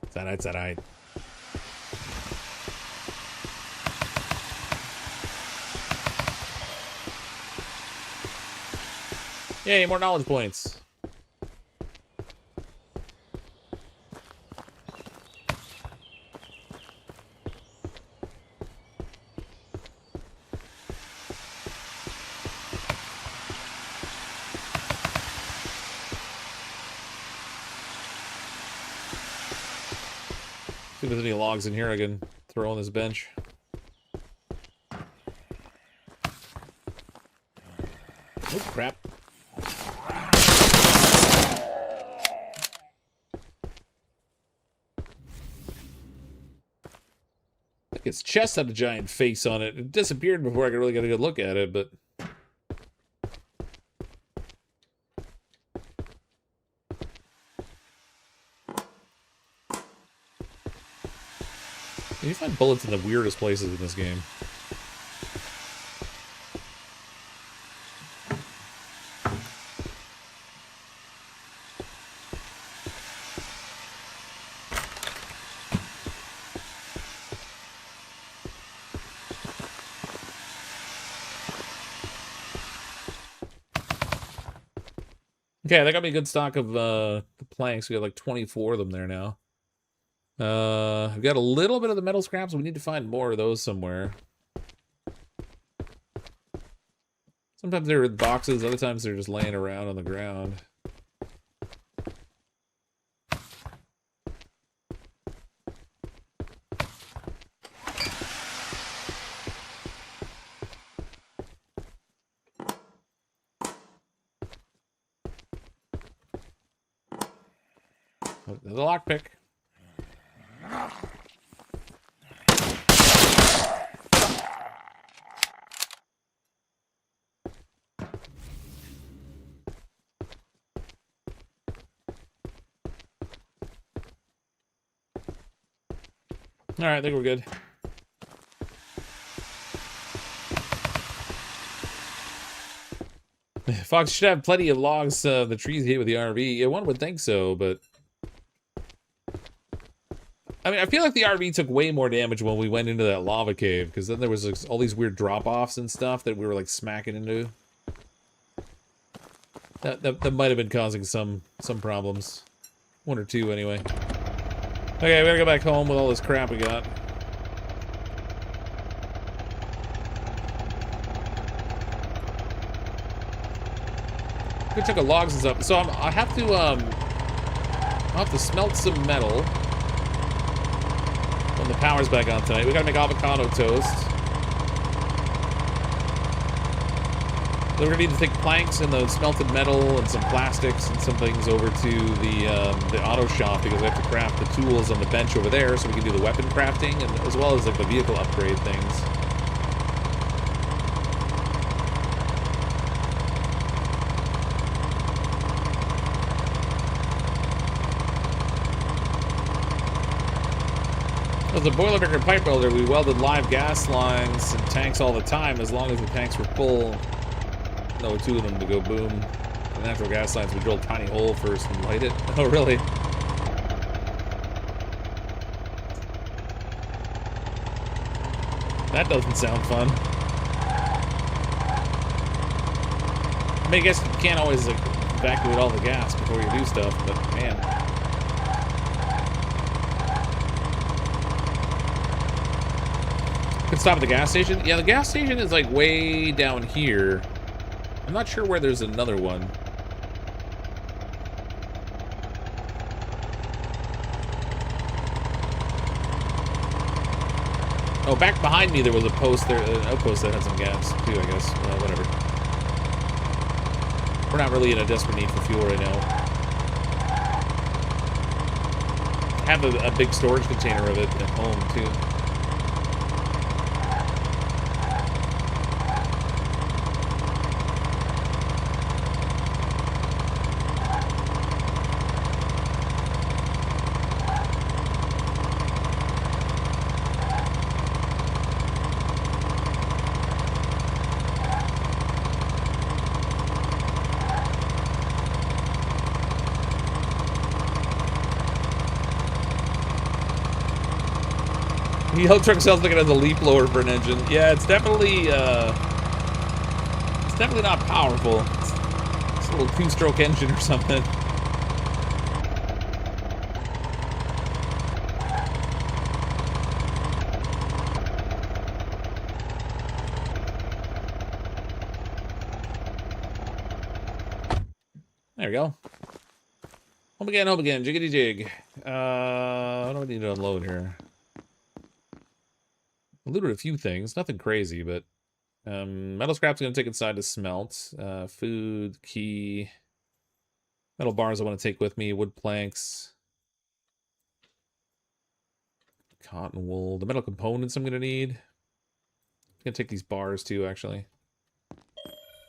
It's alright, it's alright. Yay, more knowledge points. See if there's any logs in here I can throw on this bench. Oh, crap. Like its chest had a giant face on it. It disappeared before I could really get a good look at it, but... You find bullets in the weirdest places in this game. Okay, that got me a good stock of the planks. We got like 24 of them there now. I've got a little bit of the metal scraps. We need to find more of those somewhere. Sometimes they're in boxes, other times they're just laying around on the ground. The lockpick. Alright, I think we're good. Fox should have plenty of logs the trees hit with the RV. Yeah, one would think so, but... I mean, I feel like the RV took way more damage when we went into that lava cave, because then there was like, all these weird drop-offs and stuff that we were like smacking into. That might have been causing some problems. One or two, anyway. Okay, we gotta go back home with all this crap we got. We took a logs and stuff. So I'll have to smelt some metal when the power's back on tonight. We gotta make avocado toast. Then we're gonna need to take planks and the smelted metal and some plastics and some things over to the auto shop because we have to craft the tools on the bench over there so we can do the weapon crafting and as well as like the vehicle upgrade things. As a boilermaker pipe welder, we welded live gas lines and tanks all the time, as long as the tanks were full. No, two of them to go boom. The natural gas lines, we drilled a tiny hole first and light it. Oh, really? That doesn't sound fun. I mean, I guess you can't always like, evacuate all the gas before you do stuff, but man. Could stop at the gas station? Yeah, the gas station is like way down here. I'm not sure where there's another one. Oh, back behind me there was a post there, an outpost that had some gas too, I guess. Whatever. We're not really in a desperate need for fuel right now. I have a big storage container of it at home too. The yellow truck sounds like it has a leaf blower for an engine. Yeah, it's definitely not powerful. It's a little two-stroke engine or something. There we go. Home again, jiggity jig. What do we need to unload here? I looted a few things, nothing crazy, but metal scrap's gonna take inside to smelt. Food, key, metal bars I want to take with me, wood planks, cotton wool, the metal components I'm gonna need. I'm gonna take these bars too, actually.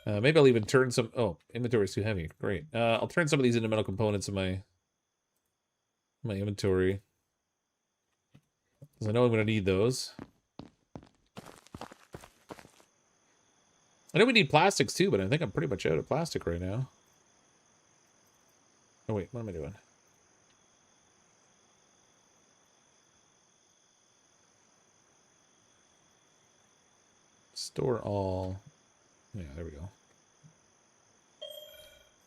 Maybe I'll even turn some. Oh, inventory is too heavy. Great. I'll turn some of these into metal components in my inventory, because I know I'm gonna need those. I know we need plastics too, but I think I'm pretty much out of plastic right now. Oh wait, what am I doing? Store all. Yeah, there we go.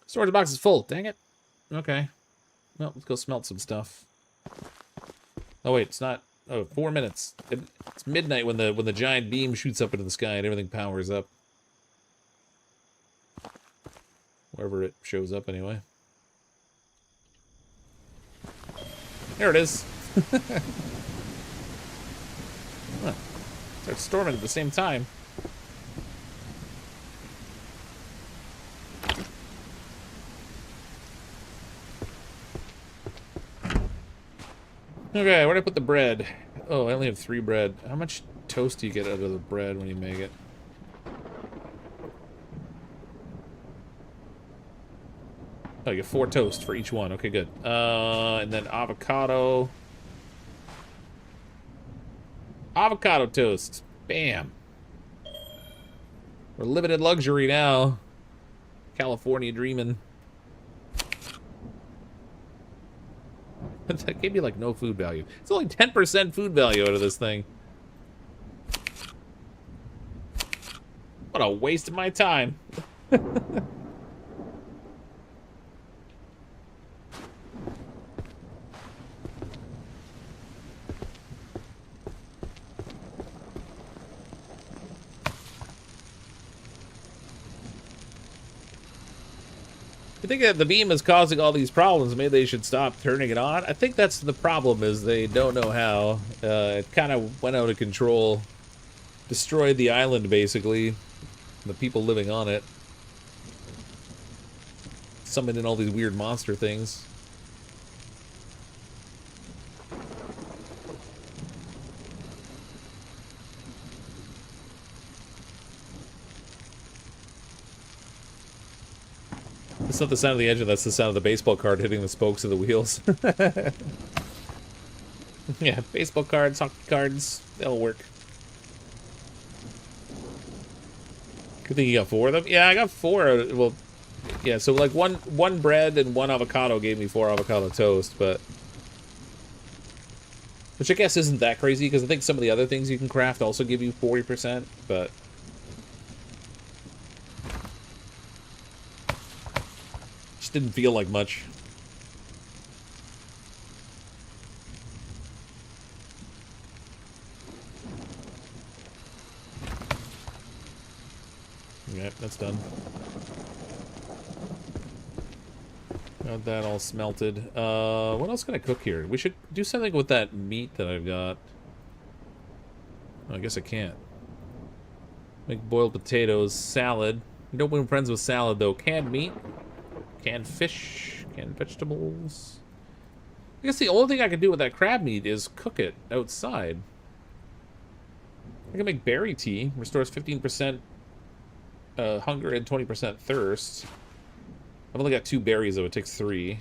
Storage box is full. Dang it. Okay. Well, let's go smelt some stuff. Oh wait, it's not. Oh, 4 minutes. It's midnight when the giant beam shoots up into the sky and everything powers up. Wherever it shows up, anyway. There it is. Huh. Starts storming at the same time. Okay, where'd I put the bread? Oh, I only have 3 bread. How much toast do you get out of the bread when you make it? Oh, you get 4 toast for each one. Okay, good. And then avocado. Avocado toast. Bam. We're living in luxury now. California dreaming. That gave me like no food value. It's only 10% food value out of this thing. What a waste of my time. I think that the beam is causing all these problems. Maybe they should stop turning it on. I think that's the problem, is they don't know how. It kind of went out of control. Destroyed the island, basically. The people living on it. Summoned in all these weird monster things. That's not the sound of the engine, that's the sound of the baseball card hitting the spokes of the wheels. Yeah, baseball cards, hockey cards, they'll work. Good thing you got 4 of them. Yeah, I got 4. Well, yeah. So like one bread and 1 avocado gave me 4 avocado toast, but which I guess isn't that crazy because I think some of the other things you can craft also give you 40%, but just didn't feel like much. Yep, that's done. Got that all smelted. What else can I cook here? We should do something with that meat that I've got. Oh, I guess I can't. Make boiled potatoes, salad. You don't win friends with salad, though. Canned meat, canned fish, canned vegetables. I guess the only thing I can do with that crab meat is cook it outside. I can make berry tea. Restores 15% hunger and 20% thirst. I've only got 2 berries, though. It takes 3.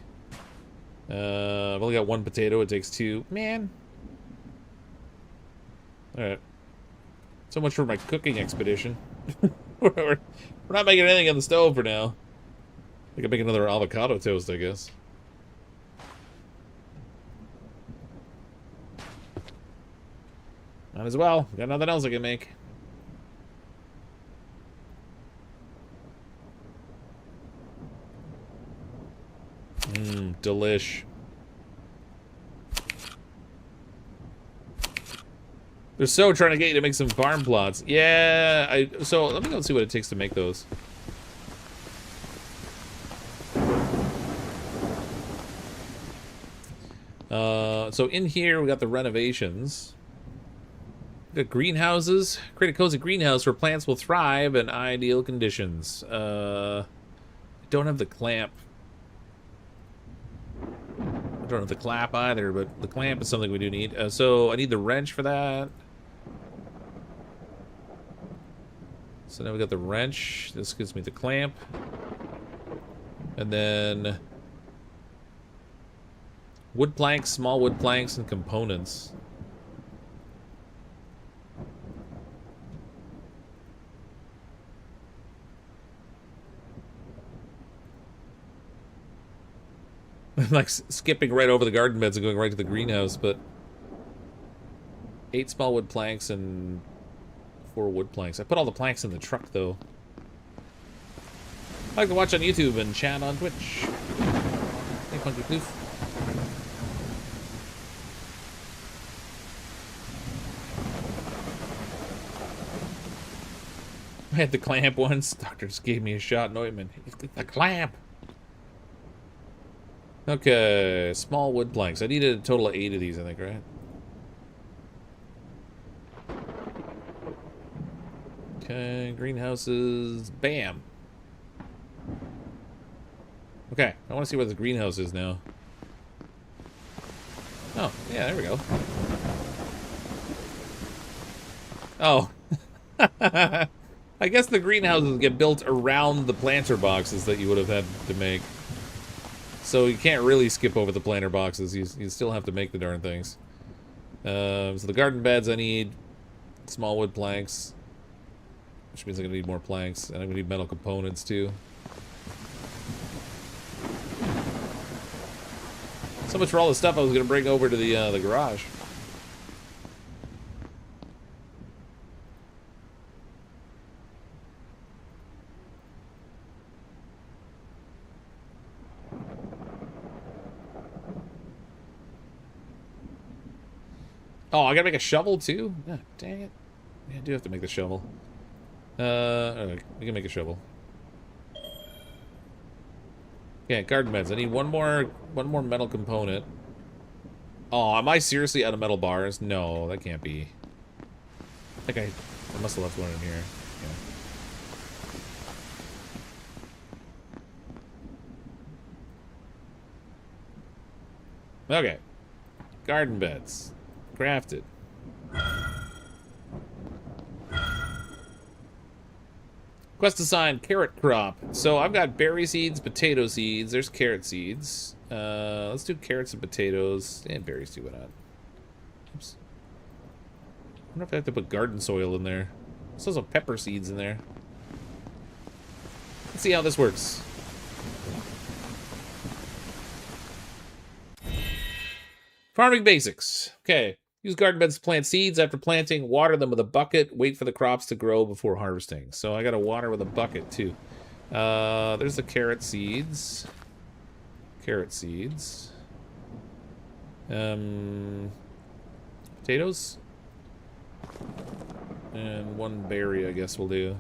I've only got 1 potato. It takes 2. Man. Alright. So much for my cooking expedition. we're not making anything on the stove for now. I can make another avocado toast, I guess. Might as well. Got nothing else I can make. Delish. They're so trying to get you to make some farm plots. Yeah, so let me go see what it takes to make those. So in here we got the renovations. We got greenhouses. Create a cozy greenhouse where plants will thrive in ideal conditions. I don't have the clamp. I don't have the clap either, but the clamp is something we do need. So I need the wrench for that. So now we got the wrench. This gives me the clamp. And then wood planks, small wood planks, and components. I'm like skipping right over the garden beds and going right to the greenhouse, but 8 small wood planks and 4 wood planks. I put all the planks in the truck, though. I like to watch on YouTube and chat on Twitch. Hey, Funky Poof. I had the clamp once. Doctor just gave me a shot in ointment. The clamp! Okay, small wood planks. I needed a total of 8 of these, I think, right? Okay, greenhouses. Bam! Okay, I want to see where the greenhouse is now. Oh, yeah, there we go. Oh. I guess the greenhouses get built around the planter boxes that you would have had to make. So you can't really skip over the planter boxes. You still have to make the darn things. So the garden beds, I need small wood planks. Which means I'm going to need more planks. And I'm going to need metal components, too. So much for all the stuff I was going to bring over to the garage. Oh, I gotta make a shovel too? Oh, dang it. Yeah, I do have to make the shovel. Alright, we can make a shovel. Yeah, garden beds. I need one more metal component. Oh, am I seriously out of metal bars? No, that can't be. I think I must have left one in here. Yeah. Okay. Garden beds. Crafted. Quest assigned, carrot crop. So I've got berry seeds, potato seeds. There's carrot seeds. Let's do carrots and potatoes. And berries too, why not? Oops. I wonder if I have to put garden soil in there. There's also pepper seeds in there. Let's see how this works. Farming basics. Okay. Use garden beds to plant seeds. After planting, water them with a bucket. Wait for the crops to grow before harvesting. So I got to water with a bucket too. There's the carrot seeds. Carrot seeds. Potatoes. And one berry, I guess we'll do.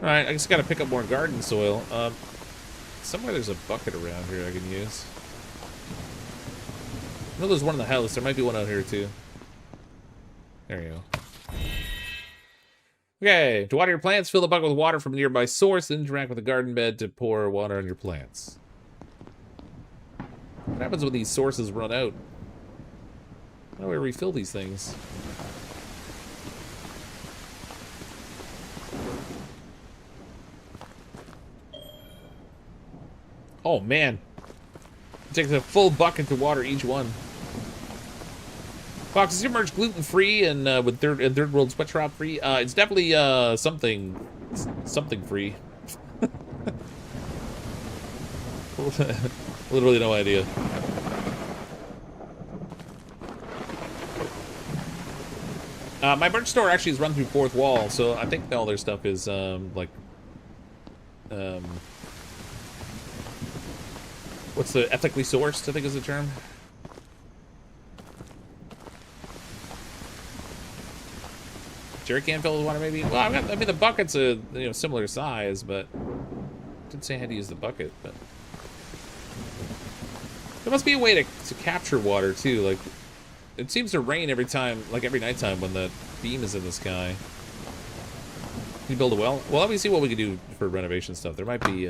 Alright, I just gotta pick up more garden soil. Somewhere there's a bucket around here I can use. I know there's one in the house. There might be one out here too. There you go. Okay, to water your plants, fill the bucket with water from a nearby source, then interact with the garden bed to pour water on your plants. What happens when these sources run out? How do I refill these things? Oh man. It takes a full bucket to water each one. Fox, is your merch gluten-free and with third world sweatshop free? It's definitely something free. Literally no idea. My merch store actually is run through fourth wall, so I think all their stuff is what's the ethically sourced, I think is the term. Jerry can fill with water, maybe. Well, I mean the bucket's a similar size, but didn't say I had to use the bucket. But there must be a way to capture water too. Like it seems to rain every time, like every nighttime when the beam is in the sky. Can you build a well? Well, let me see what we can do for renovation stuff. There might be.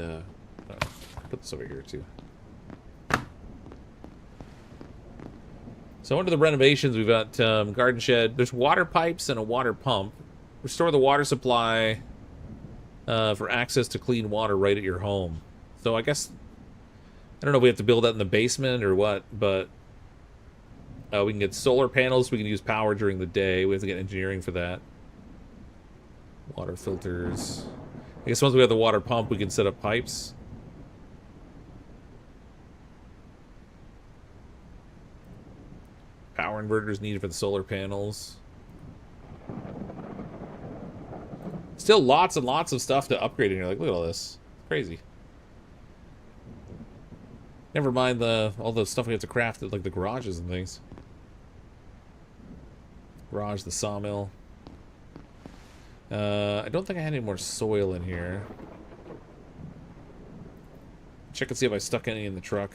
Put this over here too. So under the renovations, we've got garden shed. There's water pipes and a water pump. Restore the water supply for access to clean water right at your home. So I guess, I don't know if we have to build that in the basement or what, but we can get solar panels. We can use power during the day. We have to get engineering for that. Water filters. I guess once we have the water pump, we can set up pipes. Power inverters needed for the solar panels. Still lots and lots of stuff to upgrade in here. Like, look at all this. It's crazy. Never mind all the stuff we have to craft at like the garages and things. Garage, the sawmill. I don't think I had any more soil in here. Check and see if I stuck any in the truck.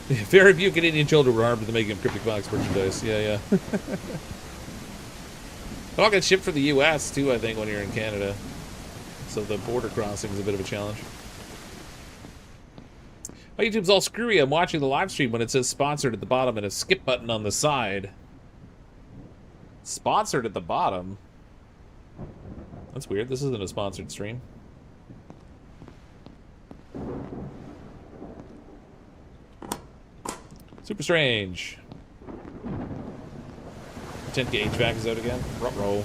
Very few Canadian children were armed to making CrypticFox merchandise. Yeah. It all gets shipped for the U.S. too, I think, when you're in Canada. So the border crossing is a bit of a challenge. My YouTube's all screwy. I'm watching the live stream when it says sponsored at the bottom and a skip button on the side. Sponsored at the bottom? That's weird. This isn't a sponsored stream. Super strange. Pretend to get HVAC is out again. Ruh-roh.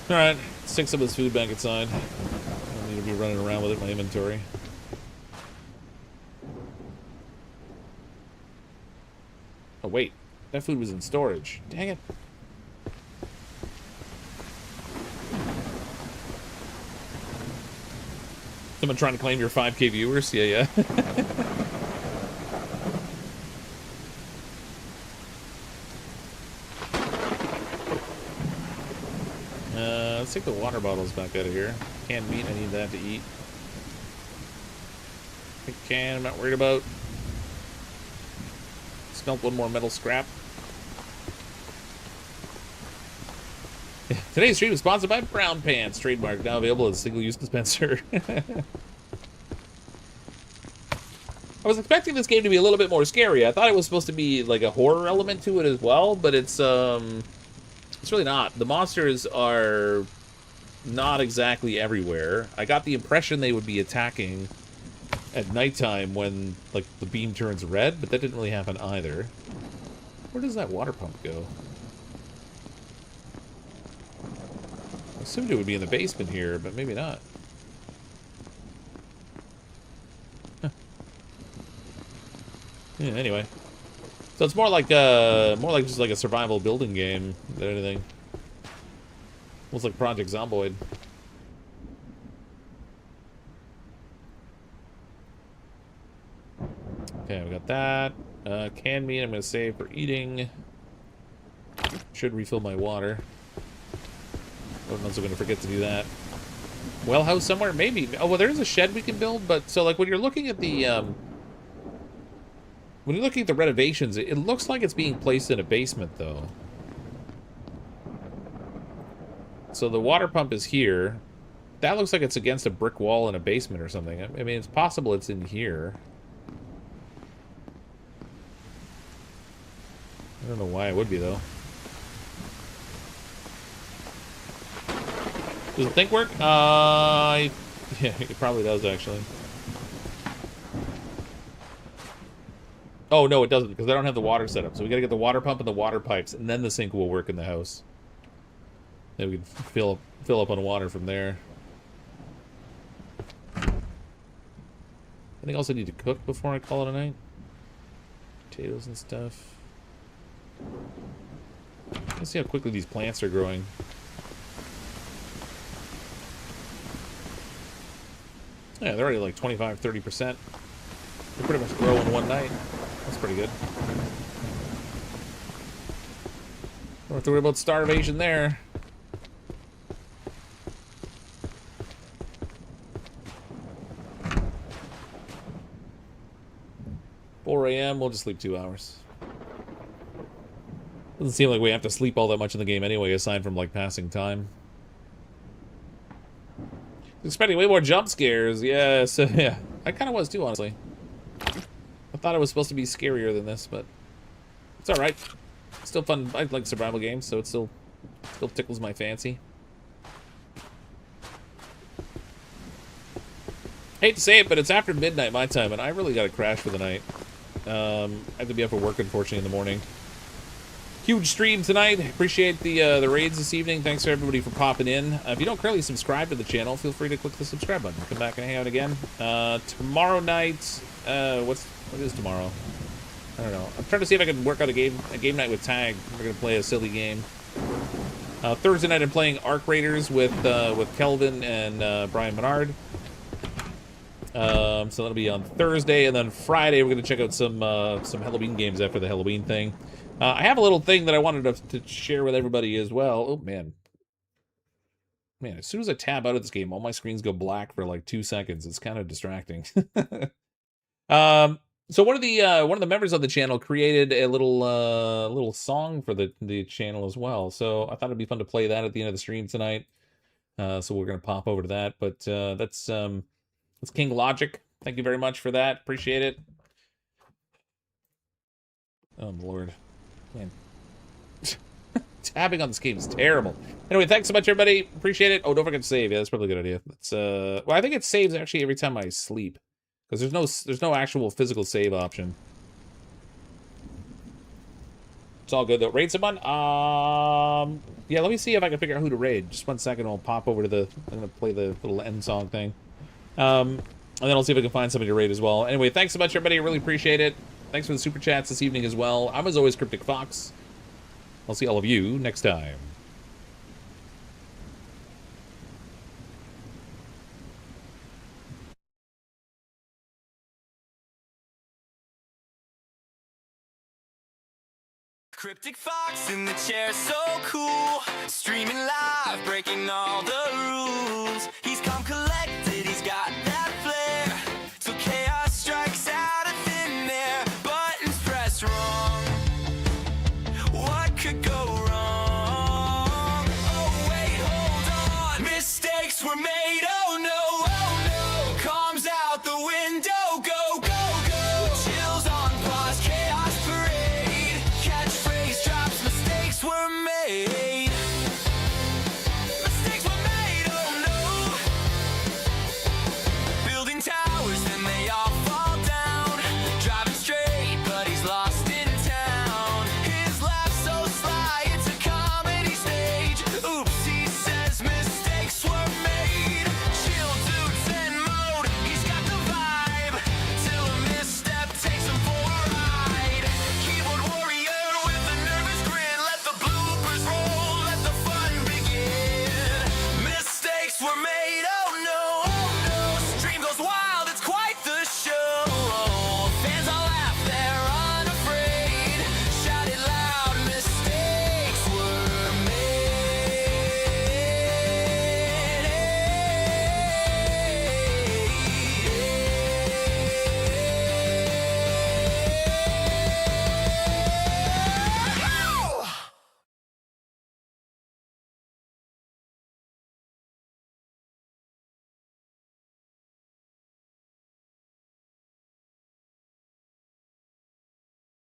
Alright, stick some of this food back inside. I don't need to be running around with it in my inventory. Oh wait, that food was in storage. Dang it. Someone trying to claim your 5K viewers? Yeah. Let's take the water bottles back out of here. Canned meat, I need that to eat. Big can, I'm not worried about. Smelt one more metal scrap. Today's stream is sponsored by Brown Pants, trademark, now available as a single-use dispenser. I was expecting this game to be a little bit more scary. I thought it was supposed to be like a horror element to it as well, but it's It's really not. The monsters are not exactly everywhere. I got the impression they would be attacking at nighttime when, like, the beam turns red, but that didn't really happen either. Where does that water pump go? I assumed it would be in the basement here, but maybe not. Huh. Yeah, anyway. So it's more like just like a survival building game than anything. Almost like Project Zomboid. Okay, we got that. Canned meat I'm going to save for eating. Should refill my water. I'm also going to forget to do that. Well house somewhere? Maybe. Oh, well, there's a shed we can build, but... So, like, when you're looking at the, when you're looking at the renovations, it looks like it's being placed in a basement, though. So the water pump is here. That looks like it's against a brick wall in a basement or something. I mean, it's possible it's in here. I don't know why it would be, though. Does the thing work? Yeah, it probably does, actually. Oh, no, it doesn't, because I don't have the water set up. So we gotta get the water pump and the water pipes, and then the sink will work in the house. Then we can fill up on water from there. Anything else I need to cook before I call it a night? Potatoes and stuff. Let's see how quickly these plants are growing. Yeah, they're already like 25, 30%. They pretty much grow in one night. That's pretty good. Don't have to worry about starvation there. $4 a.m. We'll just sleep 2 hours. Doesn't seem like we have to sleep all that much in the game anyway, aside from, like, passing time. Expecting way more jump scares. Yeah, so, yeah. I kind of was, too, honestly. I thought it was supposed to be scarier than this, but it's alright. Still fun. I like survival games, so it still tickles my fancy. Hate to say it, but it's after midnight my time, and I really got to crash for the night. I have to be up for work, unfortunately, in the morning. Huge stream tonight. Appreciate the raids this evening. Thanks for everybody for popping in. If you don't currently subscribe to the channel, feel free to click the subscribe button. Come back and hang out again. Tomorrow night, what is tomorrow? I don't know. I'm trying to see if I can work out a game night with Tag. We're gonna play a silly game. Thursday night I'm playing Arc Raiders with Kelvin and Brian Menard. So that'll be on Thursday, and then Friday we're gonna check out some Halloween games after the Halloween thing. I have a little thing that I wanted to share with everybody as well. Oh man, as soon as I tab out of this game, all my screens go black for like 2 seconds. It's kind of distracting. So one of the members of the channel created a little song for the channel as well. So I thought it'd be fun to play that at the end of the stream tonight. So we're gonna pop over to that. But that's King Logic. Thank you very much for that. Appreciate it. Oh Lord, man. Tabbing on this game is terrible. Anyway, thanks so much, everybody. Appreciate it. Oh, don't forget to save. Yeah, that's probably a good idea. It's well, I think it saves actually every time I sleep, because there's no actual physical save option. It's all good though. Raid someone? Yeah, let me see if I can figure out who to raid. Just 1 second. I'll pop over to I'm gonna play the little end song thing. And then I'll see if I can find somebody to raid as well. Anyway, thanks so much, everybody. I really appreciate it. Thanks for the super chats this evening as well. I'm as always CrypticFox. I'll see all of you next time. CrypticFox in the chair, so cool. Streaming live, breaking all the rules. He's